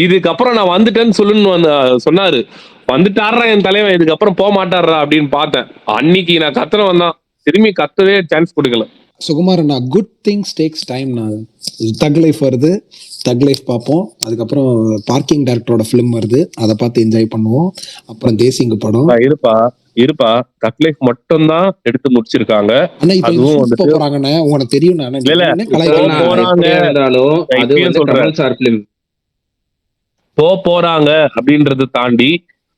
இதுக்கப்புறம் நான் வந்துட்டேன்னு சொல்லுன்னு சொன்னாரு. வந்துட்டு ஆடுறா என் தலைவன், இதுக்கப்புறம் போக மாட்டாடுறா அப்படின்னு பார்த்தேன். அன்னைக்கு நான் கத்துனவன் தான், திரும்பி கத்தவே சான்ஸ் கொடுக்கல. சுகுமாரண்ணா, குட் திங்ஸ் டேக்ஸ் டைம். தக் லைஃப் வருது, தக் லைஃப் பார்ப்போம். அதுக்கப்புறம் பார்க்கிங் டைரக்டரோட ஃபிலிம் வருது, அதை பார்த்து என்ஜாய் பண்ணுவோம். அப்புறம் தேசிங்க படம் இருப்பா தக் லைஃப் மட்டும் தான் எடுத்து முடிச்சிருக்காங்க. அதுவும் போறாங்கன்னு உங்களுக்கு தெரியும். போறாங்க அப்படின்றத தாண்டி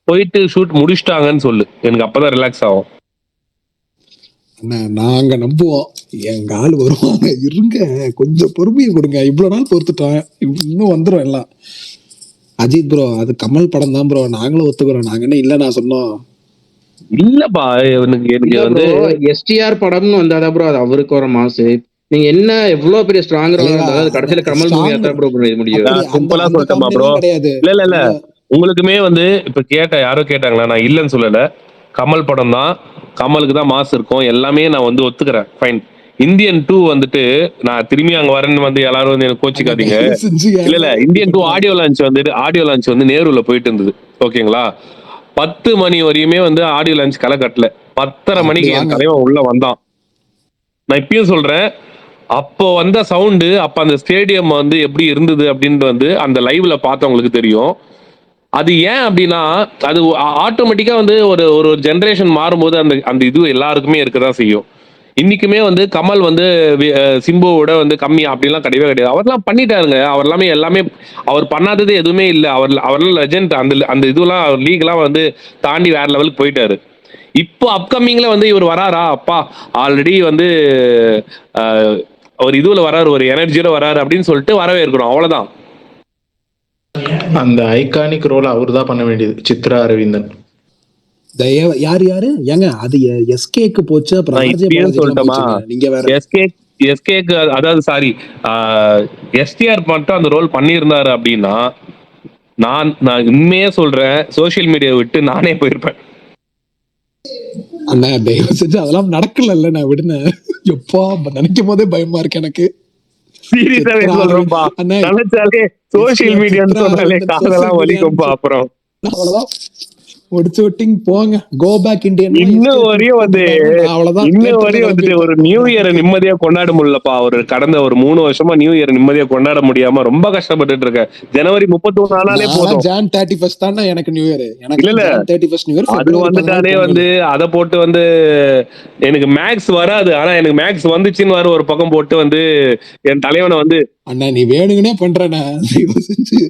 போயிட்டு ஷூட் முடிச்சிட்டாங்கன்னு சொல்லு, எனக்கு அப்பதான் ரிலாக்ஸ் ஆகும். நாங்க நம்புவோம், எங்க ஆள் வருவாங்க, இருங்க கொஞ்சம் பொறுமையை கொடுங்க, இவ்வளவு நாள் பொறுத்துட்டோம், இன்னும் வந்துடும் எல்லாம். அஜித் ப்ரோ, அது கமல் படம் தான் ப்ரோ, நாங்களும் ஒத்துக்கிறோம். நாங்க என்ன இல்ல நான் சொன்னோம். இல்லப்பா, எனக்கு வந்து எஸ்டிஆர் படம்னு வந்தாதான் ப்ரோ அது அவருக்கு வர மாசு. நீங்க என்ன எவ்வளவு பெரிய ஸ்ட்ராங்கரா இருந்தாலும் கடைசியில கமல் மூவியா தான் ப்ரோ முடியும். சிம்பிளா சொல்லட்டுமா ப்ரோ? இல்ல உங்களுக்குமே வந்து இப்ப யாரோ கேட்டாங்களா, நான் இல்லன்னு சொல்லல. கமல் படம் தான், கமலுக்கு தான் மாசு இருக்கும், எல்லாமே நான் வந்து ஒத்துக்கிறேன், ஃபைன். இந்தியன் 2 வந்துட்டு நான் திரும்பி அங்க வரேன்னு வந்து எல்லாரும் வந்து எனக்கு கோச்சிக்காதீங்க. இல்ல இந்தியன் 2 ஆடியோ லான்ச் வந்து நேருல போயிட்டு இருந்தது, ஓகேங்களா? 10 மணி வரையுமே வந்து ஆடியோ லான்ச் களை கட்டல. 10:30 மணிக்கு என் தலைவன் உள்ள வந்தான். நான் இப்பயும் சொல்றேன், அப்போ வந்த சவுண்டு, அப்ப அந்த ஸ்டேடியம் வந்து எப்படி இருந்தது அப்படின்னு வந்து அந்த லைவ்ல பார்த்தவங்களுக்கு தெரியும். அது ஏன் அப்படின்னா, அது ஆட்டோமேட்டிக்கா வந்து ஒரு ஜெனரேஷன் மாறும்போது அந்த இது எல்லாருக்குமே இருக்கதான் செய்யும். இன்னைக்குமே வந்து கமல் வந்து சிம்புவோட வந்து கம்மி அப்படிலாம் கிடையவே கிடையாது. அவர்லாம் பண்ணிட்டாருங்க. அவர் எல்லாமே அவர் பண்ணாதது எதுவுமே இல்லை. அவர்லாம் லெஜெண்ட். அந்த இதெல்லாம் லீக்லாம் வந்து தாண்டி வேற லெவலுக்கு போயிட்டாரு. இப்போ அப்கமிங்ல வந்து இவர் வராரா, அப்பா ஆல்ரெடி வந்து ஒரு இதுல வராரு, ஒரு எனர்ஜியோட வராரு அப்படின்னு சொல்லிட்டு வரவே இருக்கணும், அவ்வளவுதான். அந்த ஐகானிக் ரோல் அவர் தான் பண்ண வேண்டியது, சித்ரா அரவிந்தன். யாரு ஏங்க அது எஸ்கேக்கு போச்சு. அப்புறம் சொல்லட்டுமா, நீங்க வேற எஸ்கேக்கு, அதாவது சாரி எஸ்டிஆர் மட்டும் அந்த ரோல் பண்ணியிருந்தாரு அப்படின்னா நான் உண்மையே சொல்றேன், சோசியல் மீடியா விட்டு நானே போயிருப்பேன். அண்ணா தயவு செஞ்சு அதெல்லாம் நடக்கல, நான் விடுனேன். எப்பா நினைக்கும் போதே பயமா இருக்கு எனக்கு. சீரியஸாவே சொல்றேன்ப்பா, அண்ணா நினைச்சாலே சோசியல் மீடியான்னு சொன்னாலே காதெல்லாம் வலிக்கும்பா. அப்புறம் அவ்வளவுதான், முடிச்சு விட்டிங் போங்க, கோ பேக் இந்தியன். இன்னும் வரையும் வந்து அவ்வளவுதான், இன்னும் வரையும் வந்துட்டு ஒரு நியூ இயரை நிம்மதியா கொண்டாட முடியலப்பா. ஒரு கடந்த ஒரு 3 வருஷமா நியூ இயர் நிம்மதியா கொண்டாட முடியாம ரொம்ப கஷ்டப்பட்டுட்டு இருக்கேன். ஜனவரி 31 ஆனாலே போதும். ஜான் 31 தானே எனக்கு நியூ இயர். எனக்கு இல்ல, ஜான் 31 நியூ இயர். அது வந்துட்டாலே வந்து அதை போட்டு வந்து எனக்கு மேக்ஸ் வராது. ஆனா எனக்கு மேக்ஸ் வந்துச்சுன்னு வர ஒரு பக்கம் போட்டு வந்து என் தலைவனை வந்து அண்ணா நீ வேணுங்கனே பண்றேண்ணா.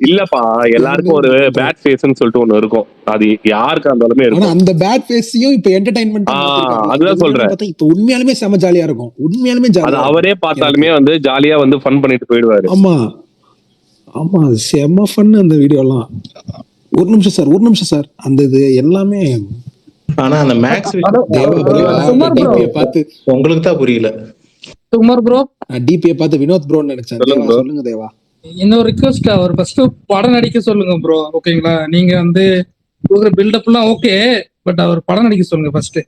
இல்லப்பா, எல்லாருக்கும் ஒரு பேட் ஃபேஸ்ன்னு சொல்லிட்டு ஒண்ணு இருக்கும். அது யாருக்கா இருந்தாலுமே ஆனா இருக்கும். அந்த பேட் ஃபேஸையும் இப்ப என்டர்டைன்மெண்ட் அதுதான் சொல்றேன். இப்ப உண்மையாலுமே செம ஜாலியா இருக்கும். உண்மையாலுமே அது ஜாலியா அவரே பார்த்தாலுமே வந்து ஜாலியா வந்து ஃபன் பண்ணிட்டு போயிடுவாரு. ஆமா ஆமா, செம ஃபன் அந்த வீடியோ எல்லாம். ஒரு நிமிஷம் சார், அந்த இது எல்லாமே. ஆனா அந்த மேக்ஸ் பார்த்து உங்களுக்கு தான் புரியல. குமார் ப்ரோ, டிபியை பார்த்து வினோத் ப்ரோன்னு நினைச்சேன். சொல்லுங்க தேவா. இன்னொரு ரிக்வெஸ்ட், அவர் ஃபர்ஸ்ட் படம் நடிக்க சொல்லுங்க ப்ரோ. ஓகேங்களா? நீங்க வந்து கொடுக்குற பில்டப் எல்லாம் ஓகே, பட் அவர் படம் நடிக்க சொல்லுங்க ஃபர்ஸ்ட்.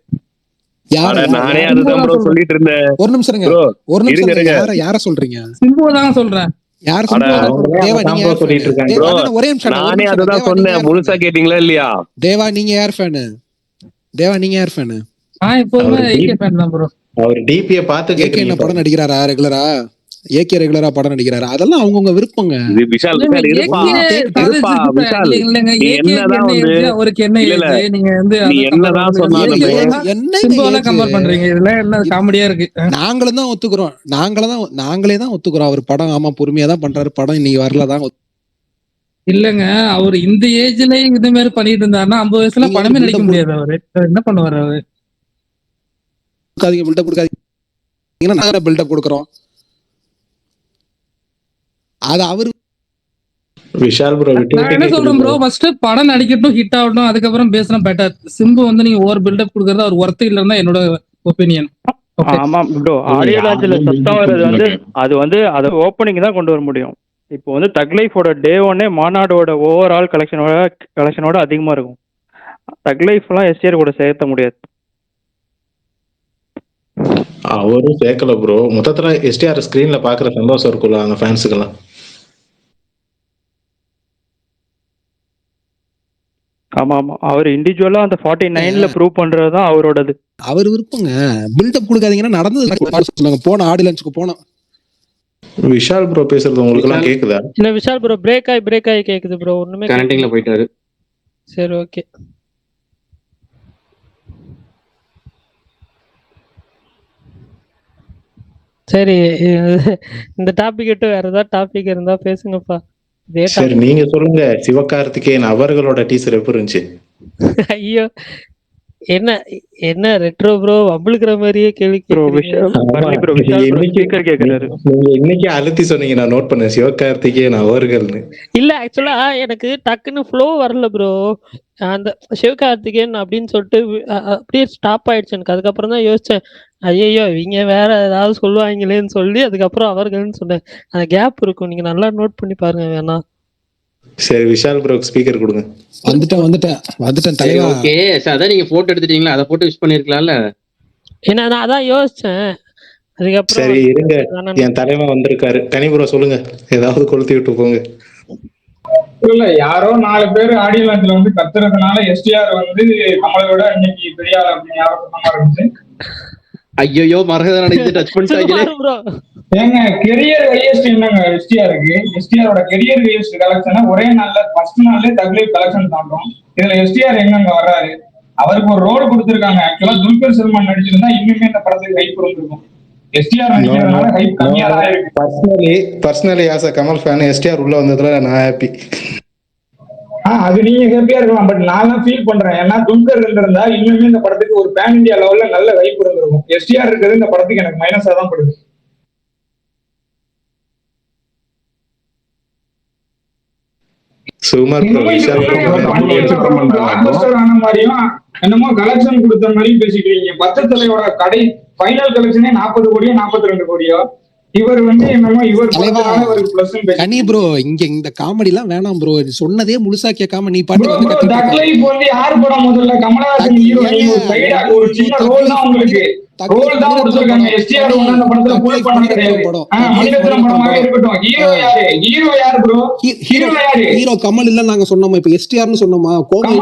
நானே அதுதான் ப்ரோ சொல்லிட்டு இருந்தேன். ஒரு நிமிஷம் இருங்க, ஒரு நிமிஷம் இருங்க. யார சொல்றீங்க? சிம்பு தான் சொல்றேன். யார் தேவா? நீங்க சொல்லிட்டு இருக்காங்க. ஒரே நிமிஷம். நானே அதுதான் சொன்னேன். முழுசா கேட்டீங்களா இல்லையா? தேவா நீங்க யார் ஃபேன்? தேவா நீங்க யார் ஃபேன்? நான் எப்போதுமே ஏகே ஃபேன் தான் ப்ரோ. அவர் டிபியை பார்த்து ஏகே என்ன படம் நடிக்கிறாரா ரெகுலரா? ஏகே ரெகுலரா படம் நடிக்கிறாரா? அதெல்லாம் அவங்கவுங்க விருப்பங்க. இது விஷால் இருப்பா விஷால், நீ என்னதான் வந்து அவருக்கு என்ன இல்ல நீங்க வந்து நீ என்னதான் சொன்னாலுமே சிம்புவெல்லாம் கம்பேர் பண்றீங்க. இதெல்லாம் என்ன காமெடியா இருக்கு. நாங்களும் தான் ஒத்துக்கிறோம், நாங்களே தான் ஒத்துக்கிறோம். அவர் படம் ஆமா பொறுமையா தான் பண்றாரு. படம் இன்னைக்கு வரலதான். இல்லங்க, அவர் இந்த ஏஜ்ல இந்த மாதிரி பண்ணிட்டு இருந்தாருன்னா 50 வயசுல படமே நடிக்க முடியாது. அவரு என்ன பண்ணுவாரு? அவரு பில்டப் கொடுக்காதீங்க, நாங்க பில்டப் கொடுக்குறோம். அது அவரு விஷால் ப்ரோ நான் என்ன சொல்றேன் ப்ரோ, ஃபர்ஸ்ட் படம் நடிக்கட்டும், ஹிட் ஆகட்டும், அதுக்கப்புறம் பேசினா பெட்டர். சிம்பு வந்து நீங்க ஓவர் பில்டப் கொடுக்கறது அவர் ஒர்த்து இல்லைன்னா என்னோட ஒப்பீனியன். ஆமா ப்ரோ, ஆடியோ லான்ச்ல சத்தம் வர்றது வந்து அது ஓப்பனிங் தான் கொண்டு வர முடியும். இப்போ வந்து தக் லைஃபோட டே ஒன்னே மாநாடோட ஓவரால் கலெக்ஷனோட அதிகமா இருக்கும். தக் லைஃப்லாம் எஸ்டிஆர் கூட சேர்த்த முடியாது. அவரும் சேர்க்கல ப்ரோ. மொத்தத்துல எஸ்டிஆர் ஸ்கிரீன்ல பாக்குற சந்தோஷம் இருக்குல்ல அந்த ஃபேன்ஸுக்கெல்லாம். ஆமா ஆமா, அவர் இண்டிவிஜுவலா அந்த 49ல ப்ரூவ் பண்றதுதான் அவரோடது. அவர் விருப்பங்க. பில்டப் கொடுக்காதீங்கன்னா நடந்தது சொல்லுங்க. போன ஆடி லான்ச்சுக்கு போனோம். விஷால் ப்ரோ பேசுறது உங்களுக்கு எல்லாம் கேக்குதா? இல்ல விஷால் ப்ரோ பிரேக் ஆகி கேக்குது ப்ரோ. ஒண்ணுமே கனெக்டிங்ல போயிட்டாரு. சரி ஓகே. சரி, இந்த டாபிக் விட்டு வேற ஏதாவது டாபிக் இருந்தா பேசுங்கப்பா. சரி நீங்க சொல்லுங்க. சிவகார்த்திகேயன் அவர்களோட டீசர் எப்படி இருந்துச்சு? ஐயோ, என்ன ரெட்ரோ ப்ரோ வம்பிழுக்கிற மாதிரியே கேள்வி இன்னைக்கு அழுத்தி சொன்னீங்க, நான் நோட் பண்ணேன். சிவகார்த்திகேயன் அவர்கள்னு இல்ல. ஆக்சுவலா எனக்கு டக்குன்னு ஃப்ளோ வரல ப்ரோ. அந்த சிவகார்த்திகேயன் அப்படின்னு சொல்லிட்டு அப்படியே ஸ்டாப் ஆயிடுச்சு எனக்கு. அதுக்கப்புறம் தான் யோசிச்சேன், ஐயோ இவங்க வேற ஏதாவது சொல்லுவாங்களேன்னு சொல்லி அதுக்கப்புறம் அவர்கள்னு சொன்னேன். அந்த கேப் இருக்கும், நீங்க நல்லா நோட் பண்ணி பாருங்க வேணா. சரி விஷால் ப்ரோ ஸ்பீக்கர் கொடுங்க. வந்துட்டேன் தலைவா. ஓகே சார், அதான் நீங்க போட்டோ எடுத்துட்டீங்களா? அதை போட்டு யூஸ் பண்ணிருக்கலாம்ல. ஏன்னா நான் அதான் யோசிச்சேன். அதுக்கப்புறம் சரி இருங்க, என் தலைவன் வந்திருக்காரு. கனி ப்ரோ சொல்லுங்க, ஏதாவது கொளுத்தி விட்டு போங்க. இல்ல, யாரோ 4 பேர் ஆடியோ லான்ச்ல வந்து கத்துறதுனால எஸ்டிஆர் வந்து நம்மளை விட இன்னைக்கு பெரிய ஆள் அப்படின்னு யாரோ சொன்ன மாதிரி இருந்துச்சு. ஐயோ மரகத டச் பண்ணிட்டாங்களே. ஏங்க கெரியர் ஹையஸ்ட் என்னங்க எஸ்டிஆருக்கு? எஸ்டிஆரோட கெரியர் ஹையஸ்ட் கலெக்ஷனை ஒரே நாள்ல ஃபர்ஸ்ட் நாள்ல தக்லைஃப் கலெக்ஷன் தாண்டோம். இதுல எஸ்டிஆர் எங்க வர்றாரு? அவருக்கு ஒரு ரோல் கொடுத்திருக்காங்க. ஆக்சுவலா துல்கர் சல்மான் நடிச்சிருந்தா இன்னுமே இந்த படத்துக்கு ஹைப் இருந்திருக்கும். எஸ்டிஆர் நடிக்கிறதுனால ஹைப் கம்மியா தான் இருக்கு. Personally as a Kamal fan STR உள்ள வந்ததுல நான் ஹாப்பி. அது நீங்க ஹாப்பியா இருக்கலாம், பட் நான் தான் ஃபீல் பண்றேன். ஏன்னா துல்கர் இருந்தா இன்னுமே இந்த படத்துக்கு ஒரு பேன் இந்தியா லெவல்ல நல்ல ஹைப் இருந்திருக்கும். எஸ்டிஆர் இருக்கிறது இந்த படத்துக்கு எனக்கு மைனஸா தான் படுது. ஆன மாதிரியும் என்னமோ கலெக்ஷன் கொடுத்த மாதிரியும் பேசிட்டு இருக்கீங்க. பச்சை தலையோட கடை ஃபைனல் கலெக்ஷனே 40 கோடியோ 42 கோடியோ. இவர் வந்து என்னமோ கனி ப்ரோ இங்க இந்த காமெடி எல்லாம் வேணாம் ப்ரோ. சொன்னதே முழுசா கேட்காம நீ பாட்டு வந்து யார் படம் முதல்ல கமலஹாசன் ஹீரோ, ஒரு சின்ன ரோல் தான் உங்களுக்கு. ரோல் தான் கொடுத்துருக்காங்க. எஸ்டிஆர் ஒண்ணு அந்த படத்துல புல் பண்ண கிடையாது. மணிரத்னம் படமாக இருக்கட்டும். ஹீரோ யாரு? ஹீரோ யாரு ப்ரோ? ஹீரோ யாரு? ஹீரோ கமல் இல்ல நாங்க சொன்னோமா, இப்ப எஸ்டிஆர்னு சொன்னோமா. கோபம்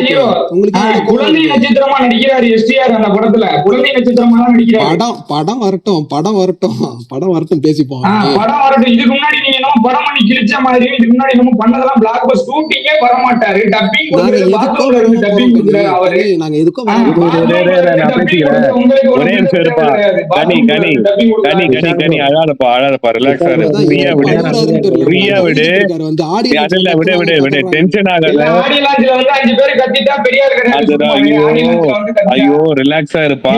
ஹீரோ குழந்தை நட்சத்திரமா நடிக்கிறாரு எஸ்டிஆர் அந்த படத்துல. குழந்தை நட்சத்திரமா தான் நடிக்கிறாரு. படம் வரட்டும் பேசிப்போம். படம் வரட்டும். இதுக்கு முன்னாடி நீங்க என்ன படம் பண்ணி கிழிச்ச மாதிரி, இதுக்கு முன்னாடி நம்ம பண்ணதெல்லாம் பிளாக் பஸ் ஷூட்டிங்கே வர மாட்டாரு. டப்பிங் கொடுக்குறது பாத்ரூம்ல இருந்து டப்பிங் கொடுக்குறாரு அவரு. நாங்க எதுக்கும் ஒரே நிமிஷம் இருப்பா. கனி அழாதப்பா ரிலாக்ஸ் ஆகு. ஃப்ரீயா விடு. டென்ஷன் ஆகாத. ஐயோ ரிலாக்ஸா இருப்பா.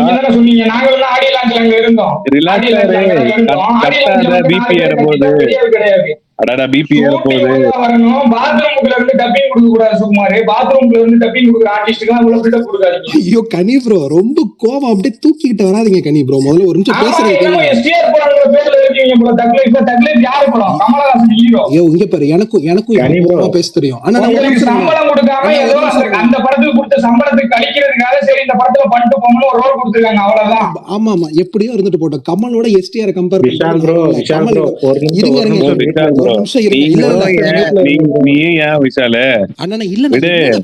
பிபி ஏற போகுது. அடடா பிபி ஏற போகுது. பாத்ரூம்ல இருந்து டப்பிங் கொடுக்க கூடாது சுகுமார். பாத்ரூம்ல இருந்து டப்பிங் கொடுக்குற ஆர்டிஸ்டுக்கு இவ்வளவு பில்டப் கொடுக்காதீங்க. ஐயோ கனி ப்ரோ ரொம்ப கோவம் அப்படியே தூக்கிட்டு வராதீங்க கனி ப்ரோ. முதல்ல ஒரு நிமிஷம் பேசுறீங்க. எஸ்டிஆர் படம்ங்கற பேர்ல இருக்கீங்க ப்ரோ. தக்லைஃப் யாரு படம்? கமலஹாசன் ஹீரோ. ஐயோ இங்க பாரு, எனக்கும் பேச தெரியும். ஆனா உங்களுக்கு சம்பளம் கொடுக்காம ஏதோ அந்த படத்துக்கு கொடுத்த சம்பளத்துக்கு கழிக்கிறதுக்காக சரி இந்த படத்துல பண்ணிட்டு போகணும் ஒரு ரோல் கொடுத்துருக்காங்க, அவ்வளவுதான். ஆமா எப்படியோ இருந்துட்டு போட்டோம். கமலோட எஸ்டிஆர் கம்பேர் விஷால் ப்ரோ ஒரு நிமிஷம்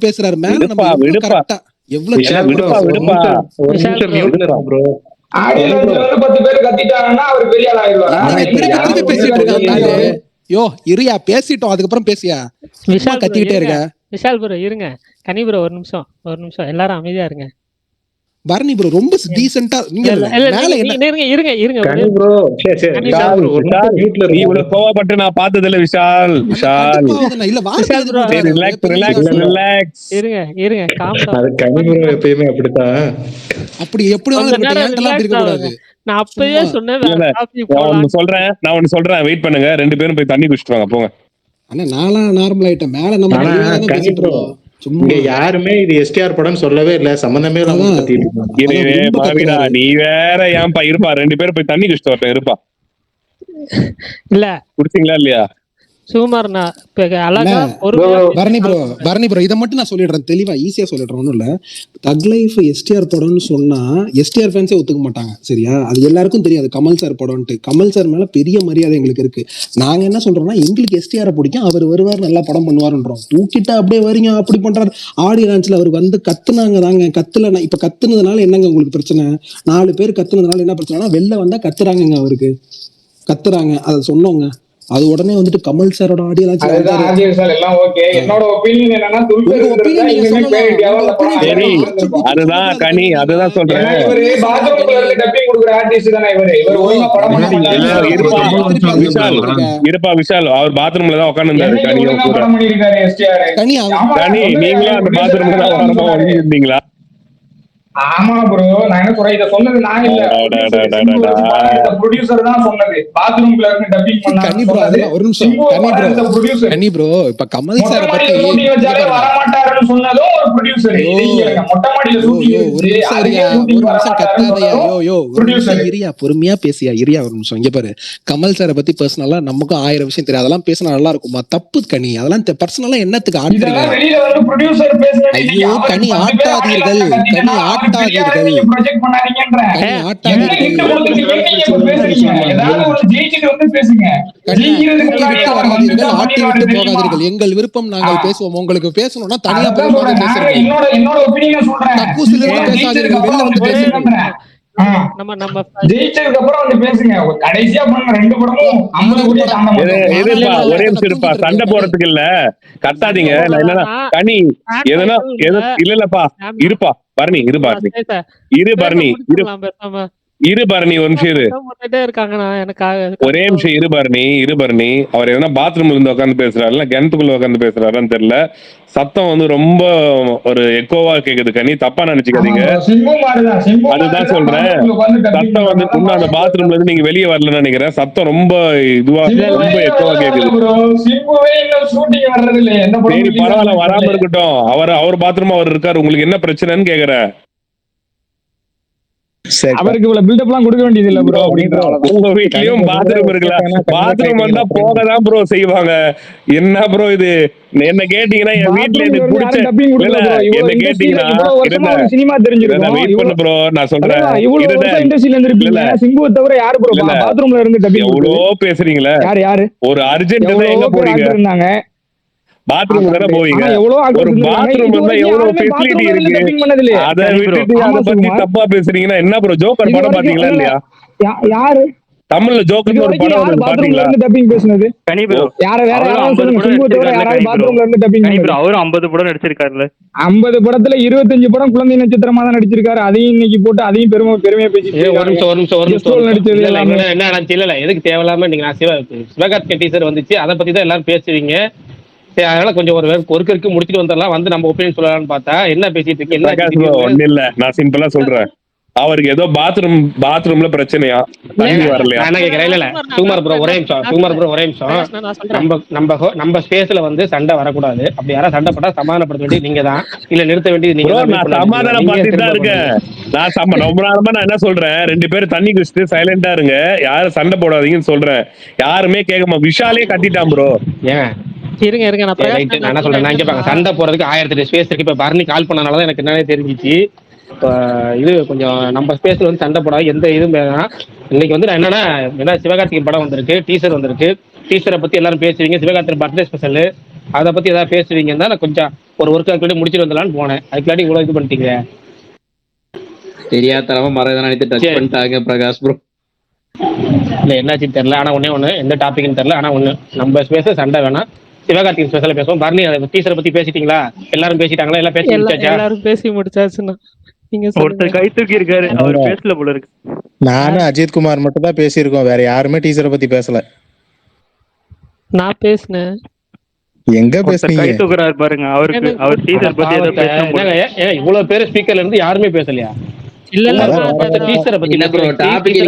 பேசுறாரு மேல பேசிட்டோம். அதுக்கப்புறம் பேசியா கத்திக்கிட்டே இருக்க. விஷால் ப்ரோ இருங்க. கனி ப்ரோ ஒரு நிமிஷம் எல்லாரும் அமைதியா இருங்க. பரணி ப்ரோ ரொம்ப டீசென்ட்டா நீங்க இருங்க கனி ப்ரோ நீ இவ்வளவு கோவப்பட்டு நான் பார்த்தது இல்ல விஷால். ரிலாக்ஸ் இருங்க காம் டவுன். அது கனி ப்ரோ எப்பயுமே அப்படிதான். அப்படி இருக்க கூடாது. நான் அப்பவே சொன்னேன். நான் ஒன்னு சொல்றேன் வெயிட் பண்ணுங்க. 2 பேரும் போய் தண்ணி குடிச்சிட்டு வாங்க போங்க. அண்ணா நானா நார்மல் ஆயிட்டேன். மேல நம்ம கனி ப்ரோ இங்க யாருமே இது எஸ்டிஆர் படம் சொல்லவே இல்ல. சம்பந்தமே நீ வேற ஏன்பா இருப்பா. 2 பேரும் போய் தண்ணி குடிச்சிட்டு வரட்டும் இருப்பா. இல்ல குடிச்சீங்களா இல்லையா சுகுமார்னா அழகா ஒரு பரணி ப்ரோ இதை மட்டும் நான் சொல்லிடுறேன் தெளிவா ஈஸியா சொல்லிடுறேன். ஒன்றும் இல்லை, தக் லைஃப் எஸ்டிஆர் படம்னு சொன்னா எஸ்டிஆர் ஃபேன்ஸே ஒத்துக்க மாட்டாங்க. சரியா? அது எல்லாருக்கும் தெரியாது கமல் சார் படம்ட்டு. கமல் சார் மேல பெரிய மரியாதை எங்களுக்கு இருக்கு. நாங்க என்ன சொல்றோம்னா எங்களுக்கு எஸ்டிஆர் பிடிக்கும், அவர் வருவார் நல்லா படம் பண்ணுவாருன்றோம். தூக்கிட்டா அப்படியே வரீங்க அப்படி பண்றாரு. ஆடியோ லான்ச்ல அவர் வந்து கத்துனாங்க தாங்க. கத்துல இப்ப கத்துனதுனால என்னங்க உங்களுக்கு பிரச்சனை? 4 பேர் கத்துனதுனால என்ன பிரச்சனைனா வெளில வந்தா கத்துறாங்க, அவருக்கு கத்துறாங்க. அதை சொன்னோங்க. அது உடனே வந்துட்டு கமல் சாரோட ஆடியோ எல்லாம் ஓகே. என்னோட ஒபினியன் என்னன்னா அதுதான் கனி அதுதான் சொல்றேன். இருப்பா விஷால் அவர் பாத்ரூம்ல தான் உட்கார்ந்து இருந்தாரு. கனி நீங்களே அந்த பாத்ரூம்ல தான் இருந்தீங்களா? ஆமா ப்ரோ, நான் என்ன சொல்றேன், இத சொன்னது நான் இல்ல, ப்ரொடியூசர் தான் சொன்னது. பாத்ரூம்ல இருந்து டப்பிங் பண்ணாங்க. கனி ப்ரோ அதெல்லாம் ஒரு நிமிஷம். கனி ப்ரோ இப்ப கமல் சார் பத்தி வர மாட்டாருன்னு சொன்னதும் ஒரு ப்ரொடியூசர். மொட்டை மாடியில இரியா பொறுமையா பேசியா இரியா ஒரு நிமிஷம். இங்க பாரு, கமல் சாரை பத்தி பர்சனலா நமக்கும் 1000 விஷயம் தெரியும். அதெல்லாம் பேசினா நல்லா இருக்குமா? தப்பு கனி. அதெல்லாம் பர்சனலா என்னத்துக்கு ஆடுறீங்க? ஐயோ கனி ஆட்டாதீர்கள், கனி ஆட்டாதீர்கள், ஆட்டி விட்டு போகாதீர்கள். எங்கள் விருப்பம், நாங்கள் பேசுவோம். உங்களுக்கு பேசணும்னா தனியா பேசாதீர்கள், வெளில வந்து பேசுங்க. ஜெயிச்சதுக்கு அப்புறம் வந்து பேசுங்க. கடைசியா பண்ண 2 படமும் 50 கோடி ஒரே நிமிஷம் இருப்பா. சண்டை போறதுக்கு இல்ல, கத்தாதீங்க. என்னன்னா கனி எதுனா இல்லப்பா இருப்பா பரணி இரு பரணி இரு பரணி இரு பரணி ஒரு நிமிஷம் இரு. ஒரே நிமிஷம் இரு பரணி. அவர் எதனா பாத்ரூம்ல இருந்து உட்காந்து பேசுறாரு இல்ல கிணத்துக்குள்ள உட்காந்து பேசுறாருன்னு தெரியல. சத்தம் வந்து ரொம்ப ஒரு எக்கோவா கேக்குது கனி, தப்பா நினைச்சுக்காதீங்க. அதுதான் சொல்றேன். சத்தம் வந்து இன்னும் அந்த பாத்ரூம்ல இருந்து நீங்க வெளியே வரலன்னு நினைக்கிறேன். சத்தம் ரொம்ப இதுவா ரொம்ப எக்கோவா கேக்குது. சரி பரவாயில்ல, வராம இருக்கட்டும். அவர் பாத்ரூம் அவர் இருக்காரு, உங்களுக்கு என்ன பிரச்சனைன்னு கேக்குறேன். அவருக்கு இவ்வளவு பில்டப் எல்லாம் கொடுக்க வேண்டியது இல்ல ப்ரோ அப்படின்ற அவ்வளவுதான். உங்க வீட்லயும் பாத்ரூம் இருக்குல்ல, பாத்ரூம் வந்தா போகதான் ப்ரோ செய்வாங்க. என்ன ப்ரோ இது? என்ன கேட்டீங்கன்னா என் வீட்ல பாத்ரூம்ல எனக்கு இருந்து பிடிச்ச யாரும் டப்பிங் இல்ல கொடுக்கல ப்ரோ. என்ன இவ்வளவு இண்டஸ்ட்ரியில கேட்டீங்கன்னா இவ்வளவு வருஷமா ஒரு சினிமா இல்ல தெரிஞ்சிருக்கும். வெயிட் பண்ணு ப்ரோ, நான் சொல்றேன். இவ்வளவு இருந்த வருஷம் இண்டஸ்ட்ரியில இல்ல இருந்திருப்பீங்க. இல்ல சிம்புவை தவிர யாரு ப்ரோ இல்ல பாத்ரூம்ல இருந்து டப்பிங் எவ்வளோ கொடுத்தது? பேசுறீங்களே. யாரு ஒரு அர்ஜென்ட் தான் எவ்வளவோ எங்க பேர் போறீங்க? ஆக்டர் இருந்தாங்க. பாத்ரூம் தானே போவீங்க. ஆனா எவ்வளவு ஒரு ஆக்டர்ஸ் இருந்திருக்காங்க. பாத்ரூம் இது இருந்தா வரைக்கும் எவ்வளவு யாருமே ஃபெசிலிட்டி பாத்ரூம்ல இருந்து இருக்கு. டப்பிங் பண்ணது இல்லையே. அதை சரி ப்ரோ. விட்டுட்டு ஆமா அதை பத்தி சுகுமார். தப்பா பேசுறீங்கன்னா என்ன ப்ரோ? ஜோக்கர் இது படம் வரைக்கும் பாத்தீங்களா இல்ல இல்ல இல்லையா? யாரு தமிழ்ல இது ஜோக்கர்னு ஒரு வரைக்கும் படம் யாரு வந்தது பாத்ரூம்ல பாத்தீங்களா? இருந்து டப்பிங் பேசுனது? கனி ஓ ப்ரோ, வேற அவரும் யாராவது 50 சொல்லுங்க. படம் சிம்புவை தவிர நடிச்சிருக்காருல யாராவது கனி ப்ரோ. பாத்ரூம்ல இருந்து டப்பிங் கனி ப்ரோ பண்ணது? அவரும் 50 படம் நடிச்சிருக்காருல. 50 படத்துல 25 படம் குழந்தை நட்சத்திரமா தான் நடிச்சிருக்காரு. அதையும் இன்னைக்கு போட்டு அதையும் பெருமையா பேசிட்டு ஒரு இருக்காங்க. நிமிஷம் ஒரு நிமிஷம் ஒரு கெஸ்ட் நிமிஷம் ஒரு ரோல் நிமிஷம். நடிச்சது இல்ல இல்ல எல்லாமே. என்ன என்ன நினைச்சு இல்ல இல்ல எதுக்கு தேவையில்லாம நீங்க நான் சிவகார்த்திகேயன் டீசர் வந்துச்சு, அதை பத்தி தான் எல்லாரும் பேசுவீங்க. சரி, அதனால கொஞ்சம் ஒருக்கு முடிச்சுட்டு வந்துடலாம், வந்து நம்ம ஒப்பீனியன் சொல்லலாம்னு பார்த்தா என்ன பேசிட்டு இருக்கு, என்ன பிரகாஷ் ப்ரோ திடீர்னு ஒன்னும் இல்ல, நான் சிம்பிளா சொல்றேன். அவருக்கு ஏதோ பாத்ரூம்ல பிரச்சனையா, தண்ணி வரலையா? நான் என்ன கேட்கறேன், இல்ல இல்ல சுகுமார் ப்ரோ ஒரே நிமிஷம், சுகுமார் ப்ரோ ஒரே நிமிஷம். நம்ம ஸ்பேஸ்ல வந்து சண்டை வரக்கூடாது. அப்படி யாராவது சண்டை போட்டா சமாதானப்படுத்த வேண்டியது நீங்க தான், இல்ல நிறுத்த வேண்டியது நீங்க ப்ரோ தான். நான் சமாதானம் பார்த்துட்டு தான் இருக்கேன். நான் ரொம்ப நேரமா நான் என்ன சொல்றேன், 2 பேரும் தண்ணி குடிச்சிட்டு சைலண்டா இருங்க, யாரும் சண்டை போடாதீங்கன்னு சொல்றேன். யாருமே கேட்க விஷாலே கத்திட்டான் ப்ரோ. ஏன் இருங்க நான் நான் என்ன சொல்றேன், நான் கேட்பாங்க சண்டை போறதுக்கு 1008 ஸ்பேஸ் இருக்கு. இப்ப பரணி கால் பண்ணனாலதான் எனக்கு என்னன்னே தெரிஞ்சிச்சு. இப்போ இது கொஞ்சம் நம்ம ஸ்பேஸ்ல வந்து சண்டை போடாது எந்த இதுவும் வேணாம். இன்னைக்கு வந்து நான் என்ன சிவகார்த்திகேயன் படம் வந்திருக்கு, டீசர் வந்திருக்கு. டீசரை பத்தி எல்லாரும் பேசுவீங்க, சிவகார்த்திகேயன் பர்த்டே ஸ்பெஷல் அதை பத்தி ஏதாவது பேசுவீங்கன்னு தான் நான் கொஞ்சம் ஒரு ஒர்க் ஆக்டிவிட்டி முடிச்சுட்டு வந்துடலான்னு போனேன். அதுக்குள்ளாடி இவ்வளவு இது பண்ணிட்டீங்க. தெரியாதனமா மறந்து நினைத்து டச் பண்ணிட்டாங்க பிரகாஷ் ப்ரோ. இல்ல என்னாச்சுன்னு தெரியல. ஆனா ஒண்ணு எந்த டாபிக்னு தெரியல. ஆனா ஒண்ணு நம்ம ஸ்பேஸ்ல சண்டை வேணாம், சிவகார்த்திகேயன் ஸ்பெஷல பேசுவோம். பரணி டீசரை பத்தி பேசிட்டீங்களா? எல்லாரும் பேசிட்டாங்களா? எல்லாம் பேசி முடிச்சாச்சா? எல்லாரும் பேசி முடிச்சாச்சுன்னா நீங்க ஒருத்தர் கை தூக்கி இருக்காரு, அவர் பேசல போல இருக்கு. நானும் அஜித்குமார் மட்டும் தான் பேசியிருக்கோம், வேற யாருமே டீச்சரை பத்தி பேசல. நான் பேசினேன். எங்க ஒருத்தர் கை பேசுனீங்க? தூக்குறாரு பாருங்க, அவருக்கு அவர் டீசர் பத்தி ஏதோ பேசணும் போல. இவ்வளவு பேர் ஸ்பீக்கர்ல இருந்து யாருமே பேசலையா? இல்ல இல்ல டீசரை பத்தி இல்ல ப்ரோ, டாபிக்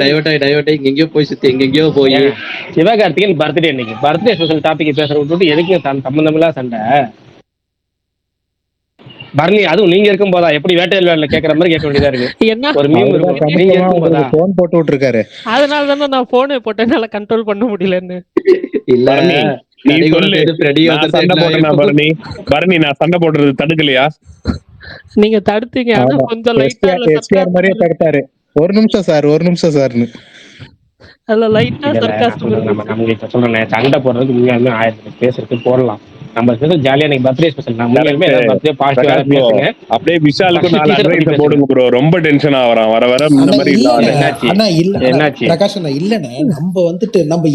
டைவர்ட் ஆகி எங்கேயோ போய் சுத்தி எங்கெங்கயோ போய் சிவகார்த்திகேயன் பர்த்டே இன்னைக்கு, பர்த்டே ஸ்பெஷல் டாபிக் பேசுற விட்டுட்டு எதுக்கு சம்பந்தமில்லா சண்டை? பரணி அதுவும் நீங்க இருக்கும் போதா எப்படி வேட்டையில கேக்குற மாதிரி கேட்க வேண்டியதா இருக்கு. என்ன ஒரு மீம் இருக்கும், நீங்க இருக்கும் போதா போன் போட்டு விட்டுருக்காரு. அதனால தானே நான் போனே போட்டேன், என்னால கண்ட்ரோல் பண்ண முடியலன்னு. இல்ல நீ சொல்லு, நான் சண்டை போட்டேனா பரணி? பரணி நான் சண்டை போடுறது தடுக்கலையா? நீங்க தடுத்தீங்க, ஆனா கொஞ்சம் லைட்டா எஸ்டிஆர் மாதிரியே தடுத்தாரு. ஒரு நிமிஷம் சார்னு அதுல லைட்டா சர்க்காஸ்டிக் இருக்கு. நம்ம இப்ப சொல்றேன், சண்டை போடுறதுக்கு உண்மையாலுமே 1000 பேசுறதுக்கு போடலாம். நம்ம ஸ்பெஷல் ஜாலியா இன்னைக்கு பர்த்டே ஸ்பெஷல், நான் உண்மையாலுமே பர்த்டே பாசிட்டிவா பேசுங்க. அப்படியே விஷாலுக்கு 4 அட்வைஸ் போடுங்க ப்ரோ, ரொம்ப டென்ஷன் ஆவறான் வர இந்த மாதிரி இல்ல. என்னாச்சு பிரகாஷ் அண்ணா இல்லண்ணே, நம்ம வந்துட்டு நம்ம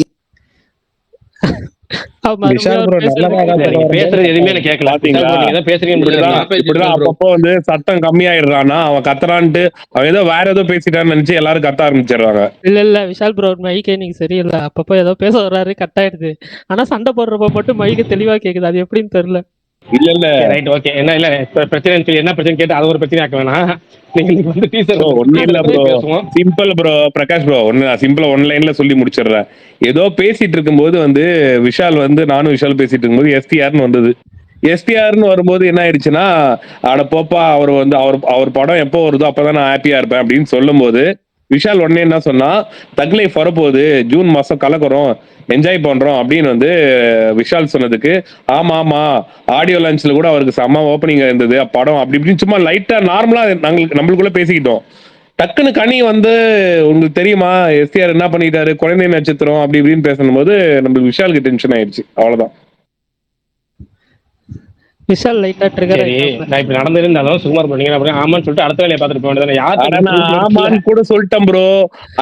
பேசுறது எதுவுமே கேட்கல. இப்படிதான் அப்பப்போ வந்து சத்தம் கம்மியாயிடுறானா, அவன் கத்துறான்ட்டு அவன் ஏதோ வேற ஏதோ பேசிட்டான்னு நினைச்சு எல்லாரும் கத்த ஆரம்பிச்சிடுறாங்க. இல்ல விஷால் ப்ரோ மைக்கே நீங்க சரியில்லை, அப்பப்போ ஏதோ பேச வர்றாரு கட் ஆயிடுது. ஆனா சண்டை போடுறப்ப மட்டும் மைக்கு தெளிவா கேக்குது, அது எப்படின்னு தெரியல. இல்ல ரைட் ஓகே. என்ன இல்ல பிரச்சனை என்ன பிரச்சனை கேட்டு அது ஒரு பிரச்சனை ஆக்க வேணாம். நீங்க வந்து டீசர் ஒண்ணு இல்ல bro, simple bro Prakash bro, ஒண்ணு சிம்பிளா ஒன்லைன்ல சொல்லி முடிச்சிடுறேன். ஏதோ பேசிட்டு இருக்கும்போது வந்து விஷால் வந்து நானும் விஷால் பேசிட்டு இருக்கும்போது எஸ்டிஆர்னு வந்தது. எஸ்டிஆர்னு வரும்போது என்ன ஆயிடுச்சுன்னா, அட போப்பா அவர் வந்து அவர் படம் எப்போ வருதோ அப்பதான் நான் ஹாப்பியா இருப்பேன் அப்படின்னு சொல்லும் போது விஷால் உடனே என்ன சொன்னா, தக் லைஃப் வரப்போகுது, ஜூன் மாசம் கலக்குறோம், என்ஜாய் பண்றோம் அப்படின்னு வந்து விஷால் சொன்னதுக்கு, ஆமா ஆமா ஆடியோ லான்ச்ல கூட அவருக்கு செம்ம ஓப்பனிங் இருந்தது படம் அப்படி இப்படின்னு சும்மா லைட்டா நார்மலா நம்மளுக்குள்ள பேசிக்கிட்டோம். டக்குன்னு கனி வந்து உங்களுக்கு தெரியுமா எஸ்டிஆர் என்ன பண்ணிட்டாரு, குழந்தை நட்சத்திரம் அப்படி இப்படின்னு பேசும்போது நம்மளுக்கு விஷாலுக்கு டென்ஷன் ஆயிடுச்சு. அவ்வளவுதான். விஷால் லைட்டா ட்ரிகர் சரி, நான் இப்ப நடந்திருந்தாலும் சுகுமார் பண்ணீங்க ஆமான்னு சொல்லிட்டு அடுத்த வேலையை பார்த்துட்டு போக வேண்டியது. ஆமான்னு கூட சொல்லிட்டேன் ப்ரோ,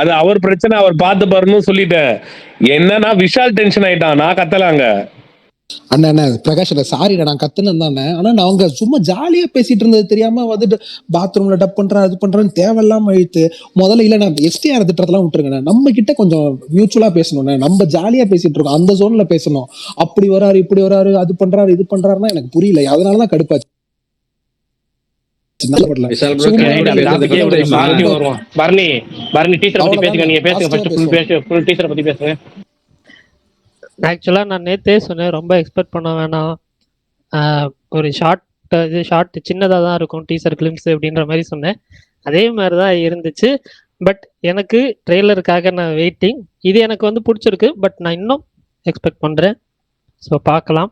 அது அவர் பிரச்சனை, அவர் பார்த்து பாருன்னு சொல்லிட்டேன். என்னன்னா விஷால் டென்ஷன் ஆயிட்டான், நான் கத்தலாங்க. அண்ணா பிரகாஷ் சாரி நான் கத்துனேன் தானே, ஆனா நான் அவங்க சும்மா ஜாலியா பேசிட்டு இருந்தது தெரியாம வந்துட்டு பாத்ரூம்ல டப் பண்றேன் அது பண்றேன்னு தேவையில்லாம இழுத்து முதல்ல இல்ல நான் எஸ்டிஆர் திட்டத்தெல்லாம் விட்டுருங்க, நம்ம கிட்ட கொஞ்சம் மியூச்சுவலா பேசணும், நம்ம ஜாலியா பேசிட்டு இருக்கோம் அந்த ஜோன்ல பேசணும். அப்படி வராரு இப்படி வராரு அது பண்றாரு இது பண்றாருன்னா எனக்கு புரியல, அதனாலதான் கடுப்பாச்சு. ஆக்சுவலா நான் நேத்தே சொன்னேன், ரொம்ப எக்ஸ்பெக்ட் பண்ண வேணாம், ஒரு ஷார்ட் சின்னதாக தான் இருக்கும் டீசர் கிளிம்ஸ் அப்படின்ற மாதிரி சொன்னேன். அதே மாதிரி தான் இருந்துச்சு. பட் எனக்கு ட்ரெய்லருக்காக நான் வெயிட்டிங். இது எனக்கு வந்து பிடிச்சிருக்கு. பட் நான் இன்னும் எக்ஸ்பெக்ட் பண்ணுறேன். ஸோ பார்க்கலாம்.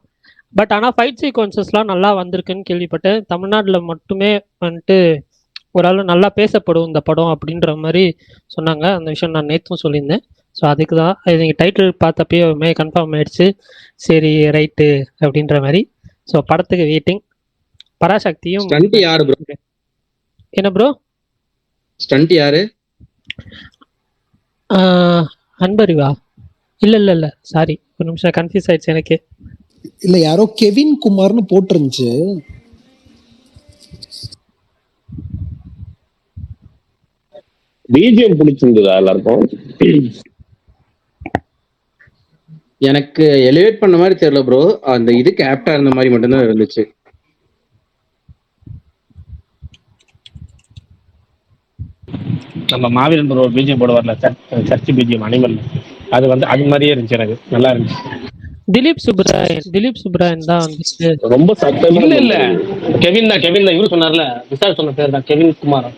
பட் ஆனால் ஃபைட் சீக்வன்சஸ்லாம் நல்லா வந்திருக்குன்னு கேள்விப்பட்டேன். தமிழ்நாட்டில் மட்டுமே வந்துட்டு ஓரளவு நல்லா பேசப்படும் இந்த படம் அப்படின்ற மாதிரி சொன்னாங்க. அந்த விஷயம் நான் நேற்றும் சொல்லியிருந்தேன். ஸோ அதுக்கு தான் இது டைட்டில் பார்த்தப்பயே கன்ஃபார்ம் ஆயிடுச்சு. சரி ரைட்டு அப்படின்ற மாதிரி. ஸோ படத்துக்கு வெயிட்டிங். பராசக்தியும் ஸ்டண்ட் யாரு ப்ரோ? என்ன ப்ரோ? ஸ்டண்ட் யாரு? அன்பறிவா? இல்ல சாரி, ஒரு நிமிஷம் கன்ஃபியூஸ் ஆயிடுச்சு எனக்கு. இல்ல யாரோ கெவின் குமார்னு போட்டிருந்துச்சு. பிஜிஎம் பிடிச்சிருந்ததா எல்லாருக்கும்? எனக்கு எலிவேட் பண்ண மாதிரி தெரியல ப்ரோ. அந்த இதுக்கு ஆப்டா இருந்த மாதிரி மட்டும்தான் இருந்துச்சு. நம்ம மாவீரன் ப்ரோ பிஜிஎம் போட வரல, சர்ச் பிஜிஎம் அனிமல், அது வந்து அது மாதிரியே இருந்துச்சு. எனக்கு நல்லா இருந்துச்சு. திலீப் சுப்ராயன் தான் வந்துச்சு. ரொம்ப சத்தமா இல்ல கெவின் தான் இவரு சொன்னார்ல, விசால் சொன்ன பேர் தான் கெவின் குமார்.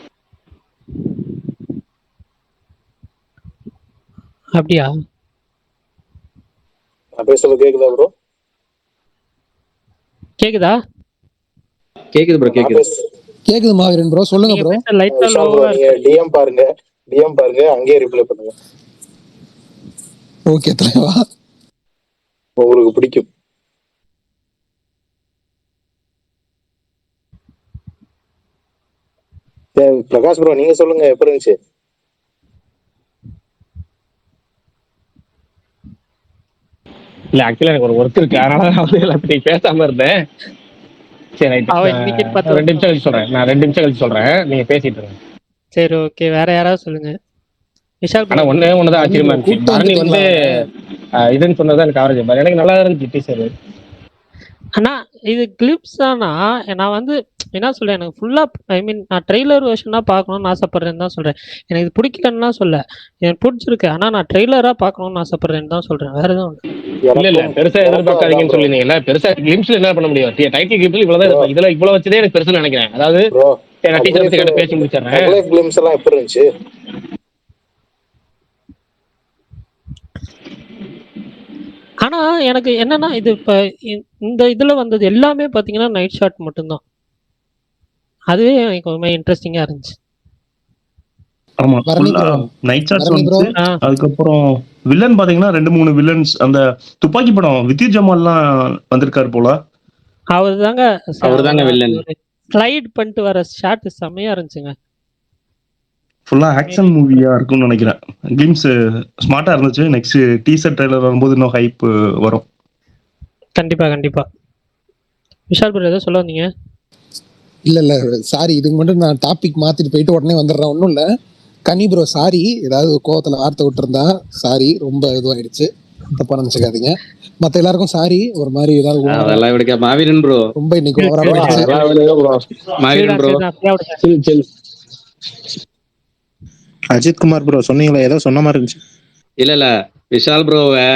அப்படியா? நான் பேசுறது கேக்குதா ப்ரோ? கேக்குதா? கேக்குது ப்ரோ, கேக்குது. கேக்குது மாவீரன் ப்ரோ, சொல்லுங்க ப்ரோ. லைட்டா லோவா நீங்க டிஎம் பாருங்க, அங்கேயே ரிப்ளை பண்ணுங்க. ஓகே தலைவா, உங்களுக்கு பிடிக்கும். பிரகாஷ் ப்ரோ நீங்க சொல்லுங்க, எப்படி இருந்துச்சு? இல்ல ஆக்சுவலா எனக்கு ஒரு ஒர்க் இருக்கு, அதனால நான் வந்து எல்லாத்தையும் பேசாம இருந்தேன். சரி ரைட், அவன் இன்னைக்கு 2 நிமிஷம் கழிச்சு சொல்றேன். நான் 2 நிமிஷம் கழிச்சு சொல்றேன், நீங்க பேசிட்டு இருங்க. சரி ஓகே, வேற யாராவது சொல்லுங்க. விஷால் ஆனா ஒண்ணுதான் ஆச்சரியமா இருந்துச்சு. பரணி வந்து இதுன்னு சொன்னதான் எனக்கு ஆவரேஜ். எனக்கு நல்லா இருந்துச்சு டீசர். ஆனா இது கிளிப்ஸ் தானா? நான் வந்து என்ன சொல்றேன், எனக்கு ஃபுல்லா நான் ட்ரெய்லர் வெர்ஷனா பார்க்கணும்னு ஆசைப்படுறேன்னு தான் சொல்றேன். எனக்கு இது பிடிக்கலன்னு சொல்ல, எனக்கு பிடிச்சிருக்கு. ஆனா நான் ட்ரெய்லரா பார்க்கணும்னு ஆசைப்படுறேன்னு தான் சொல்றேன், வேற எதுவும் இல்ல பெருசா எதிர்பார்க்காதீங்கன்னு சொல்லிருந்தீங்கல்ல. பெருசா கிளிம்ஸ்ல என்ன பண்ண முடியும்? டைட்டில் கிளிம்ஸ்ல இவ்வளவுதான். இதுல இவ்வளவு வச்சதே எனக்கு பெருசுன்னு நினைக்கிறேன். அதாவது நான் டீச்சர் பத்தி கிட்ட பேசி முடிச்சிடுறேன். கிளிம்ஸ் எல்லாம் எப்படி இருந்துச்சு? ஆனா எனக்கு என்னன்னா, இது இப்ப இந்த இதுல வந்தது எல்லாமே பாத்தீங்கன்னா நைட் ஷாட் மட்டும்தான். அதுவே எனக்கு ரொம்ப இன்ட்ரெஸ்டிங்கா இருந்துச்சு. ஆமா, நைட் ஷாட்ஸ் வந்து. அதுக்கப்புறம் வில்லன் பாத்தீங்கன்னா 2-3 வில்லன்ஸ். அந்த துப்பாக்கி படம் வித்யா ஜமால்லாம் வந்திருக்காரு போல. அவர்தாங்க வில்லன். ஸ்லைட் பண்ணிட்டு வர ஷாட் செமையா இருந்துச்சுங்க. ஃபுல்லா ஆக்ஷன் மூவியா இருக்கும்னு நினைக்கிறேன். கிளிம்ஸ் ஸ்மார்ட்டா இருந்துச்சு. நெக்ஸ்ட் டீசர் ட்ரைலர் வரும்போது இன்னும் ஹைப் வரும். கண்டிப்பா. விஷால் ப்ரோ ஏதோ சொல்ல வந்தீங்க? இல்ல சாரி, இதுக்கு மட்டும் நான் டாபிக் மாத்திட்டு போயிட்டு உடனே வந்துடுறேன். ஒன்றும் இல்லை கனி ப்ரோ, சாரி ஏதாவது கோவத்துல வார்த்தை விட்டுருந்தா சாரி, ரொம்ப இதுவாயிடுச்சு, தப்பா நினைச்சுக்காதீங்க. மத்த எல்லாருக்கும் சாரி. ஒரு மாதிரி ஏதாவது மாவீரன் ப்ரோ ரொம்ப இன்னைக்கு மாவீரன் ப்ரோ. அஜித் குமார் ப்ரோ சொன்னீங்களா, ஏதோ சொன்ன மாதிரி இருந்துச்சு. இல்ல விஷால் ப்ரோவை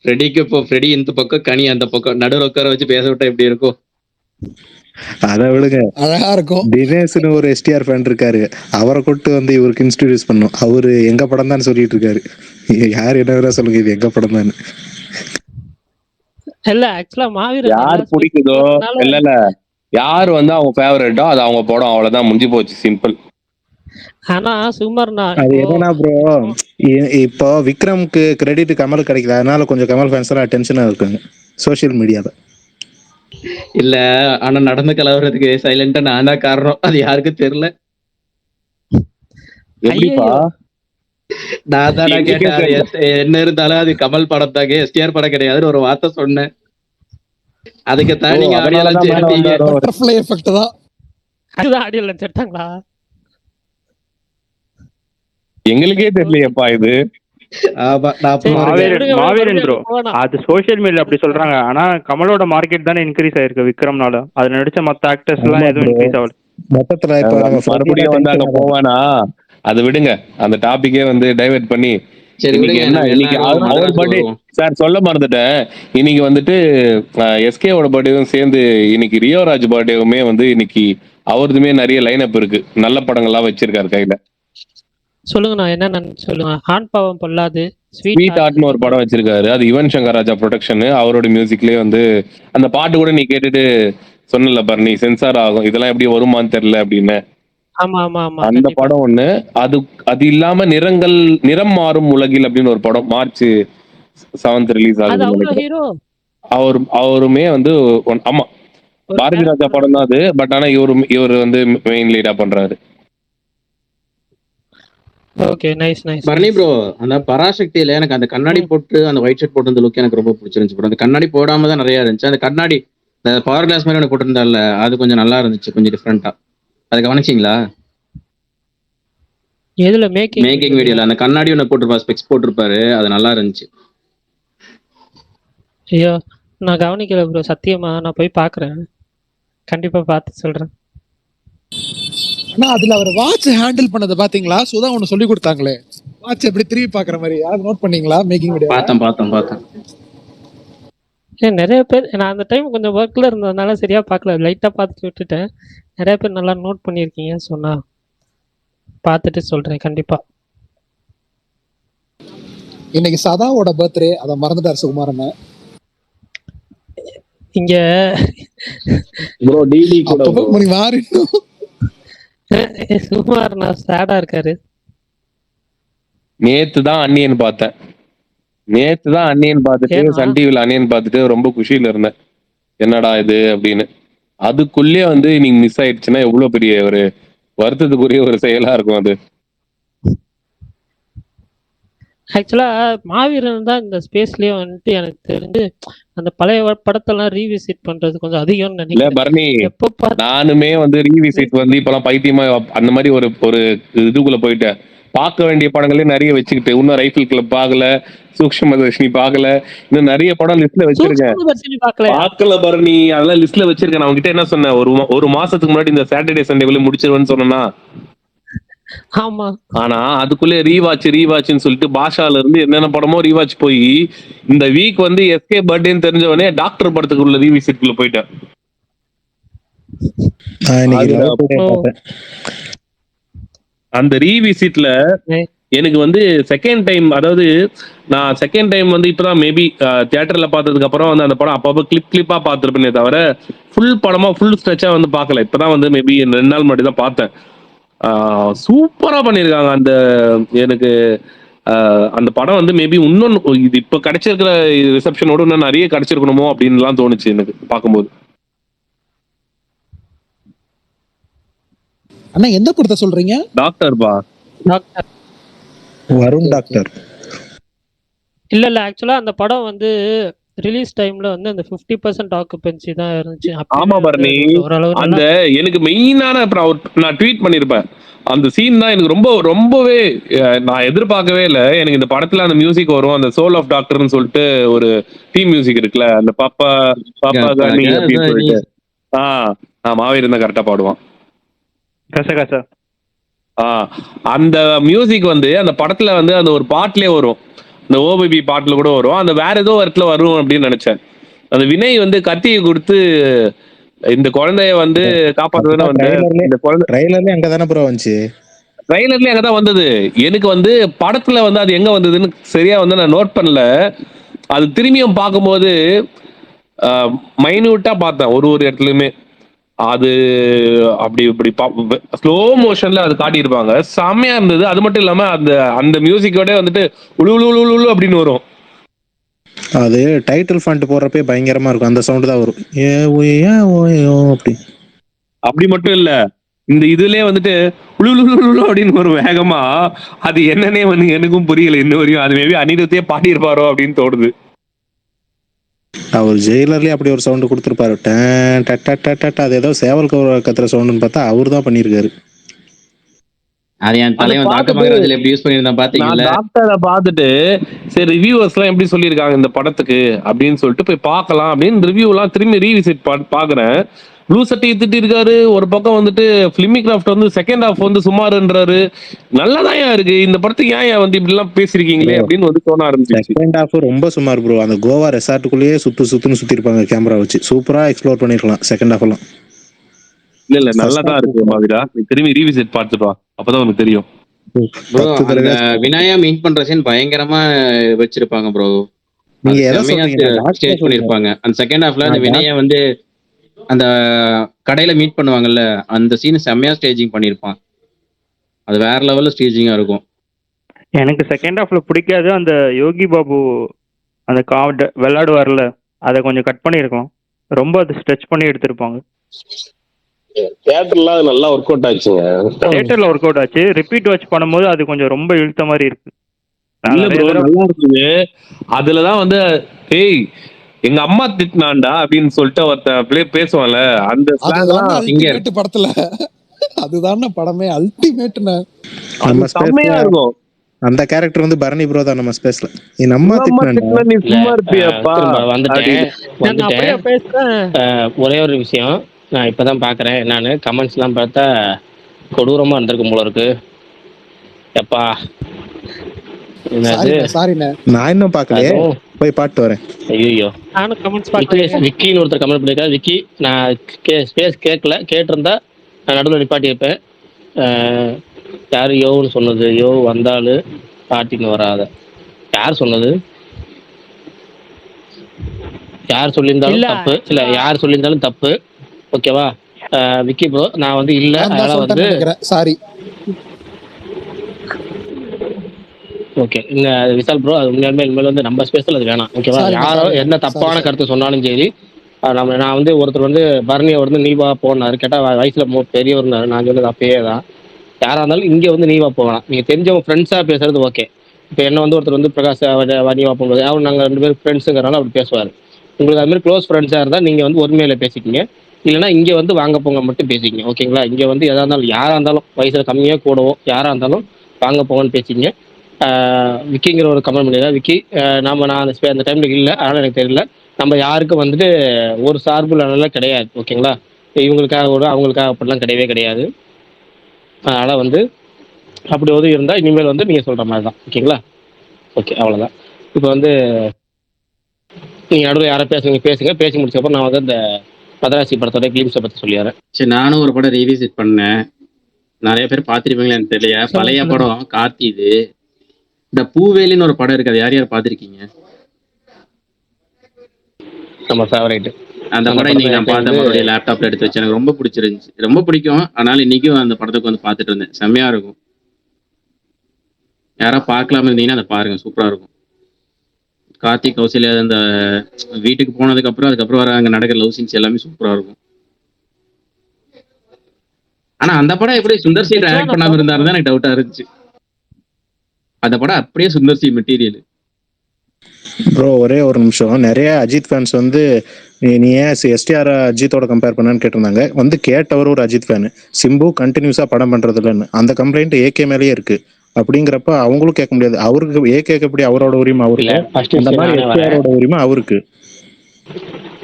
ஃப்ரெடி இந்த பக்கம், கனி அந்த பக்கம், நடுவில் உட்கார வச்சு பேச விட்டா எப்படி இருக்கும்? அதை விடுங்க, அழகா இருக்கும். தினேஷ்னு ஒரு எஸ்டிஆர் ஃபேன் இருக்காரு, அவரை கூட்டு வந்து இவருக்கு இன்ட்ரோடியூஸ் பண்ணும். அவரு எங்க படம் தான் சொல்லிட்டு இருக்காரு. யாரு என்ன வேற சொல்லுங்க, இது எங்க படம் தான். இல்ல ஆக்சுவலா மாவீரன் யார் பிடிக்குதோ, இல்ல யார் வந்து அவங்க ஃபேவரட்டோ அது அவங்க படம், அவ்வளவுதான், முடிஞ்சு போச்சு, சிம்பிள். ஆனா சுகுமார்னா அது என்னன்னா ப்ரோ, இப்போ விக்ரம்க்கு கிரெடிட் கமல் கிடைக்கல, அதனால கொஞ்சம் கமல் ஃபேன்ஸ் எல்லாம் டென்ஷனா இருக்காங்க சோசியல் மீடியால. இல்ல ஆனா நடந்த கலவரத்துக்கு சைலண்டா நான் தான் காரணம், அது யாருக்கும் தெரியல. நான் தானே கேட்டேன், என்ன இருந்தாலும் அது கமல் படம் தாங்க, எஸ்டிஆர் படம் கிடையாதுன்னு ஒரு வார்த்தை சொன்னேன். அதுக்கு தான் நீங்க ஆடியோ லான்ச் எடுத்தீங்க. பட்டர்ஃப்ளை எஃபெக்ட் தான். அதுதான் ஆடியோ லான்ச் எடுத்தாங்களா? எங்களுக்கே தெரியலையப்பா இது. மாவீரன் ப்ரோ, அது சோசியல் மீடியா அப்படி சொல்றாங்க. ஆனா கமலோட மார்க்கெட் தானே இன்க்ரீஸ் ஆயிருக்கு விக்ரம்னால. அதுல நடிச்ச மத்த ஆக்டர்ஸ் எல்லாம் எதுவும் இன்க்ரீஸ் ஆகல. மொத்தத்துல இப்ப மறுபடியும் வந்து அங்க போவானா, அதை விடுங்க, அந்த டாபிக்கே வந்து டைவர்ட் பண்ணி சரி இன்னைக்கு விடுங்க, என்ன நம்ம இன்னைக்கு எல்லாரும் அவர் மெட்ராஸ்க்கு பர்த்டே வருவோம். சார் சொல்ல மறந்துட்டேன். இன்னைக்கு வந்துட்டு எஸ்கேவோட பர்த்டேவும் சேர்ந்து இன்னைக்கு ரியோராஜ் பர்த்டேவுமே வந்து இன்னைக்கு அவரதுமே நிறைய லைன் அப் இருக்கு. நல்ல படங்கள்லாம் வச்சிருக்காரு கையில. சொல்லுங்கண்ணா, என்னென்னு சொல்லுங்க. ஆண் பாவம் பொல்லாது, ஸ்வீட் ஆர்ட்னு ஒரு படம் வச்சிருக்காரு. அது யுவன் சங்கர் ராஜா ப்ரொடக்ஷன். அவரோட மியூசிக்லயே வந்து அந்த பாட்டு கூட நீ கேட்டுட்டு சொன்னல பர்னி, சென்சார் ஆகும், இதெல்லாம் எப்படி வருமான்னு தெரியல அப்படின்னு. ஆமா ஆமா ஆமா, அந்த கண்டிப்பா. படம் ஒண்ணு. அது அது இல்லாம நிறம் மாறும் உலகில் அப்படின்னு ஒரு படம் மார்ச் 7th ரிலீஸ் அது ஆகுதுன்னு அவ்வளோ நினைக்கிறேன். ஹீரோ. அவருமே வந்து ஆமா ஒரு பாரதி ராஜா character. படம் தான் அது. பட் ஆனா இவர் வந்து மெயின் லீடா பண்றாரு. Okay, nice nice. Bharani bro, அந்த பராசக்தியில எனக்கு அந்த கண்ணாடி போட்டு அந்த ஒயிட் ஷர்ட் போட்டு அந்த லுக் எனக்கு ரொம்ப பிடிச்சிருந்துச்சு ப்ரோ. அந்த கண்ணாடி போடாம தான் நிறைய இருந்துச்சு. அந்த கண்ணாடி இந்த பவர் கிளாஸ் மாதிரி ஒன்று போட்டிருந்தால, அது கொஞ்சம் நல்லா இருந்துச்சு, கொஞ்சம் டிஃப்ரெண்டா. அதை கவனிச்சிங்களா? எதுல மேக்கிங் வீடியோல அந்த கண்ணாடி ஒன்று போட்டிருப்பா, ஸ்பெக்ஸ் போட்டிருப்பாரு, அது நல்லா இருந்துச்சு. ஐயோ, நான் கவனிக்கல ப்ரோ, சத்தியமா. நான் போய் பாக்குறேன், கண்டிப்பா பார்த்து சொல்றேன். ஆனா அதுல அவர் வாட்ச் ஹேண்டில் பண்ணதை பாத்தீங்களா? சுதா ஒண்ணு சொல்லி கொடுத்தாங்களே, வாட்ச் எப்படி திரும்பி பாக்குற மாதிரி. யாரும் நோட் பண்ணீங்களா மேக்கிங் வீடியோ? பார்த்தேன். நிறைய பேர், நான் அந்த டைம் கொஞ்சம் ஒர்க்ல இருந்ததுனால சரியா பார்க்கல, லைட்டா பார்த்துட்டு விட்டுட்டேன். நிறைய பேர் நல்லா நோட் பண்ணியிருக்கீங்க, சொன்னா பார்த்துட்டு சொல்றேன் கண்டிப்பா. இன்னைக்கு சதாவோட பர்த்டே, அதை மறந்துட்டார் சுகுமாரன். இங்க ப்ரோ டிடி கூட மணி மாறிடும். சுகுமார் நான் சேடா இருக்காரு. நேத்து தான் அன்னியன் பார்த்துட்டு ஏன்னா? சன் டிவில அன்னியன் பார்த்துட்டு ரொம்ப குஷியில இருந்தேன். என்னடா இது அப்படின்னு. அதுக்குள்ளேயே வந்து நீங்க மிஸ் ஆயிடுச்சுன்னா எவ்வளவு பெரிய ஒரு வருத்தத்துக்குரிய ஒரு செயலா இருக்கும் அது. ஆக்சுவலா மாவீரன் தான் இந்த ஸ்பேஸ்லயே வந்துட்டு எனக்கு தெரிஞ்சு அந்த பழைய படத்தெல்லாம் ரீவிசிட் பண்றது கொஞ்சம் அதிகம்னு இல்ல நினைக்கிறேன். பரணி, எப்ப நானுமே வந்து ரீவிசிட் வந்து இப்பெல்லாம் பைத்தியமா அந்த மாதிரி ஒரு இதுக்குள்ள போயிட்டேன். பார்க்க வேண்டிய படங்களே நிறைய வச்சுக்கிட்டு, இன்னும் ரைஃபிள் கிளப் பார்க்கல, சூக்ஷ்மதர்ஷினி பார்க்கல, இன்னும் நிறைய படம் லிஸ்ட்ல வச்சிருக்கேன். பார்க்கல பரணி, அதெல்லாம் லிஸ்ட்ல வச்சிருக்கேன். நான் உங்ககிட்ட என்ன சொன்னேன், ஒரு மாசத்துக்கு முன்னாடி இந்த சாட்டர்டே சண்டே முடிச்சிருவேன்னு சொன்னா. ஆமா, ஆனா அதுக்குள்ளே ரீவாட்ச்னு சொல்லிட்டு பாஷால இருந்து என்னென்ன படமோ ரீவாட்ச் போய் இந்த வீக் வந்து எஸ்கே பர்த்டேன்னு தெரிஞ்சவனே டாக்டர் படத்துக்குள்ள ரீவிசிட்குள்ள போயிட்டேன். அந்த ரீவிசிட்ல எனக்கு வந்து செகண்ட் டைம், அதாவது நான் செகண்ட் டைம் வந்து இப்பதான் மேபி தியேட்டர்ல பார்த்ததுக்கு அப்புறம் வந்து அந்த படம் அப்பப்போ கிளிப்பா பார்த்துருப்பேனே தவிர ஃபுல் படமா ஃபுல் ஸ்ட்ரெச்சா வந்து பார்க்கல. இப்பதான் வந்து மேபி 2 நாள் முன்னாடி தான் பார்த்தேன். சூப்பரா பண்ணிருக்காங்க. அந்த எனக்கு அந்த படம் வந்து மேபி இன்னொன்னு இது இப்ப கிடைச்சிருக்கிற ரிசப்ஷனோட இன்னும் நிறைய கிடைச்சிருக்கணுமோ அப்படின்லாம் தோணுச்சு எனக்கு பார்க்கும்போது. அண்ணா எந்த படத்தை சொல்றீங்க? டாக்டர் பா, டாக்டர் வருண் டாக்டர். இல்ல ஆக்சுவலா அந்த படம் வந்து ரிலீஸ் டைம்ல வந்து அந்த 50% ஆக்குபென்சி தான் இருந்துச்சு. ஆமா பரணி, அந்த எனக்கு மெயினான நான் ட்வீட் பண்ணிருப்பேன். அந்த சீன் தான் எனக்கு ரொம்பவே நான் எதிர்பார்க்கவே இல்லை. எனக்கு இந்த படத்துல அந்த மியூசிக் வரும், அந்த சோல் ஆஃப் டாக்டர்னு சொல்லிட்டு ஒரு தீம் மியூசிக் இருக்குல்ல, அந்த பாப்பா காணி அப்படின்னு சொல்லிட்டு. மாவீரன் தான் கரெக்டா பாடுவான். அந்த மியூசிக் வந்து அந்த படத்துல வந்து அந்த ஒரு பாட்டுலயே வரும், இந்த ஓபிபி பாட்டுல கூட வரும். அந்த வேற ஏதோ இடத்துல வரும் அப்படின்னு நினைச்சேன். அந்த வினய் வந்து கத்தியை கொடுத்து இந்த குழந்தைய வந்து காப்பாற்றுறதுன்னு வந்து இந்த குழந்தை ட்ரைலர்லயே அங்கதானே ப்ரோ வந்துச்சு. ட்ரைலர்லயே அங்கதான் வந்தது. எனக்கு வந்து படத்துல வந்து அது எங்க வந்ததுன்னு சரியா வந்து நான் நோட் பண்ணல. அது திரும்பியும் பார்க்கும்போது மைன்யூட்டா பார்த்தேன் ஒரு இடத்துலயுமே. அது அப்படி இப்படி ஸ்லோ மோஷன்ல அது காட்டியிருப்பாங்க, செம்மையா இருந்தது. அது மட்டும் இல்லாம அந்த மியூசிக்கோட வந்துட்டு உழு உழு உழு அப்படின்னு வரும். அது டைட்டில் ஃபாண்ட் போடுறப்பே பயங்கரமா இருக்கும், அந்த சவுண்ட் தான் வரும். அப்படி மட்டும் இல்ல, இந்த இதுலயே வந்துட்டு உழு உழு அப்படின்னு ஒரு வேகமா, அது என்னன்னே வந்து எனக்கும் புரியல இன்ன வரையும். அது மேபி அனிருத்தே பாடியிருப்பாரோ அப்படின்னு தோணுது. அவர் ஜெயிலர்லயே அப்படி ஒரு சவுண்ட் கொடுத்துருப்பாரு, அது ஏதோ சேவல் கத்துற சவுண்டுன்னு பார்த்தா அவரு தான் பண்ணியிருக்காரு. அது என் தலைவன் எப்படி யூஸ் பண்ணிருந்தான் பாத்தீங்களா? டாக்டரை பார்த்துட்டு சரி ரிவ்யூவர்ஸ் எல்லாம் எப்படி சொல்லியிருக்காங்க இந்த படத்துக்கு அப்படின்னு சொல்லிட்டு போய் பார்க்கலாம் அப்படின்னு ரிவ்யூ எல்லாம் திரும்பி ரீவிசிட் பாக்குறேன். ப்ளூ சட்டையை திட்டி இருக்காரு. ஒரு பக்கம் வந்துட்டு பிலிமி கிராஃப்ட் வந்து செகண்ட் ஹாஃப் வந்து சுமாருன்றாரு. நல்லதான் இருக்கு இந்த படத்துக்கு, ஏன் வந்து இப்படி எல்லாம் பேசிருக்கீங்களே அப்படின்னு வந்து தோண ஆரம்பிச்சிருச்சு. செகண்ட் ஹாஃப் ரொம்ப சுமார் ப்ரோ. அந்த கோவா ரெசார்ட்டுக்குள்ளேயே சுத்துன்னு சுத்தி இருப்பாங்க கேமரா வச்சு. சூப்பரா எக்ஸ்ப்ளோர் பண்ணிருக்கலாம் செகண்ட் ஹாஃப் எல்லாம். இல்ல நல்லாதான் இருக்கு மாவீரா. நீ திரும்பி ரீவிசிட் பார்த்துட்டு வா, அப்பதான் உனக்கு தெரியும். ப்ரோ அந்த விநாயகா மீட் பண்ற சீன் பயங்கரமா வச்சிருப்பாங்க ப்ரோ. நீங்க எதை செம்மையா சொல்றீங்க? ஸ்டேஜ் பண்ணிருப்பாங்க. அந்த செகண்ட் ஹாஃப்ல அந்த வினயா வந்து அந்த கடையில மீட் பண்ணுவாங்கல்ல, அந்த சீன் செம்மையா ஸ்டேஜிங் பண்ணிருப்பான். அது வேற லெவல்ல ஸ்டேஜிங்கா இருக்கும். எனக்கு செகண்ட் ஹாஃப்ல பிடிக்காது அந்த யோகி பாபு அந்த விளையாடுவார்ல, அதை கொஞ்சம் கட் பண்ணியிருக்கலாம். ரொம்ப அது ஸ்ட்ரெச் பண்ணி எடுத்திருப்பாங்க. தியேட்டர்ல அது நல்லா ஒர்க் அவுட் ஆச்சுங்க. தியேட்டர்ல ஒர்க் அவுட் ஆச்சு. ரிப்பீட் வாட்ச் பண்ணும்போது அது கொஞ்சம் ரொம்ப இழுத்த மாதிரி இருக்கு. இல்ல ப்ரோ, நல்லா இருக்குது. அதுலதான் வந்து ஏய் எங்க அம்மா திட்டினாண்டா அப்படின்னு சொல்லிட்டு ஒருத்தன் பேசுவான்ல, அந்த அல்டிமேட் படத்துல அதுதான படமே அல்டிமேட்னா. செம்மையா இருக்கும். அந்த கேரக்டர் வந்து பரணி ப்ரோ தான் நம்ம ஸ்பேஸ்ல. நம்ம நீ சும்மா இருப்பியாப்பா. ஒரே ஒரு விஷயம் நான் இப்பதான் பாக்குறேன். என்னன்னு கமெண்ட்ஸ் எல்லாம் பார்த்தா கொடூரமா இருந்திருக்கும் போல இருக்கு. எப்பா நான் இன்னும் பாக்கல, போய் பாட்டு வரேன். ஐயோ, நானும் கமெண்ட்ஸ் பார்க்கல. விக்கின்னு ஒருத்தர் கமெண்ட் பண்ணிருக்காரு. விக்கி, நான் ஸ்பேஸ் கேட்கல, கேட்டிருந்தா நான் நடுவில் நிப்பாட்டி வைப்பேன். யாரு யோன்னு சொன்னது? யோ வந்தாலும் பாட்டின்னு வராத. யார் சொன்னது? யார் சொல்லியிருந்தாலும் தப்பு இல்ல, யார் சொல்லியிருந்தாலும் தப்பு. ஓகேவா விக்கி ப்ரோ, நான் வந்து இல்ல, அதனால வந்து சாரி. ஓகே இங்க விசால் ப்ரோ, அது உண்மையாலுமே இனிமேல் வந்து நம்ம ஸ்பேஸ்ல அது வேணாம். ஓகேவா, யாரோ என்ன தப்பான கருத்து சொன்னாலும் சரி, நான் வந்து ஒருத்தர் வந்து பரணியை வந்து நீவா போனாரு கேட்டா வயசுல பெரியவர் இருந்தாரு. நான் சொன்னது அப்பயே தான். யாரா இருந்தாலும் இங்க வந்து நீவா போகலாம். நீங்க தெரிஞ்சவங்க ஃப்ரெண்ட்ஸா பேசுறது ஓகே. இப்போ என்ன வந்து ஒருத்தர் வந்து பிரகாஷ் நீவா போகும்போது அவர் நாங்கள் 2 பேரும் ஃப்ரெண்ட்ஸுங்கிறனால அப்படி பேசுவார். உங்களுக்கு அது மாதிரி க்ளோஸ் ஃப்ரெண்ட்ஸா இருந்தால் நீங்க வந்து ஒருமையில பேசிக்கிங்க. இல்லைன்னா இங்க வந்து வாங்க போங்க மட்டும் பேசிக்கிங்க. ஓகேங்களா, இங்க வந்து எதா இருந்தாலும் யாரா இருந்தாலும் வயசுல கம்மியா கூடவோ யாரா இருந்தாலும் வாங்க போங்கன்னு பேசிக்கிங்க. விக்கிங்கிற ஒரு கமெண்ட் பண்ணிடுறேன். விக்கி, நான் அந்த டைம்ல இல்லை, அதனால எனக்கு தெரியல. நம்ம யாருக்கும் வந்துட்டு ஒரு சார்புல கிடையாது. ஓகேங்களா, இவங்களுக்காக கூட அவங்களுக்காக அப்படிலாம் கிடையவே கிடையாது. அதனால வந்து அப்படி உதவி இருந்தா இனிமேல் வந்து நீங்க சொல்ற மாதிரி தான். ஓகேங்களா, ஓகே அவ்வளவுதான். இப்போ வந்து நீங்க நடுவில் யாரை பேசுங்க. பேசி முடிச்சப்போ நான் வந்து இந்த மதராசி படத்தோட கிளீம்ஸை பத்தி சொல்லிடுறேன். சரி, நானும் ஒரு படம் ரீவிசிட் பண்ணேன். நிறைய பேர் பார்த்திருப்பீங்களா எனக்கு தெரியல. பழைய படம் கார்த்தி. இது இந்த பூவேலின்னு ஒரு படம் இருக்கு, அது யார் யார் பார்த்திருக்கீங்க? நம்ம ஃபேவரைட் அந்த படம் இன்னைக்கு நான் பார்த்த மறுபடியும் லேப்டாப்ல எடுத்து வச்சு எனக்கு ரொம்ப பிடிச்சிருந்துச்சு, ரொம்ப பிடிக்கும். அதனால இன்னைக்கும் அந்த படத்துக்கு வந்து பார்த்துட்டு இருந்தேன். செம்மையா இருக்கும். யாரா பார்க்காம இருந்தீங்கன்னா அதை பாருங்க, சூப்பரா இருக்கும். கார்த்திக் கௌசல்யா அந்த வீட்டுக்கு போனதுக்கு அப்புறம் அதுக்கப்புறம் வர அங்க நடக்கிற லவ் சீன்ஸ் எல்லாமே சூப்பரா இருக்கும். ஆனா அந்த படம் எப்படி சுந்தர் சி டைரக்ட் பண்ணாம இருந்தாருன்னு எனக்கு டவுட்டா இருந்துச்சு. அந்த படம் அப்படியே சுந்தர் சி மெட்டீரியல். ப்ரோ ஒரே ஒரு நிமிஷம். நிறைய அஜித் ஃபேன்ஸ் வந்து நீ ஏன் எஸ்டிஆர் அஜித்தோட கம்பேர் பண்ணான்னு கேட்டிருந்தாங்க. வந்து கேட்டவர் ஒரு அஜித் ஃபேனு, சிம்பு கண்டினியூஸா படம் பண்றது இல்லைன்னு. அந்த கம்ப்ளைண்ட் ஏகே மேலேயே இருக்கு. அப்படிங்கிறப்ப அவங்களும் கேட்க முடியாது. அவருக்கு ஏகேக்கு எப்படி அவரோட உரிமை அவருக்கு, அந்த மாதிரி எஸ்டிஆரோட உரிமை அவருக்கு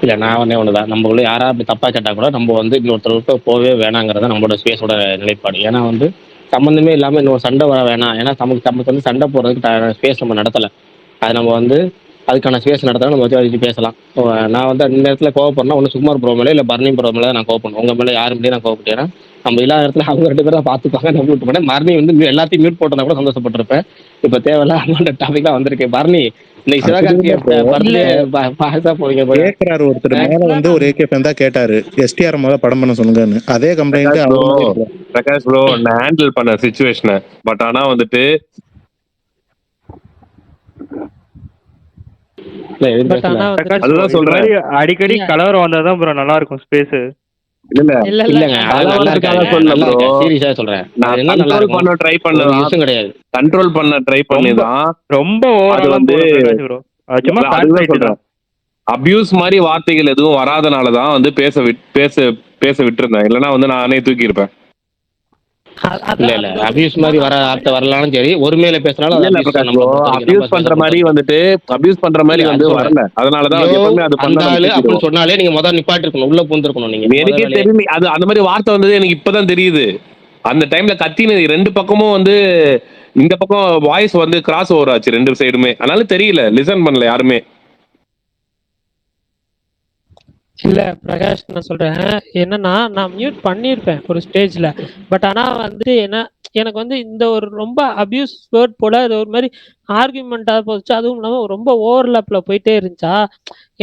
இல்ல. நான் ஒண்ணுதான், நம்ம உள்ள யாரா அப்படி தப்பா கேட்டா கூட நம்ம வந்து இன்னொருத்தருக்கு போவே வேணாங்கிறத நம்மளோட ஸ்பேஸோட நிலைப்பாடு. ஏன்னா வந்து சம்பந்தமே இல்லாம இன்னொரு சண்டை வர வேணாம். ஏன்னா நமக்கு வந்து சண்டை போடுறதுக்கு ஸ்பேஸ் நம்ம நடத்தலை. அது நம்ம வந்து அதுக்கான ஸ்பேஸ் நடத்தலாம், நம்ம வச்சு அதுக்கு பேசலாம். நான் வந்து அந்த நேரத்தில் கோவப்படணும் ஒன்று சுகுமார் ப்ரோ மேலே இல்லை பரணி ப்ரோ மேலே நான் கோவப்படணும். உங்க மேலே யாரும் மேலே நான் கோவப்பட்டேன். நம்ம இல்லாத இடத்துல அவங்க 2 பேரும் பார்த்துப்பாங்க. நான் மியூட் பண்ணேன். பரணி வந்து எல்லாத்தையும் மியூட் போட்டதா கூட சந்தோஷப்பட்டிருப்பேன். இப்போ தேவையில்ல அந்த டாபிக் தான் வந்திருக்கு. பரணி இன்னைக்கு சிவகார்த்திகை பாசா போறீங்க கேட்கிறாரு. ஒருத்தர் மேல வந்து ஒரு ஏகே ஃபேன் தான் கேட்டாரு, எஸ்டிஆர் மேல படம் பண்ண சொல்லுங்கன்னு. அதே கம்ப்ளைண்ட் பிரகாஷ் ப்ரோ நான் ஹேண்டில் பண்ண சிச்சுவேஷனை. பட் ஆனா வந்துட்டு அதுதான் சொல்றேன், அடிக்கடி கலவரம் வந்தாதான் ப்ரோ நல்லா இருக்கும் ஸ்பேஸ். கண்ட்ரோல் பண்ண ட்ரை பண்ணிதான் ரொம்ப அபியூஸ் மாதிரி வார்த்தைகள் எதுவும் வராதனாலதான் வந்து பேச விட்டுருந்தேன். இல்லைன்னா வந்து நானே தூக்கி இருப்பேன். இல்ல இல்ல அபியூஸ் மாதிரி வர வார்த்தை வரலாலும் சரி, ஒருமையில பேசினாலும் அது இல்ல abuse தான் பிரகாஷ் நம்மளை ப்ரோ, பொறுத்த வரைக்கும், அபியூஸ் நம்ம பண்ற பேசுறத மாதிரி பொறுத்த வந்துட்டு அபியூஸ் பண்ற மாதிரி இல்ல, அது வந்து சொல்றேன். வரல. அதனாலதான் அது யோ எப்பவுமே அது அந்த பண்ண ஆளு நம்ம அப்படின்னு சொன்னாலே நீங்க முதல் நிப்பாட்டி இருக்கணும், உள்ள பூந்துருக்கணும் நீங்க முதல் எனக்கே வேலையை. தெரியும் அது அந்த மாதிரி வார்த்தை வந்தது எனக்கு இப்பதான் தெரியுது. அந்த டைம்ல கத்தினது ரெண்டு பக்கமும் வந்து இந்த பக்கம் வாய்ஸ் வந்து கிராஸ் ஓவர் ஆச்சு ரெண்டு சைடுமே, அதனால தெரியல, லிசன் பண்ணல யாருமே. இல்ல பிரகாஷ், நான் சொல்றேன் என்னன்னா, நான் மியூட் பண்ணியிருப்பேன் ஒரு ஸ்டேஜ்ல. பட் ஆனா வந்துட்டு என்ன, எனக்கு வந்து இந்த ஒரு ரொம்ப அபியூஸ் வேர்ட் போல அது ஒரு மாதிரி ஆர்குமெண்டா போச்சு. அதுவும் இல்லாம ரொம்ப ஓவர்லாப்ல போயிட்டே இருந்துச்சா,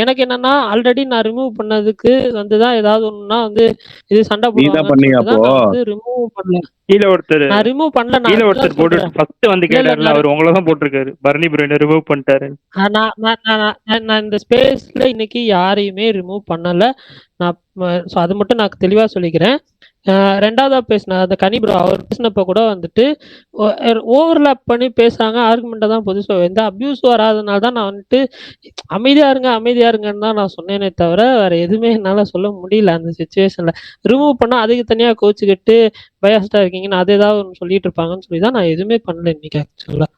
எனக்கு என்னன்னா ஆல்ரெடி நான் ரிமூவ் பண்ணதுக்கு வந்துதான் ஏதாவது ஒண்ணுன்னா வந்து இது சண்டை நீ தான் போடுவாங்கன்னு பண்ணீங்க சொல்லிட்டு அப்போ? தான் நான் வந்து ரிமூவ் பண்ணல. கீழே ஒருத்தர் நான் ரிமூவ் பண்ணல. நான் கீழே அதுதான் ஒருத்தர் போட்டு சொல்றேன். ஃபர்ஸ்ட் வந்து இல்ல இல்ல கேட்டாருல, நான் அவர் உங்களை தான் போட்டிருக்காரு, பரணி ப்ரோ என்ன ரிமூவ் பண்ணிட்டாரு. நான் நான் நான் நான் நான் இந்த ஸ்பேஸ்ல இன்னைக்கு யாரையுமே ரிமூவ் பண்ணல. நான் ஸோ அது மட்டும் நான் தெளிவா சொல்லிக்கிறேன். ரெண்டாவதா பேசின அந்த கனி ப்ரோ, அவர் பேசினப்ப கூட வந்துட்டு ஓவர்லாப் பண்ணி பேசுறாங்க, ஆர்குமெண்ட்டை தான் போகுது. ஸோ எந்த அபியூஸ் வராதனால தான் நான் வந்துட்டு அமைதியா இருங்க அமைதியா இருங்கன்னு தான் நான் சொன்னேனே தவிர வேற எதுவுமே என்னால் சொல்ல முடியல அந்த சுச்சுவேஷன்ல. ரிமூவ் பண்ணா அதுக்கு தனியாக கோச்சுக்கிட்டு பயாஸ்டா இருக்கீங்கன்னு அது ஏதாவது ஒன்று சொல்லிட்டு இருப்பாங்கன்னு சொல்லி தான் நான் எதுவுமே பண்ணல இன்னைக்கு ஆக்சுவலா.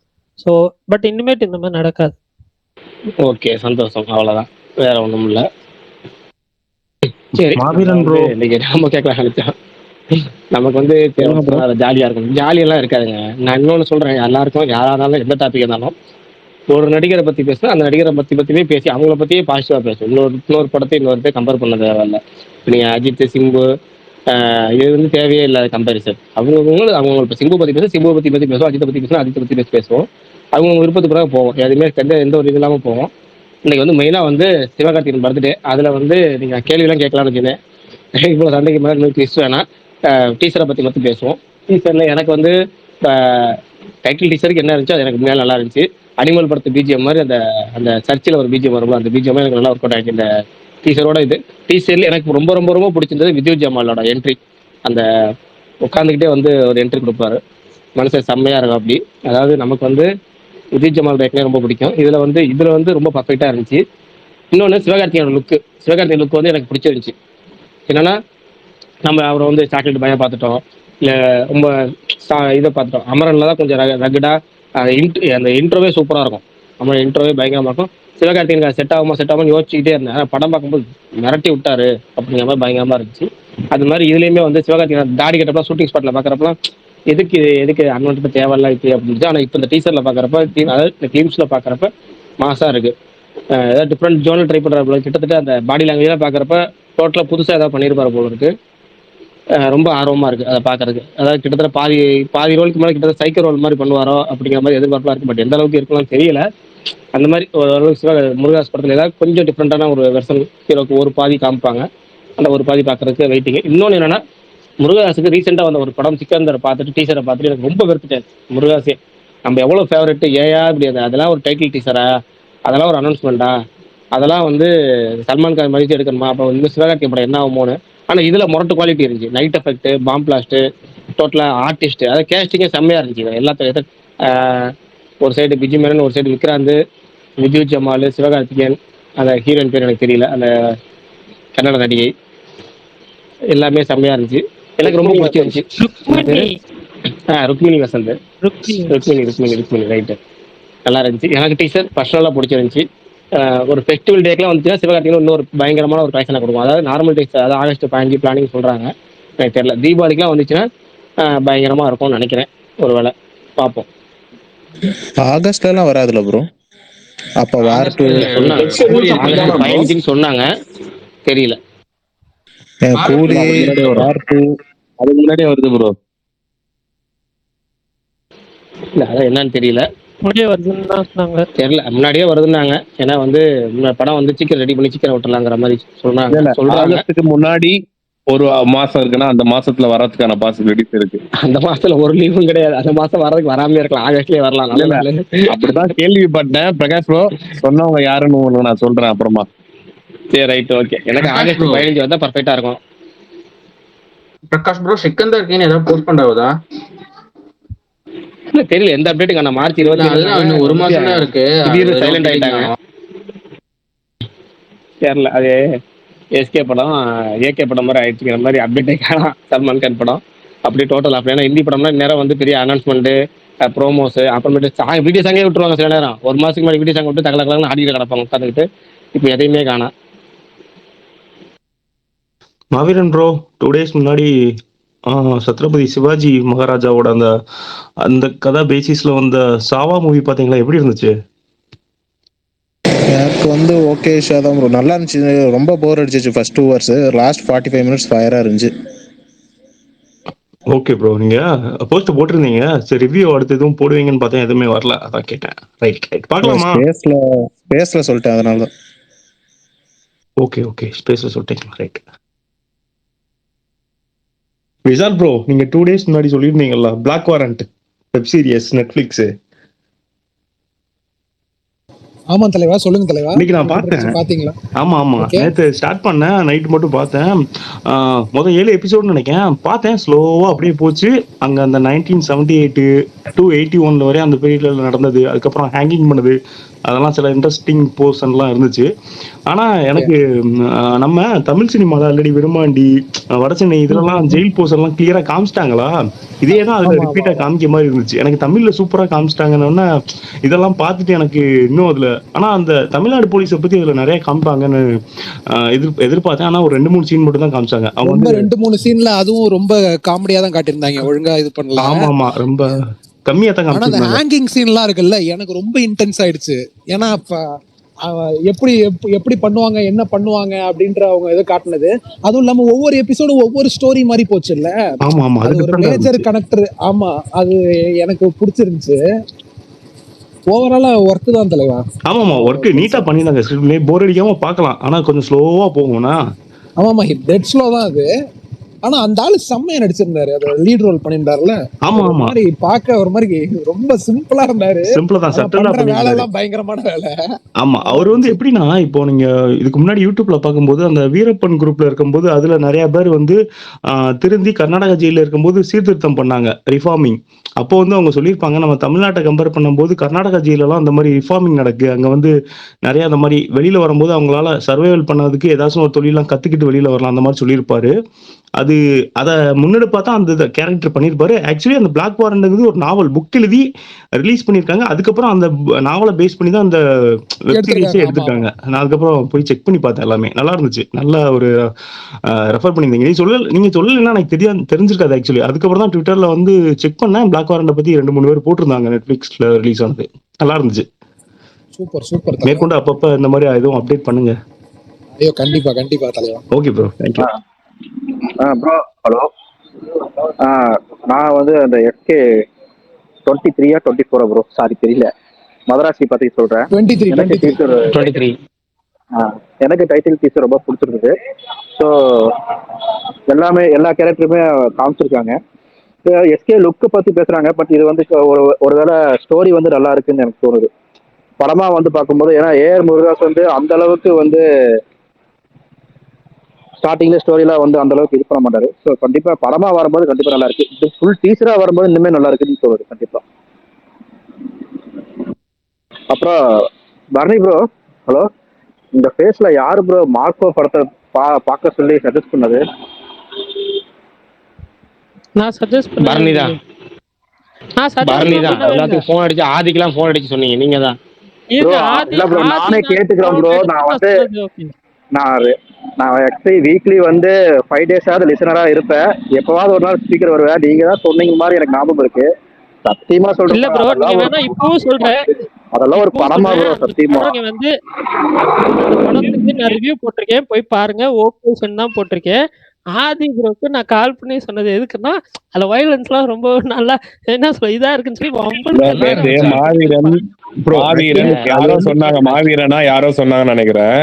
ஸோ பட் இனிமேட்டு இந்த மாதிரி நடக்காது. ஓகே, சந்தோஷம், அவ்வளவுதான், வேற ஒண்ணும் இல்ல. சரி, மாவீரன் ப்ரோ, இன்னைக்கு நம்ம கேட்கலாம் நினைச்சோம். நமக்கு வந்து ஜாலியா இருக்கும், ஜாலியெல்லாம் இருக்காதுங்க. நான் இன்னொன்னு சொல்றேன், எல்லாருக்கும் யாரா இருந்தாலும் எந்த டாபிக் இருந்தாலும் ஒரு நடிகரை பத்தி பேசினா அந்த நடிகரை பத்தியே பேசி அவங்கள பத்தியே பாசிட்டிவா பேசும். இன்னொரு படத்தை இன்னொருத்தே கம்பேர் பண்ண தேவையில்ல. நீங்க அஜித், சிம்பு, இது வந்து தேவையே இல்லாத கம்பேரிசன். அவங்க இப்போ சிம்பு பத்தி பேச சிம்புவை பத்தி பேசுவோம், அஜித்தை பத்தி பேசினா அஜித்தை பத்தி பேசுவோம். அவங்க விருப்பத்துக்கு பிறகு போவோம், எதுவுமே எந்த ஒரு இது இல்லாமல் போவோம். இன்னைக்கு வந்து மெயினா வந்து சிவகார்த்திகேயன் பர்த்டே, அதுல வந்து நீங்க கேள்வியெல்லாம் கேட்கலாம்னு வச்சுருந்தேன். இப்போ சண்டைக்கு மேலே ட்விஸ்ட் வேணாம், டீச்சரை பத்தி மட்டும் பேசுவோம். டீச்சர்ல எனக்கு வந்து டைட்டில் டீச்சருக்கு என்ன இருந்துச்சு அது எனக்கு மேலே நல்லா இருந்துச்சு. அனிமல் படத்து பிஜிஎம் மாதிரி அந்த அந்த சர்ச்சில் ஒரு பிஜிஎம் வரும்போது அந்த பிஜிஎம் எனக்கு நல்லா ஒர்க் அவுட் ஆயிடுச்சு. இந்த டீச்சரோட இது டீச்சர்ல எனக்கு ரொம்ப ரொம்ப ரொம்ப பிடிச்சிருந்தது வித்யுத் ஜமாலோட என்ட்ரி. அந்த உட்காந்துக்கிட்டே வந்து ஒரு என்ட்ரி கொடுப்பாரு, மனுஷன் செம்மையா இருக்கும் அப்படி. அதாவது நமக்கு வந்து வித்யுத் ஜமால் பேக்னே ரொம்ப பிடிக்கும். இதுல வந்து ரொம்ப பர்ஃபெக்டா இருந்துச்சு. இன்னொன்று சிவகார்த்திகேயனோட சிவகார்த்திகேயன் லுக் வந்து எனக்கு பிடிச்சிருந்துச்சு. என்னன்னா, நம்ம அவரை வந்து சாக்லேட் பயம் பார்த்துட்டோம், இல்லை ரொம்ப இதை பார்த்துட்டோம். அமரன்ல தான் கொஞ்சம் ரகடா அந்த இன்ட்ரோவே சூப்பராக இருக்கும். அமரன் இன்ட்ரோவே பயங்கரமாக இருக்கும். சிவகார்த்திகேயன் செட் ஆகுமா யோசிச்சுக்கிட்டே இருந்தேன். ஆனால் படம் பார்க்கும்போது மிரட்டி விட்டாரு அப்படிங்கிற மாதிரி பயங்கரமாக இருந்துச்சு. அது மாதிரி இதுலேயுமே வந்து சிவகார்த்திகேயன் தாடி கட்டப்பலாம் ஷூட்டிங் ஸ்பாட்டில் பார்க்குறப்பலாம் எதுக்கு அன்வன்ட்டு தேவையில்ல இப்போ அப்படின்னு. ஆனால் இப்போ இந்த டீசரில் பார்க்குறப்ப, அதாவது இந்த கிளிம்ஸில் பார்க்குறப்ப மாசாக இருக்கு. ஏதாவது டிஃப்ரெண்ட் ஜோனல் ட்ரை பண்ணுற கிட்டத்தட்ட அந்த பாடி லாங்குவேஜ்லாம் பார்க்குறப்ப டோட்டலாக புதுசாக ஏதாவது பண்ணியிருப்பாரு போல இருக்கு. ரொம்ப ஆர்வமாக இருக்குது அதை பார்க்கறதுக்கு. அதாவது கிட்டத்தட்ட பாதி ரோலுக்கு மேலே கிட்டத்தட்ட சைக்கோ ரோல் மாதிரி பண்ணுவாரோ அப்படிங்கிற மாதிரி எதிர்பார்ப்பாக இருக்குது. பட் எந்த அளவுக்கு இருக்கலாம்னு தெரியல. அந்த மாதிரி ஓரளவுக்கு முருகாஸ் படத்தில் ஏதாவது கொஞ்சம் டிஃப்ரெண்ட்டான ஒரு வெர்ஷன் ஹீரோக்கு ஒரு பாதி காமிப்பாங்க. அந்த ஒரு பாதி பார்க்கறதுக்கு வெயிட்டிங். இன்னொன்று என்னன்னா, முருகதாஸுக்கு ரீசெண்டாக வந்த ஒரு படம் சிக்கந்தரை பார்த்துட்டு டீச்சரை பார்த்துட்டு எனக்கு ரொம்ப வெறுத்துட்டேன். முருகதாஸே நம்ம எவ்வளோ ஃபேவரெட்டு, ஏயா இப்படி அதெல்லாம் ஒரு டைட்டில் டீச்சரா, அதெல்லாம் ஒரு அனௌன்ஸ்மெண்ட்டா, அதெல்லாம் வந்து சல்மான் கான் மதிச்சு எடுக்கணுமா, அப்போ வந்து சிவகார்த்திகேயன் படம் என்ன ஆகுமோன்னு. ஆனால் இதில் முரட்டு குவாலிட்டி இருந்துச்சு. நைட் எஃபெக்ட், பாம் பிளாஸ்ட்டு, டோட்டலாக ஆர்டிஸ்ட், அதாவது கேஸ்டிங்கே செம்மையாக இருந்துச்சு. எல்லாத்தையும் ஒரு சைடு பிஜி மேனன், ஒரு சைடு விக்ராந்த், வித்யுத் ஜமால், சிவகார்த்திகேயன், அந்த ஹீரோயின் பேர் எனக்கு தெரியல, அந்த கன்னட நடிகை, எல்லாமே செம்மையா இருந்துச்சு. எனக்கு ரொம்ப பிடிச்சிருந்துச்சு. ருக்மிணி வசந்த், ருக்மிணி ரைட்டு, நல்லா இருந்துச்சு. எனக்கு டீச்சர் பர்சனலாக பிடிச்சிருந்துச்சு. ஒரு ஃபெஸ்டிவல் டேக்கெலாம் வந்துச்சுன்னா சிவகார்த்திகேயன் இன்னொரு பயங்கரமான ஒரு கலெக்ஷனை கொடுக்கும். அதாவது நார்மல் டேஸ், அதாவது ஆகஸ்ட் 15 பிளானிங் சொல்கிறாங்க, எனக்கு தெரியல. தீபாவளிக்கெலாம் வந்துச்சுன்னா பயங்கரமாக இருக்கும்னு நினைக்கிறேன். ஒரு வேளை பார்ப்போம். ஆகஸ்ட்லாம் வராதுல ப்ரோ, அப்போ வார் 2 ஆகஸ்ட் 15 சொன்னாங்க, தெரியல. கூலி வார் 2 அதுக்கு முன்னாடியே வருது ப்ரோ. இல்ல அதான் என்னன்னு தெரியல, முன்னாடியே வருதுன்னு தெரியல. முன்னாடியே வருதுன்னாங்க. ஏன்னா வந்து படம் வந்து சீக்கிரம் ரெடி பண்ணி சீக்கிரம் விட்டுலாங்கிற மாதிரி சொல்றாங்க. ஆகஸ்டுக்கு முன்னாடி ஒரு மாசம் இருக்குன்னா அந்த மாசத்துல வரதுக்கான பாசிபிலிட்டிஸ் இருக்கு. அந்த மாசத்துல ஒரு லீவும் கிடையாது, அந்த மாசம் வர்றதுக்கு வராமே இருக்கலாம், ஆகஸ்ட்லயே வரலாம். அப்படிதான் கேள்விப்பட்டேன். பிரகாஷ் ப்ரோ சொன்னவங்க யாருன்னு நான் சொல்றேன் அப்புறமா. சரி ரைட், ஓகே. எனக்கு ஆகஸ்ட் 15 வந்தா பர்ஃபெக்டா இருக்கும். பிரகாஷ் ப்ரோ, சிக்கந்தர் ஏதாவது போஸ்ட் பண்றாவதா? இல்ல தெரியல, எந்த அப்டேட்டுங்க. நான் மார்ச் 20 ஒரு மாசம் தான் இருக்கு, திடீர்னு சைலண்ட் ஆயிட்டாங்க. தெரியல, அது எஸ்கே படம் ஏகே படம் மாதிரி ஆயிடுச்சுங்கிற மாதிரி அப்டேட்டே காணோம். சல்மான் கான் படம் அப்படி டோட்டல் அப்படி. ஏன்னா ஹிந்தி படம்னா நேரம் வந்து பெரிய அனௌன்ஸ்மெண்ட், ப்ரோமோஸ், அப்புறமேட்டு வீடியோ சாங்கே விட்டுருவாங்க சில நேரம். ஒரு மாசத்துக்கு முன்னாடி வீடியோ சாங் விட்டு தகவல் ஆடிட்டு கிடப்பாங்க உட்காந்துக்கிட்டு. இப்போ எதையுமே காணா. மாவீரன் ப்ரோ 2 days முன்னாடி சத்ரபதி சிவாஜி மகாராஜாவோட அந்த அந்த கதை பேசிஸ்ல வந்த சாவா மூவி பாத்தீங்களா? எப்படி இருந்துச்சு? எனக்கு வந்து ஓகே ஷோ தான் ப்ரோ, நல்லா இருந்துச்சு. ரொம்ப போர் அடிச்சிச்சு ஃபர்ஸ்ட் 2 hours. லாஸ்ட் 45 minutes ஃபயரா இருந்துச்சு. ஓகே ப்ரோ, நீங்க போஸ்ட் போட்டிருந்தீங்க, சரி ரிவ்யூ அடுத்து எதுவும் போடுவீங்கன்னு பார்த்தேன், எதுவுமே வரல, அதான் கேட்டேன். ரைட் பார்க்கலாமா? ஸ்பேஸ்ல சொல்லிட்டேன், அதனால தான். ஓகே ஸ்பேஸ்ல சொல்லிட்டீங்க, ரைட். விசால் ப்ரோ, நீங்க 2 days முன்னாடி சொல்லியிருந்தீங்கல்ல Black Warrant web series Netflix. ஆமா தலைவா, சொல்லுங்க தலைவா. இன்னைக்கு நான் பார்த்தேன். பாத்தீங்களா? ஆமா நேத்து ஸ்டார்ட் பண்ணேன், நைட் மட்டும் பார்த்தேன். முதல் 7 எபிசோடு நினைக்கிறேன் பார்த்தேன். ஸ்லோவா அப்படியே போச்சு. அங்க அந்த 1978 to 81 வரை அந்த பீரியட்ல நடந்தது, அதுக்கப்புறம் ஹேங்கிங் பண்ணது, அதெல்லாம் சில இன்ட்ரெஸ்டிங் போர்ஷன்லாம் இருந்துச்சு. ஆனா எனக்கு நம்ம தமிழ் சினிமால ஆல்ரெடி விரும்மாண்டி, வடசென்னை இதெல்லாம் ஜெயில் போர்ஷன்லாம் கிளியரா காமிச்சிட்டாங்களா, இதே தான் அதுல ரிப்பீட்டா காமிக்க மாதிரி இருந்துச்சு. எனக்கு தமிழ்ல சூப்பரா காமிச்சிட்டாங்கன்னா இதெல்லாம் பார்த்துட்டு எனக்கு இன்னும் அதுல, ஆனா அந்த தமிழ்நாடு போலீஸை பத்தி இதுல நிறைய காமிப்பாங்கன்னு எதிர்பார்த்தேன். ஆனா ஒரு 2-3 சீன் மட்டும் தான் காமிச்சாங்க. அவங்க 2-3 சீன்ல அதுவும் ரொம்ப காமெடியா தான் காட்டியிருந்தாங்க, ஒழுங்கா இது பண்ணல. ஆமா ரொம்ப கம்மியா தான் காமிச்சாங்க. ஆனா அந்த ஹேங்கிங் சீன்லாம் இருக்குல்ல, எனக்கு ரொம்ப இன்டென்ஸ் ஆயிடுச்சு. ஏன்னா அப்ப எப்படி பண்ணுவாங்க, என்ன பண்ணுவாங்க அப்படின்ற அவங்க இதை காட்டினது. அதுவும் இல்லாம ஒவ்வொரு எபிசோடும் ஒவ்வொரு ஸ்டோரி மாதிரி போச்சு இல்ல. அது ஒரு மேஜர் கனெக்டர். ஆமா, அது எனக்கு பிடிச்சிருந்துச்சு. ஓவராலா ஒர்க் தான் தலைவா. ஆமா ஒர்க் நீட்டா பண்ணிருந்தாங்க, போர் அடிக்காம பார்க்கலாம். ஆனா கொஞ்சம் ஸ்லோவா போகும்னா. ஆமா டெட் ஸ்லோ தான் அது. ஆனா அந்த ஆளு செம்மையா நடிச்சிருந்தாரு, அது லீட் ரோல் பண்ணியிருந்தாருல. ஆமா மாதிரி பார்க்க ஒரு மாதிரி ரொம்ப சிம்பிளா இருந்தாரு. சிம்பிளா தான், சட்டலா வேலை எல்லாம் பயங்கரமான வேலை. ஆமா அவர் வந்து எப்படின்னா, இப்போ நீங்க இதுக்கு முன்னாடி யூடியூப்ல பார்க்கும்போது அந்த வீரப்பன் குரூப்ல இருக்கும்போது அதுல நிறைய பேர் வந்து திருந்தி கர்நாடகா ஜெயில இருக்கும்போது சீர்திருத்தம் பண்ணாங்க, ரிஃபார்மிங். அப்போ வந்து அவங்க சொல்லியிருப்பாங்க, நம்ம தமிழ்நாட்டை கம்பேர் பண்ணும்போது கர்நாடகா ஜெயிலெல்லாம் அந்த மாதிரி ரிஃபார்மிங் நடக்கு, அங்க வந்து நிறைய அந்த மாதிரி வெளியில வரும்போது அவங்களால சர்வைவல் பண்ணதுக்கு ஏதாச்சும் ஒரு தொழிலாம் கத்துக்கிட்டு வெளியில வரலாம், அந்த மாதிரி சொல்லியிருப்பாரு. அதை முன்னெடுப்பா தான் அந்த கேரக்டர் பண்ணியிருப்பாரு. ஆக்சுவலி அந்த பிளாக் வாரண்ட்ங்கிறது ஒரு நாவல் புக் எழுதி ரிலீஸ் பண்ணியிருக்காங்க. அதுக்கப்புறம் அந்த நாவலை பேஸ் பண்ணி தான் அந்த வெப் சீரிஸே எடுத்துட்டாங்க. நான் அதுக்கப்புறம் போய் செக் பண்ணி பார்த்தேன், எல்லாமே நல்லா இருந்துச்சு. நல்ல ஒரு ரெஃபர் பண்ணியிருந்தீங்க. நீங்க சொல்லலைன்னா எனக்கு தெரிஞ்சிருக்காது ஆக்சுவலி. அதுக்கப்புறம் தான் ட்விட்டர்ல வந்து செக் பண்ணேன், பிளாக் வாரண்டை பத்தி 2-3 பேர் போட்டிருந்தாங்க, நெட்ஃபிளிக்ஸ்ல ரிலீஸ் ஆனது. நல்லா இருந்துச்சு. சூப்பர். மேற்கொண்டு அப்பப்ப இந்த மாதிரி எதுவும் அப்டேட் பண்ணுங்க. ஐயோ கண்டிப்பா தலைவா. Okay bro, thank you. Bro hello. நான் வந்து அந்த எஸ்கே 23 24 ப்ரோ, சாரி தெரியல, மதராசி பத்தி சொல்றேன். 23. எனக்கு டைட்டில் டீசர் ரொம்ப பிடிச்சிருந்தது. ஸோ எல்லா கேரக்டருமே காமிச்சிருக்காங்க. எஸ்கே லுக்கு பத்தி பேசுறாங்க, பட் இது வந்து ஒருவேளை ஸ்டோரி வந்து நல்லா இருக்குன்னு எனக்கு தோணுது. படமா வந்து பார்க்கும்போது, ஏன்னா ஏஆர் முருகாஸ் வந்து அந்த அளவுக்கு வந்து ஸ்டார்டிங்ல ஸ்டோரிலாம் வந்து அந்த அளவுக்கு இது பண்ண மாட்டாரு. ஸோ கண்டிப்பா படமா வரும்போது கண்டிப்பா நல்லா இருக்கு. இது ஃபுல் டீசரா வரும்போது இன்னுமே நல்லா இருக்குன்னு தோணுது கண்டிப்பா. அப்புறம் பரணி ப்ரோ ஹலோ, இந்த ஃபேஸ்ல யாரு ப்ரோ மார்க்கோ படத்தை பார்க்க சொல்லி சஜஸ்ட் பண்ணது? நான் சஜஸ்ட் பண்ணேன். பரணிதான். எல்லாத்துக்கும் ஃபோன் அடிச்சு, ஆதிக்கெல்லாம் ஃபோன் அடிச்சு சொன்னீங்க, நீங்க தான். இல்ல ப்ரோ, நானே கேட்டுக்கிறேன் ப்ரோ. நான் ஆக்சுவலி வீக்லி வந்து 5 days லிசனரா இருப்பேன். எப்பவாவது ஒரு நாள் ஸ்பீக்கர் வருவேன். நீங்க தான் சொன்னீங்க மாதிரி எனக்கு ஞாபகம் இருக்கு. சத்தியமா சொல்றேன். இல்ல ப்ரோ, நீங்க வேணா இப்பவும் சொல்றேன், அதெல்லாம் ஒரு படமா ப்ரோ? சத்தியமா வந்து படத்துக்கு நான் ரிவ்யூ போட்டிருக்கேன், போய் பாருங்க. ஓகேஷன் தான் போட்டிருக்கேன். ஆதி ப்ரோக்கு நான் கால் பண்ணி சொன்னது எதுக்குன்னா, அதுல வயலன்ஸ்லாம் ரொம்ப நல்லா என்ன சொல்ல இதா இருக்குன்னு சொல்லி யாரோ சொன்னாங்கன்னு நினைக்கிறேன்.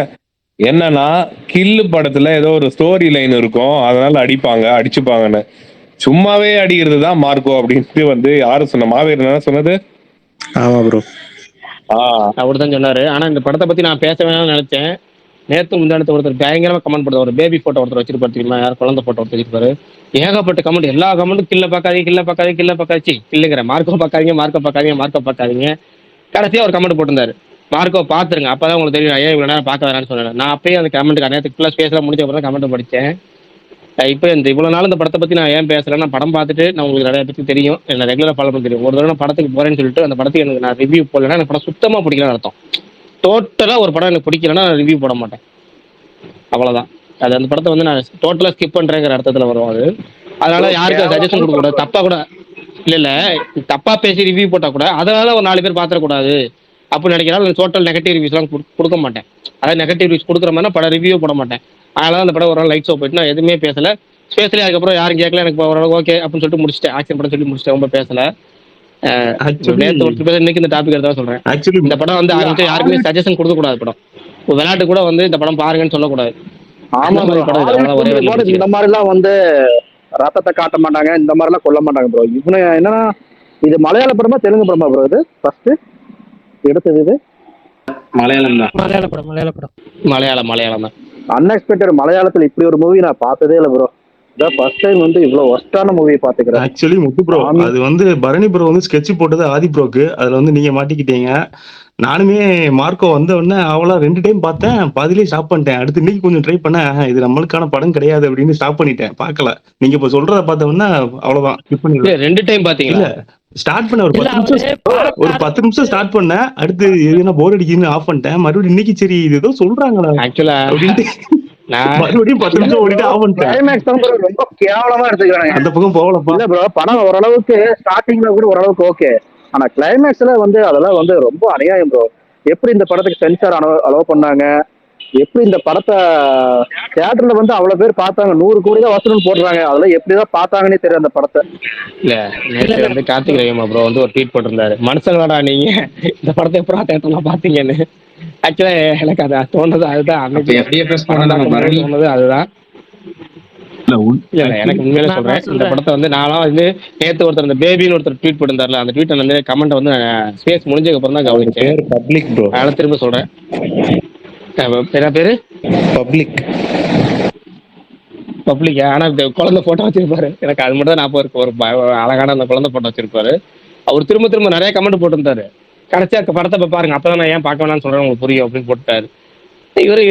என்னன்னா, கில்லு படத்துல ஏதோ ஒரு ஸ்டோரி லைன் இருக்கும், அதனால அடிச்சுப்பாங்கன்னு. சும்மாவே அடிக்கிறது தான் மார்க்கோ அப்படின்ட்டு வந்து யாரும் சொன்ன, மாவீரன் சொன்னது. ஆமா ப்ரோ, அவர்தான் சொன்னாரு. ஆனா இந்த படத்தை பத்தி நான் பேச வேணாம்னு நினைச்சேன். நேற்று முந்தானத்து ஒருத்தர் பயங்கரமா கமெண்ட் பண்ணுறது, ஒரு பேபி போட்டோ ஒருத்தர் வச்சிருப்பாரு தெரியுமா, யார் குழந்தை போட்டோ ஒருத்தர் வச்சிருப்பாரு. ஏகப்பட்ட கமெண்ட், எல்லா கமெண்ட்டும் கில்ல பார்க்காதீங்க கில்லுங்கிற, மார்க்கோ பார்க்காதீங்க. கடைசியா ஒரு கமெண்ட் போட்டிருந்தாரு, மார்க்கோ பார்த்துருங்க, அப்பதான் உங்களுக்கு தெரியும் ஏன் இவ்வளவு நேரம் பார்க்க வேணாம்னு சொன்னேன். நான் அப்பயே அந்த கமெண்ட் நேரத்துக்கு ஃபுல்லாக ஸ்பேஸ்லாம் முடிஞ்ச அப்புறம் கமெண்ட் படித்தேன். இப்போ இந்த இவ்வளவு நாள் இந்த படத்தை பத்தி நான் ஏன் பேசுறேன், நான் படம் பார்த்துட்டு நான் உங்களுக்கு நிறைய பத்தி தெரியும், என்ன ரெகுலரா ஃபாலோ பண்ண தெரியும். ஒரு தடவை நான் படத்துக்கு போறேன்னு சொல்லிட்டு அந்த படத்துக்கு எனக்கு நான் ரிவ்யூ போடலன்னா எனக்கு படம் சுத்தமா பிடிக்கலன்னு அர்த்தம். டோட்டலா ஒரு படம் எனக்கு பிடிக்கலன்னா நான் ரிவ்யூ போட மாட்டேன், அவ்வளவுதான். அது அந்த படத்தை வந்து நான் டோட்டலா ஸ்கிப் பண்றேங்கிற அர்த்தத்துல வரும் அது. அதனால யாருக்கும் சஜஷன் கொடுக்க கூடாது, தப்பா கூட இல்ல தப்பா பேசி ரிவ்யூ போட்டா கூட அதனால ஒரு 4 பேர் பாத்திரக்கூடாது அப்படின்னு நினைக்கிறாலும் டோட்டல் நெகட்டிவ் ரிவ்யூஸ்லாம் கொடுக்க மாட்டேன். அதாவது நெகட்டிவ் ரிவ்யூஸ் கொடுக்குற மாதிரி படம் ரிவ்யூ போட மாட்டேன். அதனால அந்த படம் ஒரு நாள் லைட் ஷோ போயிட்டு நான் எதுவுமே பேசல, ஸ்பேஸ்லி. அதுக்கப்புறம் யாரும் கேட்கல, எனக்கு ஓரளவு ஓகே அப்படின்னு சொல்லிட்டு முடிச்சிட்டேன். ஆக்ஷன் படம் சொல்லி முடிச்சிட்டேன், ரொம்ப பேசல. நேற்று ஒருத்தர் பேச, இன்னைக்கு இந்த டாபிக் எடுத்தா சொல்றேன். இந்த படம் வந்து ஆரம்பிச்சு யாருக்குமே சஜஷன் கொடுக்க கூடாது. படம் விளையாட்டு கூட வந்து இந்த படம் பாருங்கன்னு சொல்லக்கூடாது. ஆமா bro. இந்த மாதிரி எல்லாம் வந்து ரத்தத்தை காட்ட மாட்டாங்க, இந்த மாதிரி எல்லாம் கொல்ல மாட்டாங்க ப்ரோ. இவனு என்னன்னா, இது மலையாள படமா தெலுங்கு படமா ப்ரோ? இது ஃபர்ஸ்ட் எடுத்தது இது மலையாளம் தான். மலையாளம் தான். அன்எக்ஸ்பெக்டட். மலையாளத்துல இப்படி ஒரு மூவி நான் பார்த்ததே இல்லை ப்ரோ. இதான் ஃபர்ஸ்ட் டைம் வந்து இவ்வளவு ஒஸ்டான மூவி பாத்துக்கிறேன். ஆக்சுவலி முத்து ப்ரோ, அது வந்து பரணி ப்ரோ வந்து ஸ்கெட்ச் போட்டது ஆதி ப்ரோக்கு, அதுல வந்து நீங்க மாட்டிக்கிட்டீங்க. நானுமே மார்க்கோ வந்த உடனே அவளா 2 டைம் பார்த்தேன், பாதிலே ஸ்டாப் பண்ணிட்டேன். அடுத்து இன்னைக்கு கொஞ்சம் ட்ரை பண்ணேன், இது நம்மளுக்கான படம் கிடையாது அப்படின்னு ஸ்டாப் பண்ணிட்டேன், பார்க்கல. நீங்க இப்ப சொல்றத பார்த்த உடனே அவ்வளவுதான் ஸ்கிப் பண்ணிடுறேன். 2 டைம் பாத்தீங்களா? ஸ்டார்ட் பண்ண ஒரு 10 நிமிஷம் ஸ்டார்ட் பண்ணேன், அடுத்து எதுனா போர் அடிக்குதுன்னு ஆஃப் பண்ணிட்டேன். மறுபடியும் இன்னைக்கு சரி இது ஏதோ சொல்றாங்களா ஆக்சுவலா அப்படின்ட்டு மறுபடியும் 10 நிமிஷம் ஓடிட்டு ஆஃப் பண்ணிட்டேன். கிளைமேக்ஸ் தான் bro ரொம்ப கேவலமா எடுத்துக்கிறாங்க. அந்த பக்கம் போகலப்பா. இல்ல ப்ரோ, படம் ஓரளவுக்கு ஸ்டார்டிங்ல கூட ஓரளவுக்கு ஓகே, ஆனா கிளைமேக்ஸ்ல வந்து அதெல்லாம் வந்து ரொம்ப அநியாயம் ப்ரோ. எப்படி இந்த படத்துக்கு சென்சார் அலோவ் பண்ணாங்க, எப்படி இந்த படத்தை தியேட்டர்ல வந்து அவ்வளவு பேர் பார்த்தாங்க, 100 கோடி தான் வசூல் போடுறாங்க, அதெல்லாம் எப்படிதான் பார்த்தாங்கன்னே தெரியும் அந்த படத்தை. இல்ல நேற்று வந்து கார்த்திக் ரவிமா ப்ரோ வந்து ஒரு ட்வீட் போட்டிருந்தாரு, மனுஷங்களாடா நீங்க இந்த படத்தை எப்படா தியேட்டர்லாம் பாத்தீங்கன்னு. ஆக்சுவலா எனக்கு அது தோணுது, அதுதான் தோணுது, அதுதான். இல்ல எனக்கு உண்மையில சொல்றேன், இந்த படத்தை வந்து நானும் வந்து நேற்று ஒருத்தர் இந்த பேபின்னு ஒருத்தர் ட்வீட் போட்டிருந்தாருல, அந்த ட்வீட் வந்து கமெண்ட் வந்து ஸ்பேஸ் முடிஞ்சதுக்கு அப்புறம் தான் கவனிச்சேன். Public bro. அதனால திரும்ப சொல்றேன், என்ன பேரு பப்ளிக்கா? ஆனா இந்த குழந்தை போட்டோ வச்சிருப்பாரு, எனக்கு அது மட்டும் தான் ஞாபகம் இருக்கு. ஒரு அழகான அந்த குழந்தை போட்டோ வச்சிருப்பாரு. அவர் திரும்ப திரும்ப நிறைய கமெண்ட் போட்டிருந்தாரு. கடைசியா படத்தை பாருங்க, அப்பதான் நான் ஏன் பார்க்க வேணாம்னு சொல்றேன், உங்களுக்கு புரியும் அப்படின்னு போட்டாரு. இவரு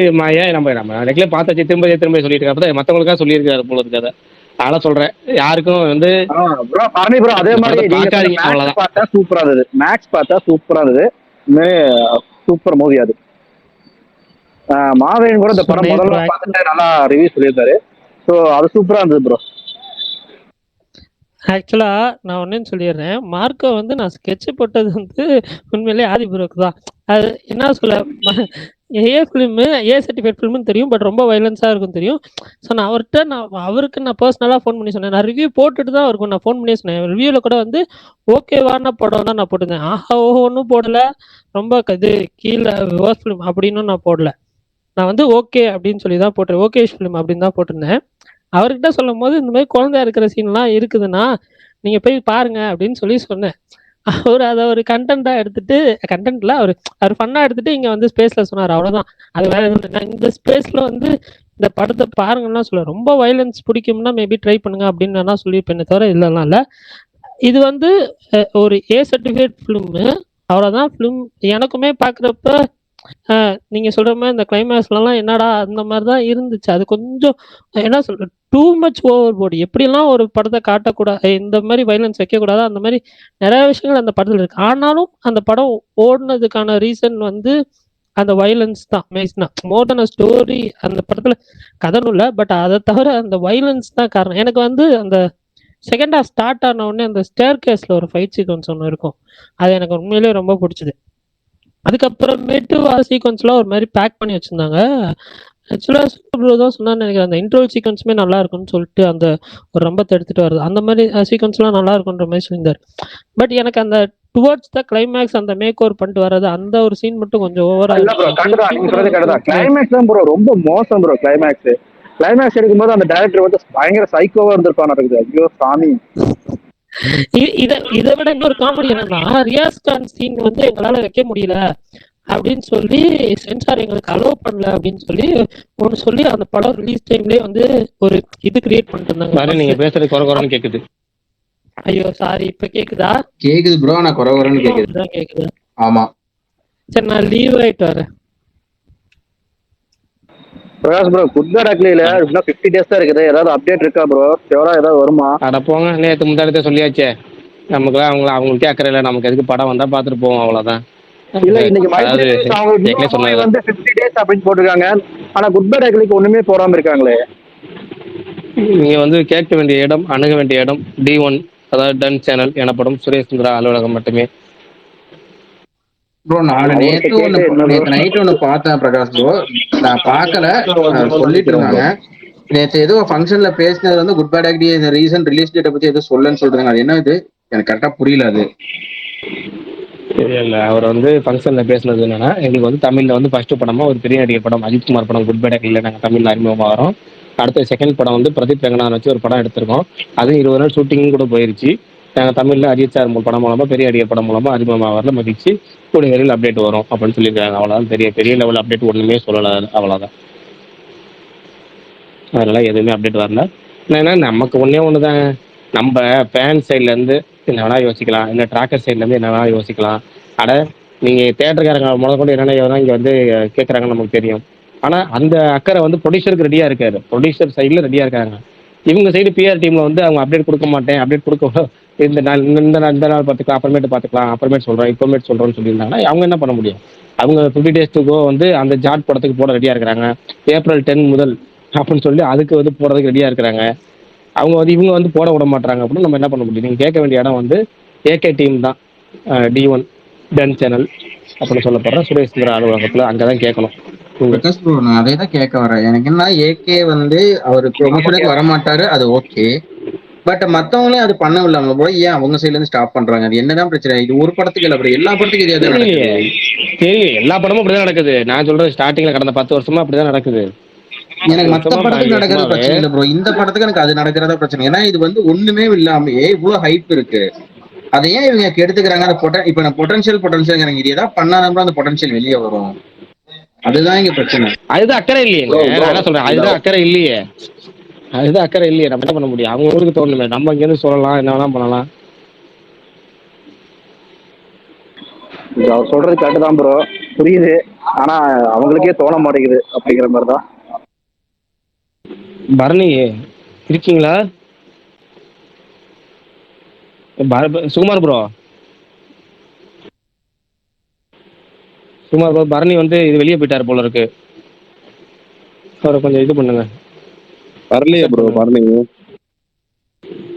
ஏன் நம்ம நெக்லே பார்த்தாச்சு திரும்ப சொல்லிட்டு இருக்காரு, மத்தவங்களுக்கா சொல்லியிருக்காரு போல இருக்காது. அதெல்லாம் சொல்றேன், யாருக்கும் வந்து பரணி ப்ரோ அதே மாதிரி பார்த்தா சூப்பரா இருந்தது. மேக்ஸ் பார்த்தா சூப்பரா இருந்தது, சூப்பர் மூவி அது. மாவேன் கூட இந்த படம் முதல்ல பார்த்துட்டு நல்லா ரிவ்யூ சொல்லியிருந்தாரு. ஸோ அது சூப்பரா இருந்தது ப்ரோ. ஆக்சுவலா நான் ஒன்னு சொல்லிடுறேன், மார்க்கோ வந்து நான் ஸ்கெட்ச் போட்டது வந்து உண்மையிலேயே ஆதி ப்ரோக்கு தான். அது என்ன சொல்ல, ஏ ஃபிலிமு ஏ சர்டிஃபிகேட் ஃபிலிம்னு தெரியும், பட் ரொம்ப வைலன்ஸாக இருக்கும் தெரியும். ஸோ நான் அவருக்கு நான் பர்சனலாக ஃபோன் பண்ணி சொன்னேன். நான் ரிவ்யூ போட்டுட்டு தான் அவருக்கு நான் ஃபோன் பண்ணி சொன்னேன். ரிவ்யூவில் கூட வந்து ஓகேவான படம் தான் நான் போட்டிருந்தேன். ஆஹா ஓஹோ ஒன்றும் போடலை, ரொம்ப இது கீழே வேர்ஸ்ட் ஃபிலிம் அப்படின்னு நான் போடல. நான் வந்து ஓகே அப்படின்னு சொல்லி தான் போட்டேன், ஓகேஷ் ஃபிலிம் அப்படின்னு தான் போட்டிருந்தேன். அவர்கிட்ட சொல்லும் போது இந்த மாதிரி குழந்தையா இருக்கிற சீன்லாம் இருக்குதுன்னா நீங்க போய் பாருங்க அப்படின்னு சொல்லி சொன்னேன். அவர் அதை ஒரு கண்டென்ட்டா எடுத்துட்டு, கண்டென்ட்ல அவர் ஃபன்னா எடுத்துட்டு இங்க வந்து ஸ்பேஸ்ல சொன்னார், அவ்வளவுதான். அது வேற எதுவும். நான் இந்த ஸ்பேஸ்ல வந்து இந்த படத்தை பாருங்கன்னா சொல்ல, ரொம்ப வைலன்ஸ் பிடிக்கும்னா மேபி ட்ரை பண்ணுங்க அப்படின்னு வேணா சொல்லியிருப்பேனே தவிர இல்லைன்னா இல்லை. இது வந்து ஒரு ஏ சர்டிஃபிகேட் ஃபிலிமு, அவ்வளோதான். ஃபிலிம் எனக்குமே பார்க்குறப்ப நீங்க சொல்ற மாதிரி இந்த கிளைமேக்ஸ்லாம் என்னடா அந்த மாதிரி தான் இருந்துச்சு. அது கொஞ்சம் என்ன சொல்ற, டூ மச் ஓவர் போர்டு. எப்படிலாம் ஒரு படத்தை காட்டக்கூடாது, இந்த மாதிரி வைலன்ஸ் வைக்கக்கூடாது, அந்த மாதிரி நிறைய விஷயங்கள் அந்த படத்தில் இருக்கு. ஆனாலும் அந்த படம் ஓடுனதுக்கான ரீசன் வந்து அந்த வைலன்ஸ் தான் மெயினா, மோர் தென் அ ஸ்டோரி. அந்த படத்துல கதனும் இல்லை, பட் அதை தவிர அந்த வைலன்ஸ் தான் காரணம். எனக்கு வந்து அந்த செகண்ட் ஹாஃப் ஸ்டார்ட் ஆன உடனே அந்த ஸ்டேர் கேஸ்ல ஒரு ஃபைட் சீக்வன்ஸ் ஒன்று இருக்கும், அது எனக்கு உண்மையிலேயே ரொம்ப பிடிச்சது. அதுக்கப்புறமேட்டு சீக்வன்ஸ்லாம் ஒரு மாதிரி பேக் பண்ணி வச்சிருந்தாங்க. ஆக்சுவலாக சூப்பர் தான் சொன்னான்னு நினைக்கிறேன், அந்த இன்ட்ரோ சீக்வன்ஸுமே நல்லா இருக்கும்னு சொல்லிட்டு அந்த ஒரு ரம்பத்தை எடுத்துட்டு வருது, அந்த மாதிரி சீக்வன்ஸ்லாம் நல்லா இருக்குன்ற மாதிரி சொல்லியிருந்தார். பட் எனக்கு அந்த டுவர்ட்ஸ் த கிளைமேக்ஸ் அந்த மேக் ஓவர் பண்ணிட்டு வர்றது, அந்த ஒரு சீன் மட்டும் கொஞ்சம் ஓவரா கிளைமேக்ஸ் தான் ப்ரோ ரொம்ப மோசம் ப்ரோ. கிளைமேக்ஸ் எடுக்கும்போது அந்த டைரக்டர் வந்து பயங்கர சைக்கோவா இருந்திருப்பான் இருக்குது. ஐயோ சாமி. இதை விட இன்னொரு காமெடி என்னன்னா, ரியாஸ் கான் சீன் வந்து எங்களால வைக்க முடியல அப்படின்னு சொல்லி சென்சார் எங்களுக்கு அலோவ் பண்ணல அப்படின்னு சொல்லி ஒன்று சொல்லி அந்த படம் ரிலீஸ் டைம்லயே வந்து ஒரு இது கிரியேட் பண்ணிட்டு இருந்தாங்க. நீங்க பேசுறது குறைன்னு கேக்குது. ஐயோ சாரி, இப்ப கேக்குதா? கேக்குது ப்ரோ, நான் குறைன்னு கேக்குது. கேக்குது. ஆமா சரி, நான் லீவ் ஆயிட்டு வரேன். பிரகாஷ் ப்ரோ குட் பேட் அக்லியில இன்னும் 50 days தான் இருக்குது. ஏதாவது அப்டேட் இருக்கா ப்ரோ? ஷியோரா ஏதாவது வருமா? அட போங்க, நேற்று முந்தானத்தை சொல்லியாச்சே. நமக்குலாம் அவங்களுக்கு கேட்கற இல்லை, நமக்கு எதுக்கு படம் வந்தா பார்த்துட்டு போவோம், அவ்வளோதான். இல்ல இன்னைக்கு அதாவது அவங்க ஏற்கனவே மூவி சொன்னது வந்து 50 days அப்படின்னு போட்டிருக்காங்க. ஆனா குட் பேட் அக்லிக்கு ஒண்ணுமே போடாம இருக்காங்களே. நீங்க வந்து கேட்க வேண்டிய இடம், அணுக வேண்டிய இடம் D1, அதாவது டன் சேனல் எனப்படும் சுரேஷ் சந்திரா அலுவலகம் மட்டுமே. ப்ரோ நான் நேற்று நைட் ஒன்று பார்த்தேன் பிரகாஷ் ப்ரோ. நான் பார்க்கல, சொல்லிட்டு இருந்தாங்க. நேற்று ஏதோ ஃபங்க்ஷன்ல பேசினது வந்து குட் பேட் ஆக்டி ரீசன் ரிலீஸ் டேட்டை பத்தி ஏதோ சொல்லன்னு சொல்றாங்க. அது என்ன இது எனக்கு கரெக்டா புரியல. அது இல்லை, அவர் வந்து ஃபங்க்ஷனில் பேசுனது என்னன்னா, எங்களுக்கு வந்து தமிழில் வந்து ஃபர்ஸ்ட் படமாக ஒரு பெரிய நடிகர் படம் அஜித்குமார் படம் குட் பேட் ஆக்டியில் நாங்கள் தமிழில் அறிமுகமாக வரோம். அடுத்த செகண்ட் படம் வந்து பிரதீப் ரங்கநாதன் வச்சு ஒரு படம் எடுத்திருக்கோம். அதுவும் 20 நாள் ஷூட்டிங்கும் கூட போயிருச்சு. நாங்கள் தமிழில் அஜித் சார் படம் மூலமாக பெரிய நடிகர் படம் மூலமாக அறிமுகமாக வரல மதிச்சு கூடிய விரைவில் அப்டேட் வரும் அப்படின்னு சொல்லியிருக்காங்க. அவ்வளோதான், பெரிய லெவல் அப்டேட் ஒன்றுமே சொல்லலை, அவ்வளோதான். அதனால் எதுவுமே அப்டேட் வரல. ஏன்னா நமக்கு ஒன்று தான், நம்ம ஃபேன் சைட்லேருந்து என்ன வேணால் யோசிக்கலாம், இல்லை ட்ராக்கர் சைட்லேருந்து என்ன வேணால் யோசிக்கலாம். அட நீங்கள் தேட்டருக்காரங்க முதல் கொண்டு என்னென்ன இங்கே வந்து கேட்குறாங்கன்னு நமக்கு தெரியும். ஆனால் அந்த அக்கறை வந்து ப்ரொடியூசருக்கு ரெடியாக இருக்காரு, ப்ரொடியூசர் சைடில் ரெடியாக இருக்காங்க. இவங்க சைடு பிஆர் டீமில் வந்து அவங்க அப்டேட் கொடுக்க மாட்டேன், அப்டேட் கொடுக்க இந்த நாள் பார்த்துக்கலாம், அப்புறமேட்டு சொல்கிறேன், இப்போமேட்டு சொல்கிறேன்னு சொல்லியிருந்தாங்கன்னா அவங்க என்ன பண்ண முடியும்? அவங்க 50 days to go வந்து அந்த ஜாட் படத்துக்கு போட ரெடியாக இருக்கிறாங்க. April 10 முதல் அப்படின்னு சொல்லி அதுக்கு வந்து போடுறதுக்கு ரெடியாக இருக்கிறாங்க. அவங்க வந்து இவங்க வந்து போட விட மாட்டாங்க அப்படின்னு நம்ம என்ன பண்ண முடியும்? நீங்கள் கேட்க வேண்டிய இடம் வந்து ஏகே டீம் தான், D1 டன் சேனல் அப்படின்னு சொல்லப்படுற சுரேஷ் சந்திரா அலுவலகத்தில், அங்கே தான் கேட்கணும். பிரகாஷ் ப்ரோ நான் அதே தான் கேட்க வரேன். எனக்கு என்ன, ஏகே வந்து அவர் ப்ரொமோஷனுக்கு வரமாட்டாரு, அது ஓகே. பட் மத்தவங்களே அது பண்ண இல்லாம போய் ஏன் அவங்க சைட்ல இருந்து ஸ்டாப் பண்றாங்க? அது என்னதான் பிரச்சனை? இது ஒரு படத்துக்கு இல்ல ப்ரோ, எல்லா படத்துக்கும் இதே தான் நடக்குது. தெரியும், எல்லா படமும் அப்படிதான் நடக்குது. நான் சொல்றது ஸ்டார்டிங்ல கடந்த 10 வருஷமா அப்படிதான் நடக்குது. எனக்கு மத்த படத்துக்கு நடக்கிறது பிரச்சனை இல்ல ப்ரோ, இந்த படத்துக்கு எனக்கு அது நடக்கிறதா பிரச்சனை. ஏன்னா இது வந்து ஒண்ணுமே இல்லாமயே இவ்வளவு ஹைப் இருக்கு. அதை ஏன் இவங்க கெடுத்துக்கிறாங்க? அந்த இப்ப நான் பொட்டன்ஷியல் எனக்கு இது ஏதாவது பண்ணாதான் அந்த பொட்டன்ஷியல் வெளியே வரும். அதுதான் இங்க பிரச்சனை. அதுதான் அக்கறை இல்லையே. நான் என்ன சொல்றேன், அதுதான் அக்கறை இல்லையே. அதுதான் அக்கறை இல்லையே. நம்ம என்ன பண்ண முடியும்? அவங்க ஊருக்கு தோணுமே, நம்ம இங்க இருந்து சொல்லலாம், என்ன வேணா பண்ணலாம். அவர் சொல்றது கரெக்ட் தான் ப்ரோ, புரியுது. ஆனா அவங்களுக்கே தோண மாட்டேங்குது அப்படிங்கிற மாதிரி தான். பரணி இருக்கீங்களா? சுகுமார் ப்ரோ, பரணி வந்து இது வெளியே போயிட்டாரு போல இருக்கு. அவரை கொஞ்சம் இது பண்ணுங்க. வரலையே ப்ரோ பரணி.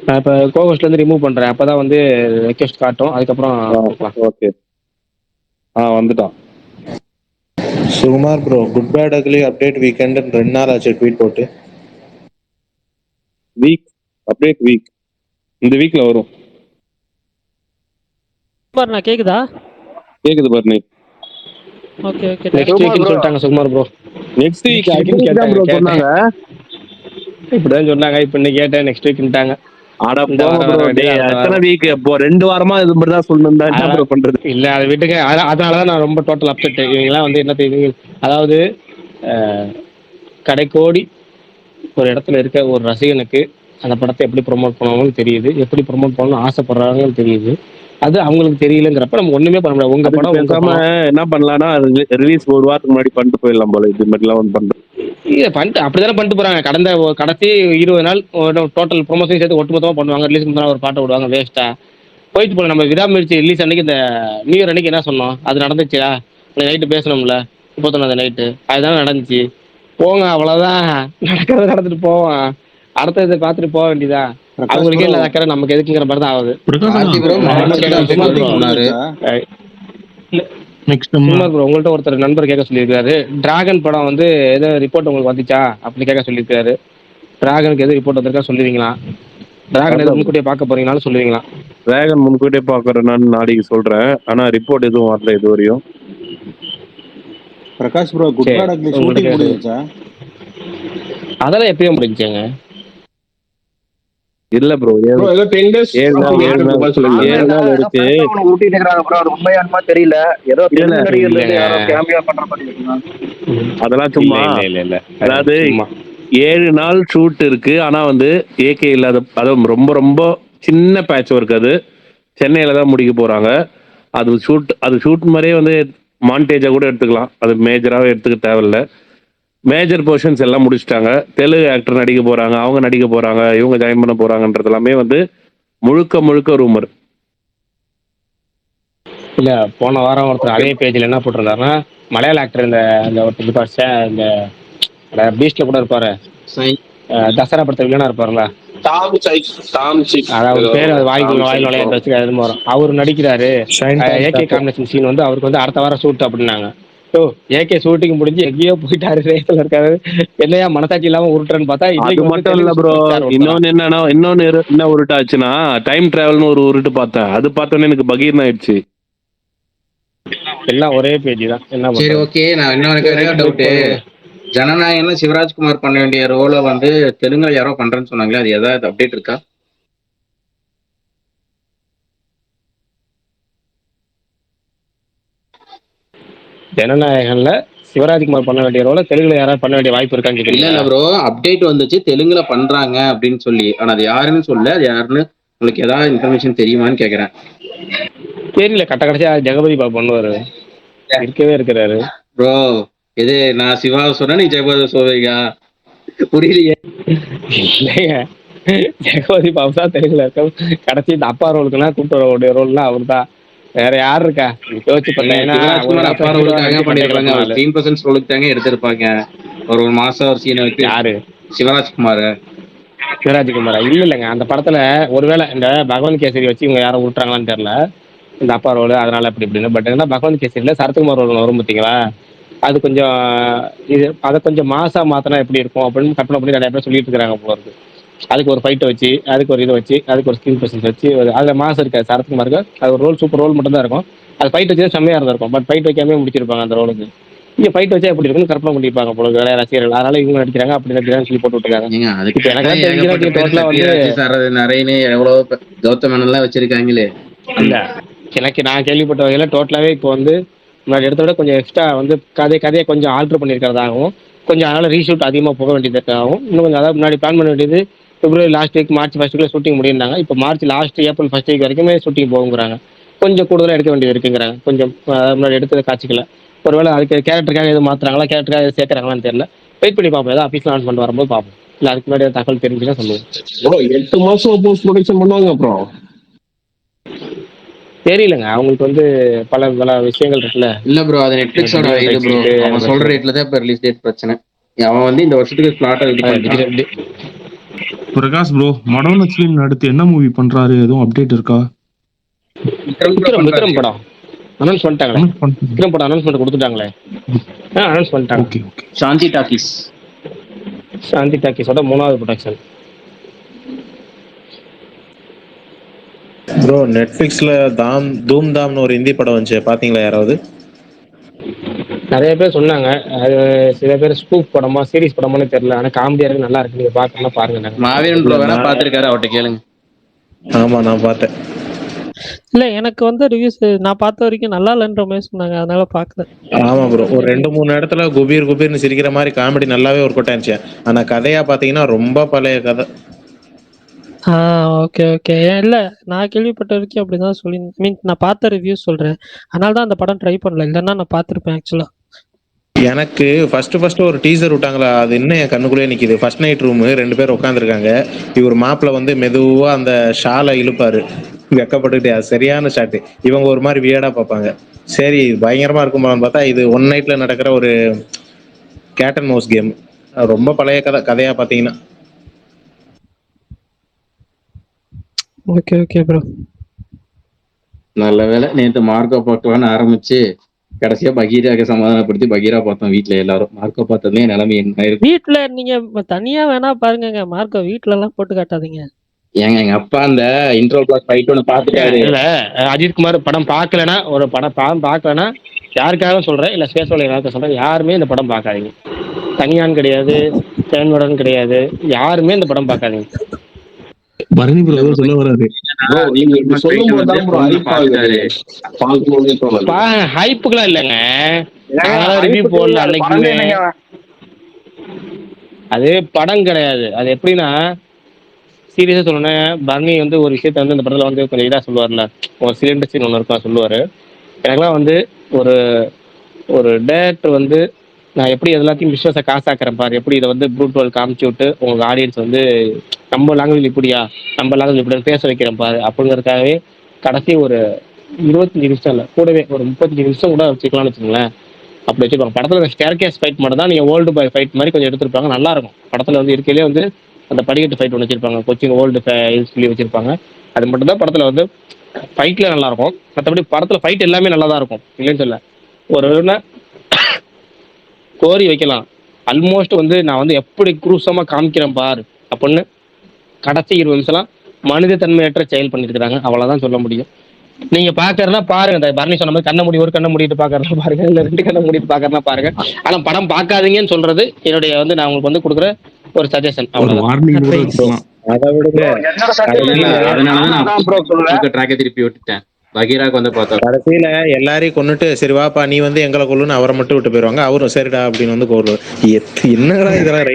நான் இப்போ கோகோஸ்ட்ல இருந்து ரிமூவ் பண்றேன், அப்பதான் வந்து ரெக்வெஸ்ட் காட்டும். அதுக்கப்புறம் ஓகே, வந்துட்டான். Sukumar bro good bad Ugly update weekend 2 நாள் ஆச்சு ட்வீட் போட்டு. வீக் அப்டேட் வீக் இந்த வீக்ல வரும். நான் கேக்குதா? கேக்குது பரணி. ஓகே ஓகே, நெக்ஸ்ட் வீக்னு சொல்லிட்டாங்க சுகுமார் ப்ரோ. நெக்ஸ்ட் வீக் சொன்னாங்க, இப்படிதான் சொன்னாங்க. இப்போ இன்னைக்கு கேட்டேன், நெக்ஸ்ட் வீக்ட்டாங்க. ஆனா எத்தனை வீக்? இப்போ 2 வாரமா இது மாதிரி தான் சொல்லணும்னா என்ன ப்ரோ பண்றது? இல்ல அதை விட்டுங்க. அதனாலதான் நான் ரொம்ப டோட்டல் அப்செட். இவங்கெல்லாம் வந்து என்ன தெரியுது, அதாவது கடைக்கோடி ஒரு இடத்துல இருக்க ஒரு ரசிகனுக்கு அந்த படத்தை எப்படி ப்ரொமோட் பண்ணுவாங்கன்னு தெரியுது, எப்படி ப்ரொமோட் பண்ணணும்னு ஆசைப்படுறாங்கன்னு தெரியுது. அது அவங்களுக்கு தெரியலங்கிறப்ப நம்ம ஒண்ணுமே பண்ண முடியாது. உங்க படம் பேசாம என்ன பண்ணலாம்னா ரிலீஸ் 1 வாரத்துக்கு முன்னாடி பண்ணிட்டு போயிடலாம் போல. இது மாதிரிலாம் ஒன்று பண்றேன். இல்ல பண்ணிட்டு அப்படிதானே பண்ணிட்டு போறாங்க. கடைசி 20 நாள் டோட்டல் ப்ரொமோஷன் சேர்த்து ஒட்டுமொத்தமா பண்ணுவாங்க. ரிலீஸ் முன்னாடி ஒரு பாட்டை விடுவாங்க, வேஸ்டா போயிட்டு போல. நம்ம விடாமுயற்சி ரிலீஸ் அன்னைக்கு, இந்த நியூ இயர் அன்னைக்கு என்ன சொன்னோம்? அது நடந்துச்சா? நைட்டு பேசணும்ல, 31 நைட்டு, அதுதான் நடந்துச்சு. போங்க, அவ்வளவுதான். நடக்கிறது நடந்துட்டு போவோம், அடுத்தது பார்த்துட்டு போக வேண்டியதா. அவங்களுக்கே இல்லாத அக்கறை நமக்கு எதுக்குங்கிற மாதிரி தான் ஆகுது. சுகுமார் ப்ரோ, உங்கள்கிட்ட ஒருத்தர் நண்பர் கேட்க சொல்லியிருக்காரு, டிராகன் படம் வந்து ஏதோ ரிப்போர்ட் உங்களுக்கு வந்துச்சா அப்படின்னு கேட்க சொல்லியிருக்காரு. டிராகனுக்கு எது ரிப்போர்ட் வந்திருக்கா சொல்லுவீங்களா? டிராகன் எதுவும் முன்கூட்டியே பார்க்க போறீங்கனாலும் சொல்லுவீங்களா? டிராகன் முன்கூட்டியே பார்க்கறேன், நான் நாளைக்கு சொல்றேன். ஆனா ரிப்போர்ட் எதுவும் வரல இது வரையும். Prakash bro good bad Ugly shooting முடிஞ்சிச்சா? அதெல்லாம் எப்பயோ முடிஞ்சுங்க. இல்ல ப்ரோ, 10 days 7 நாள் இருக்கு. ஊட்டிட்டு இருக்காங்க ப்ரோ, அது உண்மையானுமா தெரியல. ஏதோ யாரோ கேமியா பண்ற மாதிரி இருக்கு. அதெல்லாம் சும்மா இல்ல. அதாவது 7 நாள் ஷூட் இருக்கு. ஆனா வந்து ஏகே இல்லாத, அதுவும் ரொம்ப ரொம்ப சின்ன பேட்ச் ஒர்க். அது சென்னையில தான் முடிக்க போறாங்க. அது ஷூட் மாதிரியே வந்து மாண்டேஜா கூட எடுத்துக்கலாம். அது மேஜராகவே எடுத்துக்க தேவையில்ல. மேஜர் போர்ஷன்ஸ் எல்லாம் முடிச்சிட்டாங்க. தெலுங்கு ஆக்டர் நடிக்க போறாங்க, அவங்க நடிக்க போறாங்க, இவங்க ஜாயின் பண்ண போறாங்கன்றது எல்லாமே வந்து முழுக்க முழுக்க ரூமர். இல்ல போன வாரம் ஒருத்தர் அதே பேஜ்ல என்ன போட்டிருந்தாருன்னா, மலையாள ஆக்டர் இந்த இந்த ஒருத்தர் இருப்பார், இந்த பீச்ல கூட இருப்பாரு, தசரா படத்துல வில்லனா இருப்பாருல்ல, அதாவது பேர் அது வாயில் நுழையாத வச்சு அது வரும். அவர் நடிக்கிறாரு. ஏகே காம்பினேஷன் சீன் வந்து அவருக்கு வந்து அடுத்த வாரம் ஷூட் அப்படின்னாங்க. ஓ ஏகே ஷூட்டிங் முடிஞ்சு எங்கேயோ போயிட்டாரு, ரேஸ்ல இருக்காரு, என்னையா மனசாட்சி இல்லாம உருட்டுறன்னு பார்த்தா அது மட்டும் இல்ல ப்ரோ, இன்னொன்னு என்னன்னா, இன்னொன்னு என்ன உருட்டு ஆச்சுன்னா, டைம் டிராவல்னு ஒரு உருட்டு பார்த்தேன். அது பார்த்தோன்னே எனக்கு பகீர்னு ஆயிடுச்சு. எல்லாம் ஒரே பேஜ் தான். என்ன சரி ஓகே, நான் இன்னொரு டவுட்டு. ஜனநாயகம்ல சிவராஜ்குமார் பண்ண வேண்டிய ரோலை வந்து தெலுங்குல யாரோ பண்றேன்னு சொன்னாங்களே, அது ஏதாவது அப்டேட் இருக்கா? ஜனநாயகன்ல சிவராஜ்குமார் பண்ண வேண்டிய ரோல தெலுங்குல யாராவது பண்ண வேண்டிய வாய்ப்பு இருக்கான்னு இல்ல கேக்குறீங்களா? இல்ல ப்ரோ, அப்டேட் வந்துச்சு தெலுங்குல பண்றாங்க அப்படின்னு சொல்லி. ஆனா அது யாருன்னு சொல்ல, அது யாருன்னு உங்களுக்கு ஏதாவது இன்ஃபர்மேஷன் தெரியுமான்னு கேக்குறேன். தெரியல, கடைசியா ஜெகபதி பாபு பண்ணுவாரு, இருக்கவே இருக்கிறாரு. ப்ரோ இது நான் சிவாவை சொன்னா நீ ஜெகபதி சொல்றீங்க, புரியலையே. இல்லைங்க, ஜெகபதி பாபு தான் தெலுங்குல இருக்க. கடைசி இந்த அப்பா ரோலுக்குலாம் கூப்பிட்டு வரக்கூடிய ரோல்லாம் அவர் தான். வேற யாரு இருக்கா யோசிச்சு பார்த்தீங்கன்னா? சிவராஜ்குமார் அப்பா ரோலுக்காக பண்ணிருப்பாங்க, அவர் 3% ரோலுக்கு தாங்க எடுத்திருப்பாங்க. ஒரு மாசம் ஒரு சீனை வச்சு. யாரு? சிவராஜ்குமார். சிவராஜ்குமாரா? இல்லைங்க, அந்த படத்துல ஒருவேளை இந்த பகவந்த் கேசரி வச்சு இவங்க யாரும் விட்டுறாங்களான்னு தெரியல, இந்த அப்பா ரோல் அதனால அப்படி இப்படின்னு. பட் என்ன பகவந்த் கேசரியில் சரத்குமார் ரோல் வரும் பார்த்தீங்களா, அது கொஞ்சம் இது அதை கொஞ்சம் மாசா மாத்தினா எப்படி இருக்கும் அப்படின்னு கற்பனை பண்ணி நிறைய பேர் சொல்லிட்டு இருக்காங்க போல இருக்கு. அதுக்கு ஒரு ஃபைட்டை வச்சு, அதுக்கு ஒரு இதை வச்சு, அதுக்கு ஒரு ஸ்கிரீன் பிரசன்ஸ் வச்சு, அதில் மாசம் இருக்காது சரத்குமாருக்கு. அது ஒரு ரோல் சூப்பர் ரோல் மட்டும் தான் இருக்கும். அது ஃபைட் வச்சு செம்மையாக இருந்திருக்கும். பட் ஃபைட் வைக்காமே முடிச்சிருப்பாங்க அந்த ரோலுக்கு. இங்கே ஃபைட் வச்சா எப்படி இருக்குன்னு கற்பனை பண்ணியிருப்பாங்க போல நிறைய ரசிகர்கள். அதனால இவங்க நடிக்கிறாங்க அப்படி நடிக்கிறாங்கன்னு சொல்லி போட்டு விட்டுருக்காங்க. இப்போ எனக்கு தெரிஞ்சு டோட்டலாக வந்து நரேனு எவ்வளவு கௌதம் மேனன்லாம் வச்சிருக்காங்களே. இல்ல, எனக்கு நான் கேள்விப்பட்ட வகையில் டோட்டலாகவே இப்போ வந்து முன்னாடி இடத்த விட கொஞ்சம் எக்ஸ்ட்ரா வந்து கதையை கொஞ்சம் ஆல்ட்ரு பண்ணியிருக்கிறதாகவும், கொஞ்சம் அதனால் ரீஷூட் அதிகமாக போக வேண்டியதுக்காகவும், இன்னும் கொஞ்சம் அதாவது முன்னாடி பிளான் பண்ண வேண்டியது பிப்ரவரி லாஸ்ட் வீக் மார்ச் ஃபர்ஸ்ட் வீக்கில் ஷூட்டிங் முடியிருந்தாங்க. இப்போ March last April first week வரைக்குமே ஷூட்டிங் போகுங்கிறாங்க. கொஞ்சம் கூடுதலாக எடுக்க வேண்டியது இருக்குங்கிறாங்க. கொஞ்சம் முன்னாடி எடுத்தது காட்சிக்கல. ஒருவேளை அதுக்கு கேரக்டருக்காக எதுவும் மாற்றுறாங்களா, கேரக்டருக்காக எதுவும் சேர்க்குறாங்களான்னு தெரியல. வெயிட் பண்ணி பார்ப்போம், ஏதாவது ஆஃபீஸில் அனௌன்ஸ்மெண்ட் வரும்போது பார்ப்போம். இல்லை அதுக்கு முன்னாடி தகவல் தெரிஞ்சுன்னா சொல்லுவோம். 8 மாசம் போஸ்ட் ப்ரொடக்ஷன் பண்ணுவாங்க. அப்புறம் தெரியலங்க, அவங்களுக்கு வந்து பல பல விஷயங்கள் இருக்குல்ல. இல்ல ப்ரோ, அது நெட்ஃபிளிக்ஸோட இது ப்ரோ. அவன் சொல்ற ரேட்ல தான் இப்ப ரிலீஸ் டேட் பிரச்சனை. அவன் வந்து இந்த வருஷத்துக்கு ஸ்லாட் ரெடி பண்ணிட்டான். பிரகாஷ் ப்ரோ, மனோ நக்ஸ்லின் அடுத்து என்ன மூவி பண்றாரு, எதுவும் அப்டேட் இருக்கா? விக்ரம் படம் அனௌன்ஸ் பண்ணிட்டாங்களே. விக்ரம் படம் அனௌன்ஸ்மெண்ட் கொடுத்துட்டாங்களே. அனௌன்ஸ் பண்ணிட்டாங்க. Okay okay. Shanthi Talkies, Shanthi டாக்கீஸோட 3வது ப்ரொடக்ஷன். ப்ரோ நெட்ஃபிளிக்ஸ்ல தூம் தாம்னு ஒரு ஹிந்தி படம் வந்துச்சு, பாத்தீங்களா யாராவது? நிறைய பேர் சொன்னாங்க. அது சில பேர் ஸ்கூப் படமா சீரிஸ் படமானு தெரியல. ஆனா காமெடியா இருக்கு, நல்லா இருக்கு. நீங்க பாக்கணும்னா பாருங்க. மாவீரன் ப்ரோ வேணா பாத்துருக்காரு, அவர்கிட்ட கேளுங்க. ஆமா நான் பார்த்தேன். இல்ல எனக்கு வந்து ரிவ்யூஸ் நான் பார்த்த வரைக்கும் நல்லா இல்லைன்ற மாதிரி சொன்னாங்க, அதனால பார்க்கல. ஆமா ப்ரோ, ஒரு 2-3 இடத்துல குபீர்னு சிரிக்கிற மாதிரி காமெடி நல்லாவே ஒர்க் அவுட் ஆச்சு. ஆனா கதையா பாத்தீங்கன்னா ரொம்ப பழைய கதை. Okay okay. இல்ல நான் கேள்விப்பட்ட வரைக்கும் அப்படிதான் சொல்லி மீன் நான் பார்த்த ரிவ்யூஸ் சொல்றேன். அதனால தான் அந்த படம் ட்ரை பண்ணல, இல்லைன்னா நான் பார்த்துருப்பேன் ஆக்சுவலா. எனக்கு ஃபர்ஸ்ட் ஒரு டீசர் விட்டாங்களா, அது இன்னும் என் கண்ணுக்குள்ளே நிக்குது. ஃபர்ஸ்ட் நைட் ரூம் 2 பேர் உட்காந்துருக்காங்க. இவர் மாப்பிள்ள வந்து மெதுவா அந்த ஷாலை இழுப்பாரு, வெக்கப்பட்டுக்கிட்டே. அது சரியான ஷாட்டு. இவங்க ஒரு மாதிரி வியர்டா பார்ப்பாங்க. சரி பயங்கரமா இருக்குமான்னு பார்த்தா இது ஒன் நைட்ல நடக்கிற ஒரு கேட் அண்ட் மவுஸ் கேம். ரொம்ப பழைய கதையா பார்த்தீங்கன்னா. Okay okay bro. நல்ல வேலை நேற்று மார்க்கோ பார்க்கலான்னு ஆரம்பிச்சு கடைசியா பகீராக சமாதானப்படுத்தி பகீரா பார்த்தோம் வீட்டுல எல்லாரும். மார்க்கோ பார்த்ததுல நிலைமை என்ன இருக்கு. வீட்டுல நீங்க தனியா வேணா பாருங்க, மார்க்கோ வீட்டுல எல்லாம் போட்டு காட்டாதீங்க. ஏங்க எங்க அப்பா அந்த இன்ட்ரோ பிளாக் ஃபைட் ஒன்று பார்த்துட்டாரு. இல்ல அஜித் குமார் படம் பார்க்கலன்னா, ஒரு படம் பார்க்கலன்னா யாருக்காக சொல்றேன், இல்ல ஸ்பேஸோட யாருக்காக சொல்றேன், யாருமே இந்த படம் பார்க்காதீங்க. தனியான் கிடையாது, சேன்வடன் கிடையாது, யாருமே இந்த படம் பார்க்காதீங்க. பரணி ப்ரோ சொல்ல வராரு. ஹைப்புக்குலாம் இல்லைங்க, ரிவ்யூ போடல அன்னைக்கு. அது படம் கிடையாது. அது எப்படின்னா சீரியஸா சொல்லணும், பரணி வந்து ஒரு விஷயத்த வந்து இந்த படத்துல வந்து கொஞ்சம் இதா சொல்லுவார்ல, ஒரு சிலிண்டர் சீன் ஒன்று இருக்கும் சொல்லுவாரு. எனக்குலாம் வந்து ஒரு ஒரு டேரக்டர் வந்து நான் எப்படி எல்லாத்தையும் விஸ்வாச காசாக்குறேன் பாரு, எப்படி இதை வந்து ப்ரூட்வல் காமிச்சு விட்டு உங்களுக்கு ஆடியன்ஸ் வந்து நம்ம லாங்குவேஜ் இப்படியா, நம்ம லாங்குவேஜ் இப்படி பேச வைக்கிறேன் பாரு அப்படிங்கிறதுக்காகவே கடைசி ஒரு 25 நிமிஷம் இல்லை, கூடவே ஒரு 35 நிமிஷம் கூட வச்சுக்கலாம்னு வச்சுக்கோங்களேன். அப்படி வச்சுருப்பாங்க. படத்தில் ஸ்டேர்கேஸ் ஃபைட் மட்டும் தான் நீங்கள் ஓல்டு பாய் ஃபைட் மாதிரி கொஞ்சம் எடுத்திருப்பாங்க, நல்லா இருக்கும். படத்தில் வந்து இருக்கையிலே வந்து அந்த படிக்கட்டு ஃபைட் ஒன்று வச்சிருப்பாங்க, கொச்சின் ஓல்டு சொல்லி வச்சிருப்பாங்க. அது மட்டும் தான் படத்தில் வந்து ஃபைட்டில் நல்லா இருக்கும். மற்றபடி படத்தில் ஃபைட் எல்லாமே நல்லா தான் இருக்கும், இல்லைன்னு சொல்ல. ஒரு கோரி வைக்கலாம், ஆல்மோஸ்ட் வந்து நான் வந்து எப்படி குரூசமாக காமிக்கிறேன் பார் அப்படின்னு கடைசி 20 நிமிஷம்லாம் மனித தன்மையற்ற செயல் பண்ணியிருக்கிறாங்க, அவ்வளோதான் சொல்ல முடியும். நீங்க பாக்குறதுனா பாருங்க, இந்த பரணி சொன்ன மாதிரி கண்ணை மூடி ஒரு கண்ணை மூடிட்டு பாக்குறதா பாருங்க, இல்ல 2 கண்ணை மூடிட்டு பாக்குறதா பாருங்க. ஆனா படம் பார்க்காதீங்கன்னு சொல்றது என்னுடைய வந்து நான் உங்களுக்கு வந்து கொடுக்குற ஒரு சஜஷன், அவ்வளவுதான். அதை விடுங்க, ட்ராக்கை திருப்பி விட்டுட்டேன். பகீராக்கு வந்து பார்த்தா கடைசியில எல்லாரையும் கொண்டுட்டு சரி வாப்பா நீ வந்து எங்களை கொள்ளுன்னு அவரை மட்டும் விட்டு போயிருவாங்க, அவரும் சரிடா அப்படின்னு வந்து கோருவார். என்னடா இதெல்லாம்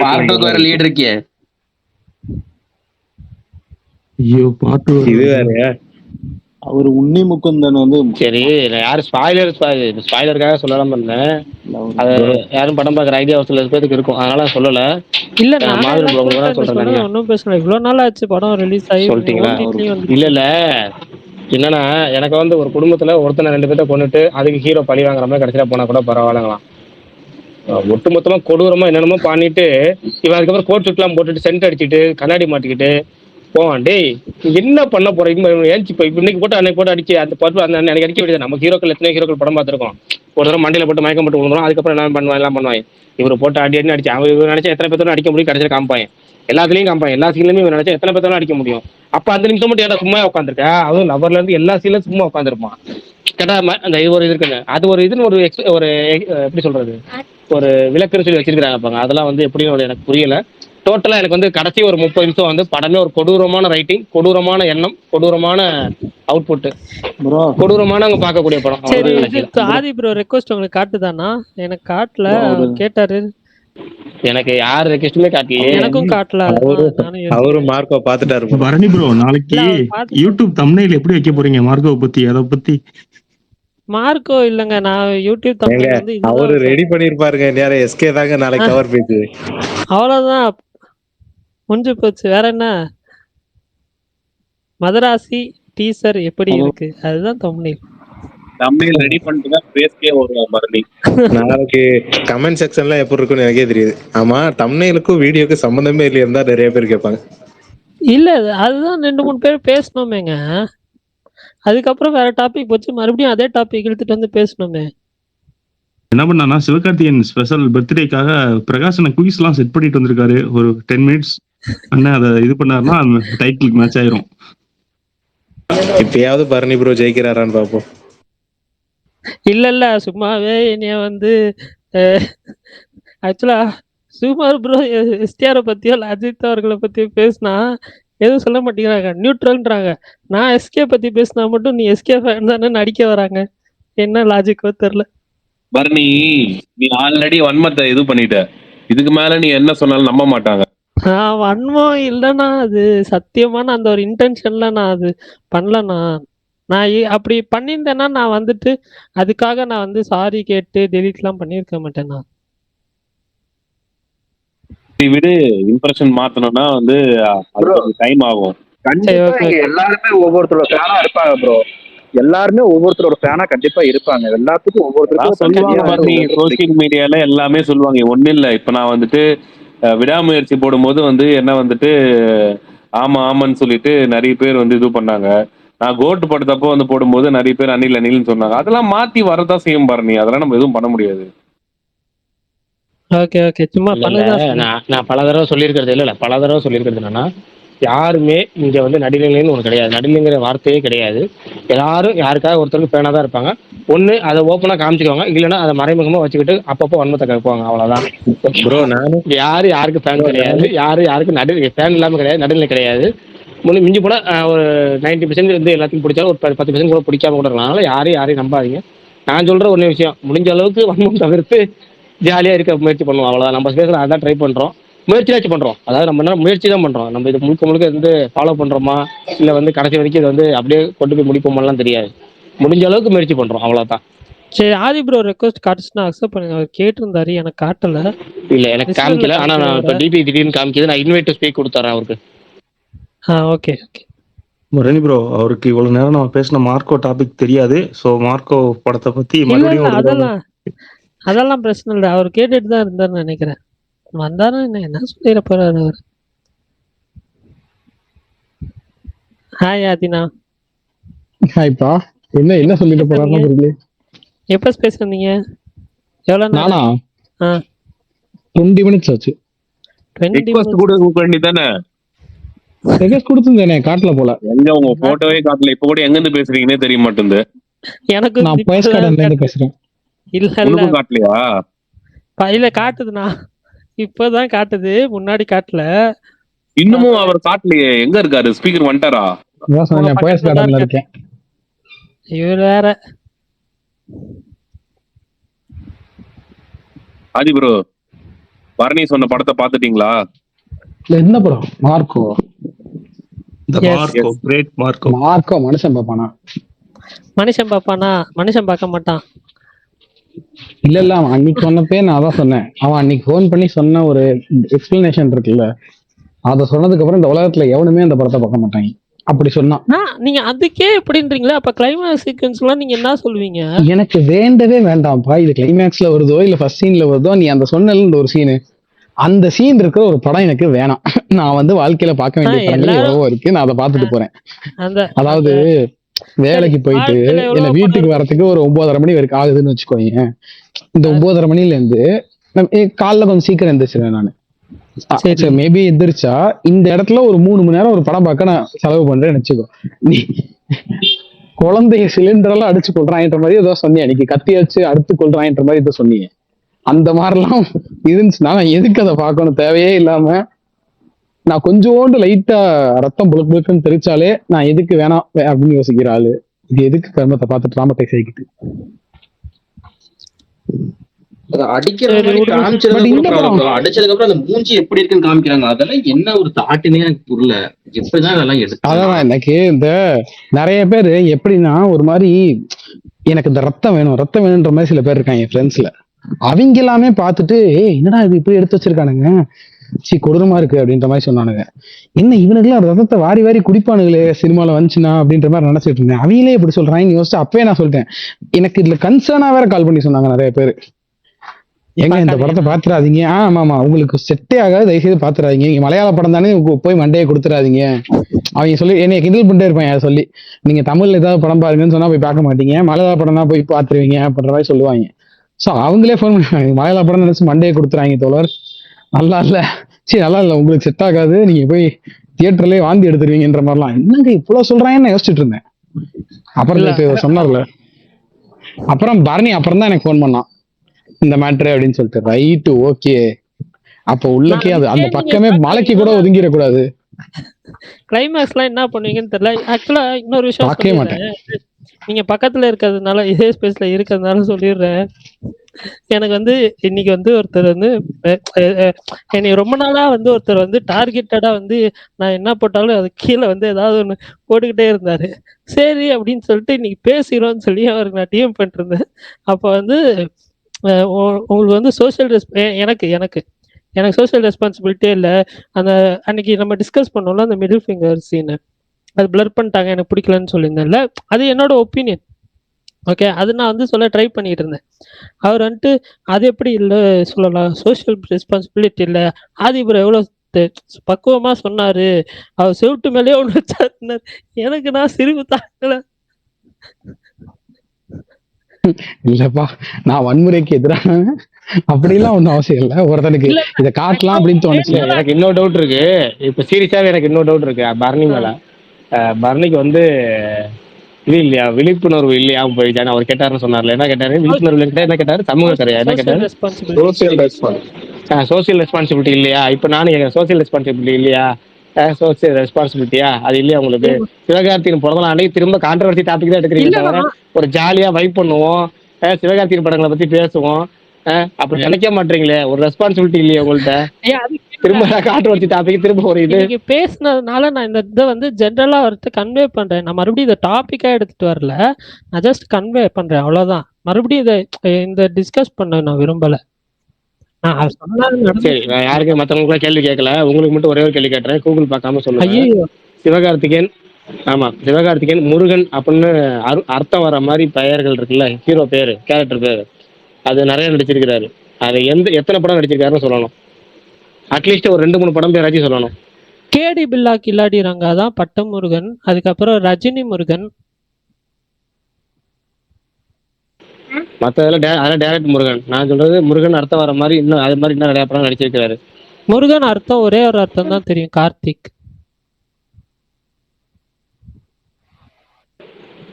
வேற லீட் இருக்கியே. ஐயோ பாட்டு இது வேறயா? அவர் உன்னி முகுந்தன் வந்து சரி, நான் யாரும் ஸ்பாய்லருக்காக சொல்லலாம் இருந்தேன். அது யாரும் படம் பார்க்குற ஐடியா சில பேருக்கு இருக்கும், அதனால சொல்லல. இல்ல நான் மாதிரி சொல்றேன், ஒன்றும் பேசல. இவ்வளவு நாள் ஆச்சு படம் ரிலீஸ் ஆகி, சொல்லிட்டீங்களா? இல்ல இல்ல, என்னன்னா எனக்கு வந்து ஒரு குடும்பத்துல ஒருத்தனை 2 பேர்த்த கொண்டுட்டு அதுக்கு ஹீரோ பழி வாங்குற மாதிரி கடைசியா போனா கூட பரவாயில்லங்களாம். ஒட்டுமொத்தமா கொடூரமா என்னென்னமோ பண்ணிட்டு இவன் அதுக்கப்புறம் கோட் சுட்லாம் போட்டுட்டு சென்ட் அடிச்சுட்டு கண்ணாடி மாட்டிக்கிட்டு போவான். டேய் என்ன பண்ண போறீங்க? ஏன்ச்சு இப்போ இன்னைக்கு போட்டு அன்னைக்கு போட்டு அடிச்சு அந்த பருப்பு அந்த அன்னைக்கு அடிக்க வேண்டியது. நம்ம ஹீரோக்கள் எத்தனை ஹீரோக்கள் படம் பார்த்துருக்கோம். ஒரு தடவை மண்டையில போட்டு மயக்கம் போட்டு விழுந்துடும், அதுக்கப்புறம் என்ன பண்ணுவான், எல்லாம் பண்ணுவாங்க. இவர் போட்டு அடி அடிச்சு அவன் இவர் நினைச்சா எத்தனை பேர்த்தாலும் அடிக்க முடியும், கடைசியில் காமிப்பாங்க. எல்லாத்துலயும் காமிப்பாங்க, எல்லா சீன்லையுமே இவர் நினைச்சா எத்தனை பேர்த்தாலும் அடிக்க முடியும். அப்ப 5 நிமிஷம் மட்டும் ஏடா சும்மா உட்காந்துருக்க, அதுவும் லவர்ல இருந்து எல்லா சீன்லையும் சும்மா உட்காந்துருப்பான். கேட்டா அந்த இது ஒரு இது இருக்குங்க, அது ஒரு இதுன்னு ஒரு எப்படி சொல்றது, ஒரு விளக்குன்னு சொல்லி வச்சிருக்கிறாங்க. அதெல்லாம் வந்து எப்படின்னு எனக்கு புரியல. டோட்டலா எனக்கு வந்து கடைசி ஒரு 30 நிமிஷம் வந்து படமே ஒரு கொடூரமான ரைட்டிங், கொடூரமான எண்ணம், கொடூரமான அவுட்புட், கொடூரமான அங்க பார்க்கக்கூடிய படம். சரி, இது ஆதி ப்ரோ ரெக்வெஸ்ட் உங்களுக்கு காட்டுதானா? எனக்கு காட்டல, கேட்டாரு. எனக்கு யார் ரெக்வெஸ்ட்டுமே காட்டல, எனக்கும் காட்டல. அவரு மார்க்கோ பாத்துட்டாரு. பரணி ப்ரோ, நாளைக்கு யூடியூப் தம்ப்நெயில் எப்படி வைக்க போறீங்க மார்க்கோ பத்தி? அதை பத்தி மார்க்கோ இல்லங்க, நான் யூடியூப் தம்ப்நெயில் வந்து அவரு ரெடி பண்ணிருப்பாருங்க. நேரம் எஸ்கே தாங்க நாளைக்கு கவர் பேஜ். அவ்வளவுதான், முடிஞ்சு போச்சு. வேற என்ன, மதராசி டீசர் எப்படி இருக்கு, அதுதான் தம்ப்நெயில். தம்ப்நெயில் ரெடி பண்ணிட்டு தான் பேஸ்கே ஒரு பரணி. நாளைக்கு கமெண்ட் செக்ஷன்ல எப்படி இருக்குன்னு எனக்கே தெரியுது. ஆமா, தம்ப்நெயிலுக்கும் வீடியோக்கு சம்பந்தமே இல்லையா இருந்தா நிறைய பேர் கேட்பாங்க. இல்ல அதுதான் 2-3 பேர் பேசணுமேங்க, அதுக்கப்புறம் வேற டாபிக் போச்சு, மறுபடியும் அதே டாபிக் இழுத்துட்டு வந்து பேசணுமே. என்ன பண்ணா, சிவகார்த்திகேயன் ஸ்பெஷல் பர்த்டேக்காக பிரகாஷனை குயிஸ் எல்லாம் செட் பண்ணிட்டு வந்திருக்காரு. ஒரு 10 மினிட்ஸ் அண்ணா அதை இது பண்ணாருன்னா டைட்டிலுக்கு மேட்ச் ஆயிரும். இப்பயாவது பரணி ப்ரோ ஜெயிக்கிறாரான்னு பாப்போம். இல்ல சும்மாவே என்னைய வந்து ஆக்சுவலா சுமார் ப்ரோ எஸ்டிஆரை பத்தியோ அஜித் அவர்களை பத்தியோ பேசினா எதுவும் சொல்ல மாட்டேங்கிறாங்க, நியூட்ரல்ன்றாங்க. நான் எஸ்கே பத்தி பேசினா மட்டும் நீ எஸ்கே ஃபேன் தானே நடிக்க வராங்க, என்ன லாஜிக்கோ தெரியல. பரணி, நீ ஆல்ரெடி வன்மத்தை இது பண்ணிட்ட, இதுக்கு மேல நீ என்ன சொன்னாலும் நம்ப மாட்டாங்க. வன்மம் இல்லைன்னா அது சத்தியமான அந்த ஒரு இன்டென்ஷன்ல நான் அது பண்ணலண்ணா. நான் அப்படி பண்ணியிருந்தேன்னா நான் வந்துட்டு அதுக்காக நான் வந்து சாரி கேட்டு டெலிட்லாம் பண்ணியிருக்க மாட்டேன்னா. விடு, இம்ப்ரெஷன் மாத்தணும்னா வந்து டைம் ஆகும். கண்டிப்பா எல்லாருமே ஒவ்வொருத்தரோட ஃபேனா இருப்பாங்க ப்ரோ, எல்லாருமே ஒவ்வொருத்தரோட ஃபேனா கண்டிப்பா இருப்பாங்க. எல்லாத்துக்கும் ஒவ்வொருத்தருக்கும் சோசியல் மீடியால எல்லாமே சொல்லுவாங்க. ஒன்னும் இல்ல, இப்ப நான் வந்துட்டு விடாமுயற்சி போடும்போது வந்து என்ன வந்துட்டு ஆமா ஆமான்னு சொல்லிட்டு நிறைய பேர் வந்து இது பண்ணாங்க. நான் கோட்டு படுத்தப்போ வந்து போடும்போது நிறைய பேர் அணில் அணில்னு சொன்னாங்க. அதெல்லாம் மாத்தி வரதான் செய்யும் பாருங்க, அதெல்லாம் நம்ம எதுவும் பண்ண முடியாது. ஓகே ஓகே, சும்மா நான் பல தடவை சொல்லியிருக்கிறது இல்ல பல தடவை சொல்லியிருக்கிறது என்னன்னா, யாருமே இங்க வந்து நடிகர்கள்னு ஒன்று கிடையாது, நடிகங்கிற வார்த்தையே கிடையாது. எல்லாரும் யாருக்காக ஒருத்தருக்கு ஃபேனா தான் இருப்பாங்க. ஒண்ணு அதை ஓப்பனா காமிச்சுக்குவாங்க, இல்லைன்னா அதை மறைமுகமா வச்சுக்கிட்டு அப்பப்போ வன்மத்தை கேட்பாங்க, அவ்வளவுதான். ப்ரோ நானும் யாருக்கு ஃபேன் கிடையாது, யாருக்கு நடுநிலை ஃபேன் இல்லாம கிடையாது, நடுநிலை கிடையாது. மிஞ்சி போனா ஒரு 90% வந்து எல்லாத்தையும் பிடிச்சாலும் ஒரு 10% கூட பிடிக்காம கூட இருக்கலாம். அதனால யாரையும் நம்பாதீங்க. நான் சொல்ற ஒரே விஷயம், முடிஞ்ச அளவுக்கு வன்மம் தவிர்த்து ஜாலியா இருக்க முயற்சி பண்ணுவோம், அவ்வளவுதான். நம்ம ஸ்பேஸ்ல அதான் ட்ரை பண்றோம், முயற்சியாச்சும் பண்றோம். அதாவது நம்ம என்ன முயற்சி தான் பண்றோம். நம்ம இது முழுக்க வந்து ஃபாலோ பண்றோமா இல்ல வந்து கடைசி வரைக்கும் இது வந்து அப்படியே கொண்டு போய் முடிப்போமெல்லாம் தெரியாது. முடிஞ்ச அளவுக்கு முயற்சி பண்றோம், அவ்வளவுதான். சரி ஆதி ப்ரோ ரெக்வஸ்ட் காட்டுச்சுன்னா அக்செப்ட் பண்ணுங்க. அவர் கேட்டிருந்தாரு, எனக்கு காட்டல. இல்ல எனக்கு Discord ல காமிக்கல. ஆனா நான் காமிக்குது இப்ப அவரை. டிபி திடீர்னு காமிக்குது. நான் இன்வைட் டு ஸ்பீக் கொடுத்துறேன் அவருக்கு. Okay okay. ரெனி ப்ரோ, அவருக்கு இவ்வளவு நேரம் நம்ம பேசின மார்க்கோ டாபிக் தெரியாது. ஸோ மார்க்கோ படத்தை பத்தி இல்ல மறுபடியும் இல்ல ஒரு தடவை அதெல்லாம் பிரச்சனை இல்லை. அவர் கேட்டுட்டு தான் இருந்தாருன்னு நினைக்கிறேன். வந்தாரும் என்ன சொல்லிட போறாரு அவர். ஹாய் ஆதினா. ஹாய்ப்பா. என்ன சொல்லிட்டு போறாருன்னு புரியல. எப்ப ஸ்பேஸ் வந்தீங்க? எவ்வளவு நானா நேரம்? 20 மினிட்ஸ் ஆச்சு. 20 ரிக்வெஸ்ட் கூட கொடுக்க வேண்டியதானே? ரெக்வெஸ்ட் கொடுத்துருந்தேனே, காட்டல போல. எங்க உங்க போட்டோவே காட்டல. இப்ப கூட எங்க இருந்து பேசுறீங்கன்னே தெரிய மாட்டேங்குது. எனக்கு நான் போயஸ் கார்டன்ல இருந்து பேசுறேன். இல்ல இல்ல உனக்கும் காட்டலையா? இல்ல காட்டுதுண்ணா. இப்பதான் காட்டுது, முன்னாடி காட்டல. இன்னமும் அவர் காட்டலையே. எங்க இருக்காரு? ஸ்பீக்கர் வந்துட்டாரா? அதான் சொன்னேன், போயஸ் கார்டன்ல இருக்கேன். இவர் வேற. ஆதி ப்ரோ, பரணி சொன்ன படத்தை பாத்துட்டீங்களா? இல்ல என்ன படம்? மார்க்கோ. மார்க்கோ மனுஷன் பாப்பானா? மனுஷன் பாப்பானா? மனுஷன் பார்க்க மாட்டான். இல்ல அவன் அன்னைக்கு சொன்னப்பே நான் அதான் சொன்னேன். அவன் அன்னைக்கு ஃபோன் பண்ணி சொன்ன ஒரு எக்ஸ்பிளனேஷன் இருக்குல்ல, அத சொன்னதுக்கு அப்புறம் இந்த உலகத்துல எவனுமே அந்த படத்தை பார்க்க மாட்டாங்க. அப்படி சொன்னான். நீங்க அதுக்கே எப்படின்றீங்களா? அப்ப கிளைமாக்ஸ் சீக்வென்ஸ் எல்லாம் நீங்க என்ன சொல்லுவீங்க? எனக்கு வேண்டவே வேண்டாம்ப்பா. இது கிளைமேக்ஸ்ல வருதோ இல்ல ஃபர்ஸ்ட் சீன்ல வருதோ, நீ அந்த சொன்னல ஒரு சீனு, அந்த சீன் இருக்கிற ஒரு படம் எனக்கு வேணாம். நான் வந்து வாழ்க்கையில பார்க்க வேண்டிய படங்கள் எவ்வளவோ இருக்கு, நான் அதை பார்த்துட்டு போறேன். அதாவது வேலைக்கு போயிட்டு என்ன வீட்டுக்கு வரதுக்கு ஒரு 9:30 மணி வரைக்கும் ஆகுதுன்னு வச்சுக்கோங்க. இந்த 9:30 மணில இருந்து காலைல கொஞ்சம் சீக்கிரம் எந்திரிச்சிருவேன் நானு. மேபி எந்திரிச்சா இந்த இடத்துல ஒரு 3 மணி நேரம் ஒரு படம் பார்க்க நான் செலவு பண்றேன்னு வச்சுக்கோ. நீ குழந்தைய சிலிண்டர் எல்லாம் அடிச்சு கொள்றான்ற மாதிரி ஏதோ சொன்னீங்க, அன்னைக்கு கத்தி வச்சு அடுத்து கொள்றான்ற மாதிரி ஏதோ சொன்னீங்க. அந்த மாதிரிலாம் இருந்துச்சுன்னா நான் எதுக்கு அதை பார்க்கணும்? தேவையே இல்லாம நான் கொஞ்சோண்டு லைட்டா ரத்தம் புழுக்கு புழுக்குன்னு தெரிச்சாலே நான் எதுக்கு வேணாம் அப்படின்னு யோசிக்கிற ஆளு. இது எதுக்கு கர்மத்தை பார்த்து ட்ராமத்தைஸ் ஆகிக்கிட்டு அடிக்கிற மாதிரி அடிச்சதுக்கு அப்புறம் அந்த மூஞ்சி எப்படி இருக்குன்னு காமிக்கிறாங்க. அதெல்லாம் என்ன ஒரு தாட்டுன்னே எனக்கு புரியல. எப்படிதான் அதெல்லாம் எடுத்து அதான் எனக்கு இந்த நிறைய பேர் எப்படின்னா ஒரு மாதிரி எனக்கு இந்த ரத்தம் வேணும்ன்ற மாதிரி சில பேர் இருக்காங்க என் ஃப்ரெண்ட்ஸ்ல. அவங்க எல்லாமே பார்த்துட்டு என்னடா இது இப்படி எடுத்து வச்சிருக்கானுங்க, கொடூரமா இருக்கு அப்படின்ற மாதிரி சொன்னானுங்க. என்ன இவனுக்குலாம் ரத்தத்தை வாரி வாரி குடிப்பானுங்களே சினிமால வந்துச்சுன்னா அப்படின்ற மாதிரி நினைச்சிட்டு இருந்தேன். அவங்களே இப்படி சொல்றாங்கன்னு யோசிச்சு அப்பவே நான் சொல்லிட்டேன். எனக்கு இதுல கன்சர்னா வேற கால் பண்ணி சொன்னாங்க நிறைய பேர், ஏங்க இந்த படத்தை பாத்துறாதீங்க. ஆமா உங்களுக்கு செட்டே ஆகாது, தயவுசெய்து பாத்துறாதீங்க. நீங்க மலையாள படம் தானே, போய் மண்டையை கொடுத்துறாதீங்க. அவங்க சொல்லி என்னைய கிண்டல் பண்ணிட்டே இருப்பாங்க. அதை சொல்லி நீங்க தமிழ்ல ஏதாவது படம் பாருங்கன்னு சொன்னா போய் பார்க்க மாட்டீங்க, மலையாள படம் தான் போய் பாத்துருவீங்க அப்படின்ற மாதிரி சொல்லுவாங்க. ஸோ அவங்களே ஃபோன் பண்ணுவாங்க, மலையாள படம் நினைச்சு மண்டையை கொடுத்துறாங்க தோழர், நல்லா இல்ல, சரி நல்லா இல்ல, உங்களுக்கு செட் ஆகாது, நீங்க போய் தியேட்டர்லயே வாந்தி எடுத்துருவீங்கன்ற மாதிரிலாம். என்னங்க இவ்வளவு சொல்றாங்கன்னு யோசிச்சுட்டு இருந்தேன். அப்புறம் சொன்னார்ல, அப்புறம் பரணி அப்புறம் தான் எனக்கு ஃபோன் பண்ணான் இந்த மேட்ரு அப்படின்னு சொல்லிட்டு. ரைட்டு ஓகே, அப்ப உள்ளக்கே அது அந்த பக்கமே மலைக்கு கூட ஒதுங்கிடக்கூடாது. கிளைமேக்ஸ்லாம் என்ன பண்ணுவீங்கன்னு தெரியல. ஆக்சுவலா இன்னொரு விஷயம் சொல்லிடுறேன், நீங்க பக்கத்துல இருக்கிறதுனால இதே ஸ்பேஸ்ல இருக்கிறதுனால சொல்லிடுறேன். எனக்கு வந்து இன்னைக்கு வந்து ஒருத்தர் வந்து என்னை ரொம்ப நாளா வந்து ஒருத்தர் வந்து டார்கெட்டடா வந்து நான் என்ன போட்டாலும் அது கீழே வந்து ஏதாவது ஒண்ணு போட்டுக்கிட்டே இருந்தாரு. சரி அப்படின்னு சொல்லிட்டு இன்னைக்கு பேசுகிறோம்னு சொல்லி அவருக்கு நான் டிஎம் பண்ணிட்டு இருந்தேன். அப்ப வந்து உங்களுக்கு வந்து சோசியல் எனக்கு சோசியல் ரெஸ்பான்சிபிலிட்டியே இல்லை. அந்த அன்னைக்கு நம்ம டிஸ்கஸ் பண்ணோம்ல அந்த மிடில் ஃபிங்கர் சீனு, அது பிளர் பண்ணிட்டாங்க, எனக்கு பிடிக்கலன்னு சொல்லியிருந்தேன்ல, அது என்னோட ஒப்பீனியன். ஓகே, அது நான் வந்து சொல்ல ட்ரை பண்ணிட்டு இருந்தேன். அவர் வந்துட்டு அது எப்படி இல்லை சொல்லலாம், சோசியல் ரெஸ்பான்சிபிலிட்டி இல்லை, ஆதிபுரம் எவ்வளோ பக்குவமா சொன்னாரு, அவர் செவிட்டு மேலேயே ஒன்று வச்சாருன்னாரு. எனக்கு நான் சிரிப்பு தாக்கல. இல்லப்பா, நான் வன்முறைக்கு எதிரான அப்படிலாம் ஒன்றும் அவசியம் இல்லை. ஒருத்தனுக்கு இதை காட்டலாம் அப்படின்னு தோணுச்சு. எனக்கு இன்னொரு டவுட் இருக்கு. இப்ப சீரியஸாவே எனக்கு இன்னொரு டவுட் இருக்கு பரணி மேல. பரணிக்கு வந்து இது இல்லையா, விழிப்புணர்வு இல்லையா போயிட்டான்னு அவர் கேட்டாருன்னு சொன்னார்ல. என்ன கேட்டாரு? விழிப்புணர்வு என்ன கேட்டாரு? சமூக கரையா என்ன கேட்டாரு? சோசியல் ரெஸ்பான்சிபிலிட்டி இல்லையா? இப்ப நானும் சோசியல் ரெஸ்பான்சிபிலிட்டி இல்லையா, சோசியல் ரெஸ்பான்சிபிலிட்டியா அது இல்லையா உங்களுக்கு? சிவகார்த்தியின் பிறந்த அன்னைக்கு திரும்ப கான்ட்ரவர்சி டாபிக் தான் எடுக்கிறீங்க தவிர ஒரு ஜாலியா வைப் பண்ணுவோம், சிவகார்த்தியின் படங்களை பத்தி பேசுவோம், அப்படி நினைக்க மாட்டீங்களே. ஒரு ரெஸ்பான்சிபிலிட்டி இல்லையா உங்கள்ட்ட? திரும்ப கான்ட்ரவர்சி டாபிக் திரும்ப ஒரு இது நீங்க பேசினதுனால நான் இந்த இதை வந்து ஜென்ரலா அவர்கிட்ட கன்வே பண்றேன். நான் மறுபடியும் இதை டாபிக்கா எடுத்துட்டு வரல, நான் ஜஸ்ட் கன்வே பண்றேன், அவ்வளவுதான். மறுபடியும் இந்த டிஸ்கஸ் பண்ண நான் விரும்பல. நான் சொன்னது சரி, நான் யாருக்கு மற்றவங்களுக்குலாம் கேள்வி கேட்கல. உங்களுக்கு மட்டும் ஒரே ஒரு கேள்வி கேட்டுறேன். கூகுள் பார்க்காம சொல்லுங்க. ஐயோ சிவகார்த்திகேயன், ஆமா சிவகார்த்திகேயன் முருகன் அப்படின்னு அர்த்தம் வர மாதிரி பெயர்கள் இருக்குல்ல, ஹீரோ பேரு, கேரக்டர் பேரு, அது நிறைய நடிச்சிருக்கிறாரு. அது எத்தனை படம் நடிச்சிருக்காருன்னு சொல்லணும். அட்லீஸ்ட் ஒரு 2-3 படம் பேராச்சும் சொல்லணும். கேடி பில்லா கில்லாடி ரங்கா தான் பட்டம் முருகன். அதுக்கப்புறம் ரஜினி முருகன். மற்றதெல்லாம் அதெல்லாம் டேரக்ட் முருகன். நான் சொல்றது முருகன் அர்த்தம் வர மாதிரி இன்னும் அது மாதிரி இன்னும் நிறைய படம் நடிச்சிருக்கிறாரு. முருகன் அர்த்தம் ஒரே ஒரு அர்த்தம் தான் தெரியும், கார்த்திக்.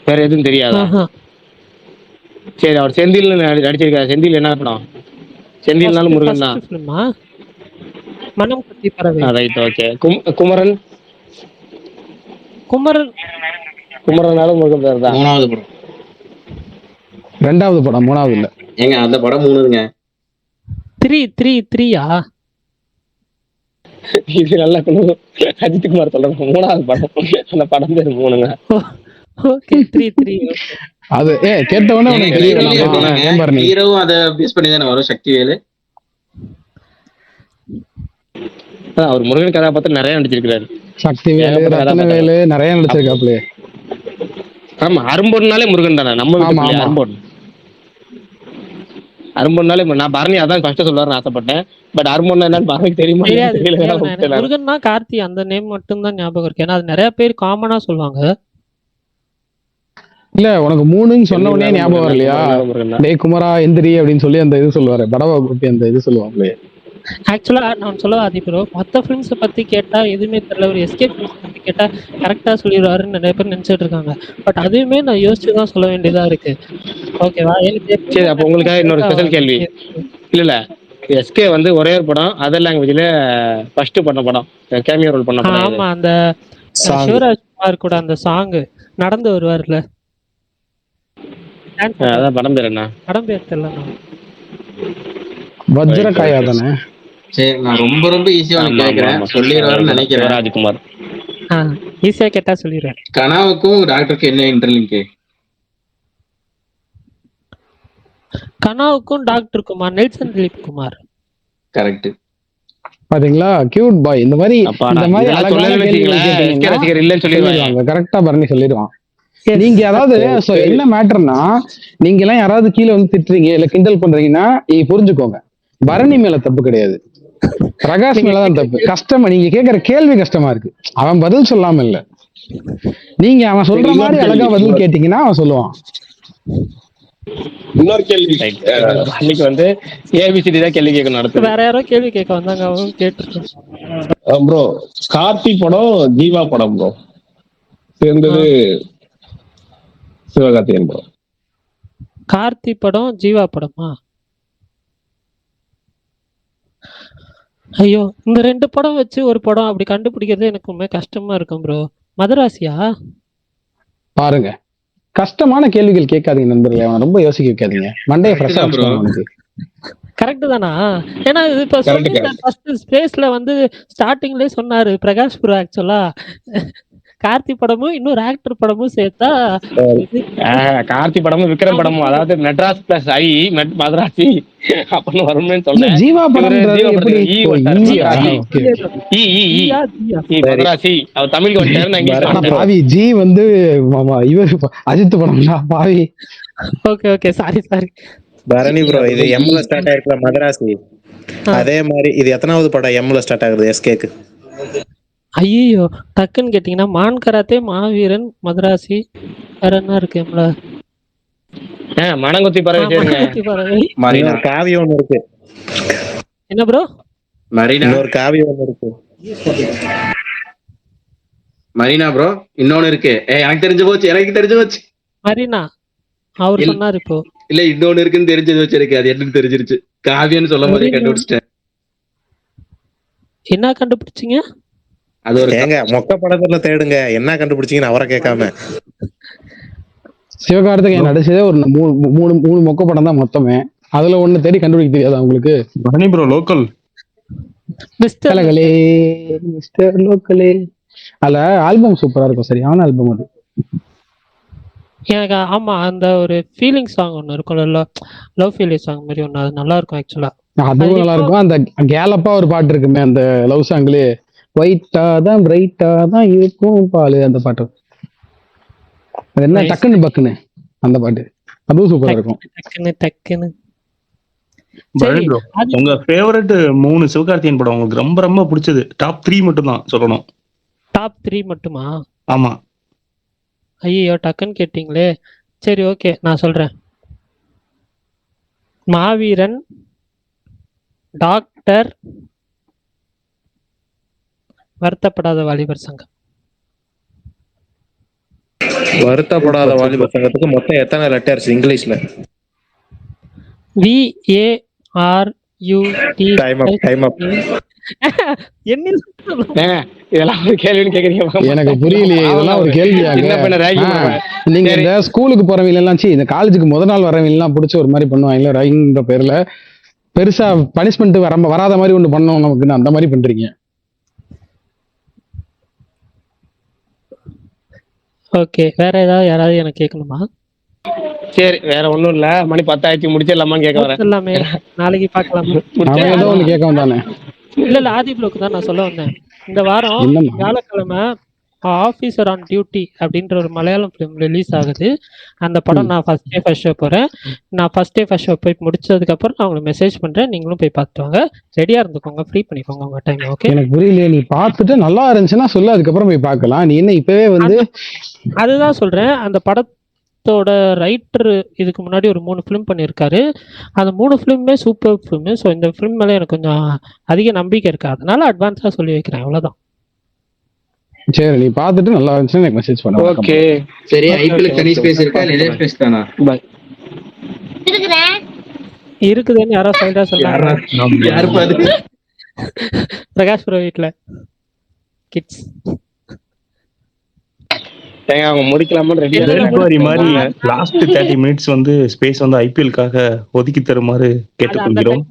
வேற எதுவும் தெரியாதா? சரி, அவர் செந்தில் நடிச்சிருக்காரு. செந்தில் என்ன படம்? செந்தில்னாலும் முருகன் தான். மனம் கத்தி பறவை. Right, okay. குமரன். குமரனாலும் முருகன் பேர் தான். 3வது படம். 2வது படம், 3வது இல்ல. ஏங்க அந்த படம் 3ங்க. 3 இது நல்லா அஜித் குமார் சொல்றாங்க 3வது படம். அந்த படம் பேர் 3ங்க. ஓகே 3 அது கேட்ட உடனே உனக்கு தெரியல. ஹீரோவும் அதை பேஸ் பண்ணி தானே வரும், சக்திவேலு. அவர் முருகன் கதாபாத்திரம் நிறைய நடிச்சிருக்காரு. சக்திவேலு, ரத்னவேலு நிறைய நடிச்சிருக்காப்ல. ஆமா, அரும்பொன்னாலே முருகன் தானே நம்ம வீட்டுல. அரும்பொன்னாலே நான் பரணி அதான் ஃபர்ஸ்ட் சொல்லுவாருன்னு ஆசைப்பட்டேன். பட் அரும்பொன்னா என்னன்னு பரணிக்கு தெரியுமா? முருகன்னா கார்த்தி அந்த நேம் மட்டும் தான் ஞாபகம் இருக்கு. ஏன்னா அது நிறைய பேர் காமனா சொல்லுவாங்க. இல்ல உனக்கு 3ன்னு சொன்ன உடனே ஞாபகம் வரலையா? டேய் குமரா எந்திரி அப்படின்னு சொல்லி அந்த இது சொல்லுவாரு, படவா குப்பி அந்த இது சொல்லுவாங்களே. ஆக்சுவலா நான் சொல்ல ப்ரோ, மற்ற ஃபிலிம்ஸை பத்தி கேட்டா எதுவுமே தெரியல. ஒரு எஸ்கேப் ஃபிலிம்ஸ் பத்தி கேட்டா கரெக்டா சொல்லிடுவாருன்னு நிறைய பேர் நினைச்சிட்டு இருக்காங்க. பட் அதுவுமே நான் யோசிச்சு தான் சொல்ல வேண்டியதா இருக்கு. ஓகேவா? சரி, அப்ப உங்களுக்காக இன்னொரு ஸ்பெஷல் கேள்வி. இல்ல எஸ்கே வந்து ஒரே ஒரு படம் அதர் லாங்குவேஜ்ல ஃபர்ஸ்ட் பண்ண படம், கேமியோ ரோல் பண்ண படம். ஆமா, அந்த சிவராஜ் குமார் கூட அந்த சாங் நடந்து வருவார்ல, அதான் படம் பேர் என்ன? படம் பேர் தெரியல. வஜ்ரகாயா தானே? சரி, நான் ரொம்ப ரொம்ப ஈஸியா கேக்குறேன், சொல்லிடுவாருன்னு நினைக்கிறேன். ராஜ்குமார். ஈஸியா கேட்டா சொல்லிடுறேன். கனாவுக்கும் டாக்டருக்கு என்ன இன்டர்லிங்க்? கனாவுக்கும் டாக்டருக்குமா? நெல்சன் திலீப் குமார். கரெக்ட். பாத்தீங்களா, கியூட் பாய். இந்த மாதிரி அழகான ரசிகர் இல்லன்னு சொல்லிடுவாங்க. கரெக்டா பரணி சொல்லிடுவான். நீங்க அதாவது என்ன மேட்டர்னா, நீங்க எல்லாம் யாராவது கீழே வந்து திட்டுறீங்க இல்ல கிண்டல் பண்றீங்கன்னா புரிஞ்சுக்கோங்க, பரணி மேல தப்பு கிடையாது, பிரகாஷ் மேலதான் தப்பு. கஷ்டமா நீங்க கேக்குற கேள்வி கஷ்டமா இருக்கு. அவன் பதில் சொல்லாம இல்ல, நீங்க அவன் சொல்ற மாதிரி அழகா பதில் கேட்டீங்கன்னா அவன் சொல்லுவான். இன்னொரு கேள்வி, அன்னைக்கு வந்து ஏபிசிடி தான் கேள்வி கேட்கணும். அடுத்து வேற யாரோ கேள்வி கேட்க வந்தாங்க, அவங்க கேட்டுருக்கோம். ப்ரோ கார்த்தி படம் ஜீவா படம் ப்ரோ சேர்ந்தது சிவகார்த்திகேயன் படம். கார்த்தி படம் ஜீவா படமா? ஐயோ, இந்த 2 படம் வச்சு ஒரு படம் அப்படி கண்டுபிடிக்கிறது எனக்கு ரொம்ப கஷ்டமா இருக்கும் ப்ரோ. மதராசியா? பாருங்க, கஷ்டமான கேள்விகள் கேட்காதீங்க நண்பர்களே, அவன் ரொம்ப யோசிக்க வைக்காதீங்க, மண்டைய ஃப்ரெஷ்ஷா வச்சுக்கோங்க. கரெக்ட் தானா? ஏன்னா இது இப்ப ஃபர்ஸ்ட் ஸ்பேஸ்ல வந்து ஸ்டார்டிங்லயே சொன்னாரு பிரகாஷ் ப்ரோ. ஆக்சுவலா கார்த்தி படமும் இன்னொரு ஆக்டர் படமும் சேர்த்தா கார்த்தி படமும் விக்ரம் படமும், அதாவது மெட்ராஸ் பிளஸ் ஐ மதராசி அப்படின்னு வரும்னு சொன்னேன். ஜீவா படம் மதராசி அவர் தமிழுக்கு வந்துட்டாரு. பாவி ஜி வந்து இவர் அஜித் படம்னா பாவி. Okay okay, sorry. Bharani bro, இது எம்ல ஸ்டார்ட் ஆயிருக்கிற மதராசி, அதே மாதிரி இது எத்தனாவது படம் எம்ல ஸ்டார்ட் ஆகுது எஸ்கேக்கு? ஐயோ, டக்குன்னு கேட்டீங்கன்னா மான் கராத்தே, மாவீரன், மதராசி, வேற என்ன இருக்கு? மனங்குத்தி பறவை, காவியம் ஒண்ணு இருக்கு. என்ன ப்ரோ? ஒரு காவியம் ஒண்ணு இருக்கு. மரீனா ப்ரோ, இன்னொன்னு இருக்கு. எனக்கு தெரிஞ்சு போச்சு. மரீனா அவர் சொன்னாரு இப்போ. இல்ல, இன்னொன்னு இருக்குன்னு தெரிஞ்சது வச்சிருக்கு. அது என்னன்னு தெரிஞ்சிருச்சு. காவியன்னு சொல்லும் போதே கண்டுபிடிச்சிட்டேன். என்ன கண்டுபிடிச்சீங்க? அது ஒரு மொக்க படத்துல தேடுங்க, என்ன கண்டுபிடிச்சீங்கன்னு அவரை கேட்காம. சிவகார்த்திகேயன் நடிச்சதே ஒரு 3 மொக்க படம் தான் மொத்தமே. அதுல ஒண்ணு தேடி கண்டுபிடிக்க தெரியாதா உங்களுக்கு? பரணி ப்ரோ லோக்கல் மிஸ்டர் லோக்கலே. அதுல ஆல்பம் சூப்பரா இருக்கும், சரியான ஆல்பம் அது. எனக்கு ஆமா அந்த ஒரு ஃபீலிங் சாங் ஒன்று இருக்கும்ல, லவ் ஃபீலிங் சாங் மாதிரி ஒன்று, அது நல்லா இருக்கும் ஆக்சுவலா. அதுவும் நல்லா இருக்கும். அந்த கேலப்பா ஒரு பாட்டு இருக்குமே அந்த லவ் சாங்லயே, ஒயிட்டா தான் பிரைட்டா தான் இருக்கும் பாலு, அந்த பாட்டு. அது என்ன டக்குன்னு பக்குன்னு அந்த பாட்டு, அதுவும் சூப்பரா இருக்கும். டக்குன்னு டக்குன்னு. பரணி ப்ரோ, உங்க ஃபேவரட் 3 சிவகார்த்திகேயன் படம் உங்களுக்கு ரொம்ப ரொம்ப பிடிச்சது டாப் 3 மட்டும் தான் சொல்லணும். டாப் 3 மட்டுமா? ஆமா. ஐயோ டக்குன்னு கேட்டிங்களே. சரி ஓகே நான் சொல்றேன். மாவீரன், டாக்டர், வருத்தப்படாத வாலிபர் சங்கம். வருத்தப்படாத வாலிபர் சங்கத்துக்கு மொத்தம் எத்தனை லெட்டர்ஸ் இங்கிலீஷ்ல? VARUT. டைம் அப், டைம் அப். என்ன இதெல்லாம் ஒரு கேள்வின்னு கேக்குறீங்க? எனக்கு புரியலையே, இதெல்லாம் ஒரு கேள்வியாங்க? நீங்க இந்த ஸ்கூலுக்கு போறவங்க எல்லாம் இந்த காலேஜுக்கு முதல் நாள் வரவங்க எல்லாம் பிடிச்ச ஒரு மாதிரி பண்ணுவாங்க ராகிங்கிற பேர்ல, பெருசா பனிஷ்மெண்ட் வராத மாதிரி ஒண்ணு பண்ணோம் நமக்கு, அந்த மாதிரி பண்றீங்க. ஓகே, வேற ஏதாவது யாராவது எனக்கு கேட்கணுமா? சரி, வேற ஒண்ணும் இல்ல. மணி 10 முடிச்சிடலாமான்னு கேட்க வரேன். எல்லாமே நாளைக்கு பார்க்கலாம். ஏதோ ஒண்ணு கேட்க வந்தானே. இல்ல ஆதி ப்ளோக்கு தான் நான் சொல்ல வந்தேன். இந்த வாரம் வியாழக்கிழமை ஆஃபீஸர் ஆன் டியூட்டி அப்படின்ற ஒரு மலையாளம் ஃபிலிம் ரிலீஸ் ஆகுது. அந்த படம் நான் ஃபர்ஸ்ட் டே ஃபர்ஸ்ட் ஷோ போறேன். நான் ஃபர்ஸ்ட் டே ஃபர்ஸ்ட் ஷோ போய் முடிச்சதுக்கு அப்புறம் நான் உங்களுக்கு மெசேஜ் பண்றேன். நீங்களும் போய் பார்த்துட்டு வாங்க. ரெடியா இருந்துக்கோங்க, ஃப்ரீ பண்ணிக்கோங்க உங்க டைம். ஓகே? எனக்கு புரியலையே, நீ பார்த்துட்டு நல்லா இருந்துச்சுன்னா சொல்லு, அதுக்கப்புறம் போய் பார்க்கலாம். நீ என்ன இப்பவே வந்து? அதுதான் சொல்றேன். அந்த படத்தோட ரைட்டர் இதுக்கு முன்னாடி ஒரு 3 ஃபிலிம் பண்ணியிருக்காரு. அந்த 3 ஃபிலிமுமே சூப்பர் ஃபிலிம். ஸோ இந்த ஃபிலிம் மேலே எனக்கு கொஞ்சம் அதிக நம்பிக்கை இருக்கு. அதனால அட்வான்ஸா சொல்லி வைக்கிறேன், அவ்வளவுதான். சரி, நீ பார்த்துட்டு நல்லா இருந்துச்சுன்னா எனக்கு மெசேஜ் பண்ணு. ஓகே சரி. ஐபிஎல் தனி ஸ்பேஸ் இருக்கா இல்ல இதே ஸ்பேஸ் தானா? இருக்குதுன்னு யாரோ சைலண்டா சொன்னாங்க. யாரு பாது? பிரகாஷ் ப்ரோ வீட்ல கிட்ஸ். அவங்க முடிக்கலாமான்னு ரெடியா வேல்பாரி மாதிரி லாஸ்ட் 30 மினிட்ஸ் வந்து ஸ்பேஸ் வந்து ஐபிஎல்காக ஒதுக்கி தருமாறு கேட்டுக்கொள்கிறோம்.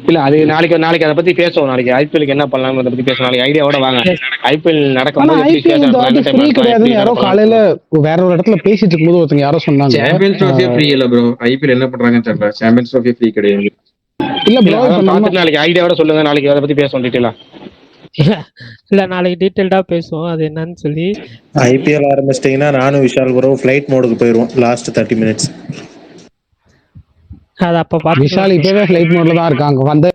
இல்ல அது நாளைக்கு அதை பத்தி பேசுவோம். நாளைக்கு ஐபிஎலுக்கு என்ன பண்ணலாம் அதை பத்தி பேசுவோம். நாளைக்கு ஐடியாவோட வாங்க. ஐபிஎல் நடக்கும்போது யாரோ காலையில வேற ஒரு இடத்துல பேசிட்டு இருக்கும்போது ஒருத்தங்க யாரோ சொன்னாங்க சாம்பியன்ஸ் ட்ரோஃபி ஃப்ரீ இல்ல ப்ரோ. ஐபிஎல் என்ன பண்றாங்கன்னு தெரியல. சாம்பியன்ஸ் ட்ரோஃபி ஃப்ரீ கிடையாது. இல்ல ப்ரோ, நாளைக்கு ஐடியாவோட சொல்லுங்க. நாளைக்கு அதை பத்தி பேசுவோம் டீடைலா. இல்ல நாளைக்கு டீடைல்டா பேசுவோம் அது என்னன்னு சொல்லி. ஐபிஎல் ஆரம்பிச்சிட்டீங்கன்னா நானும் விஷால் ப்ரோ ஃபிளைட் மோடுக்கு போயிருவோம் லாஸ்ட் 30 மினிட்ஸ். அது அப்ப விஷால் இப்பவே ஃபிளைட் மோட்ல தான் இருக்காங்க. வந்த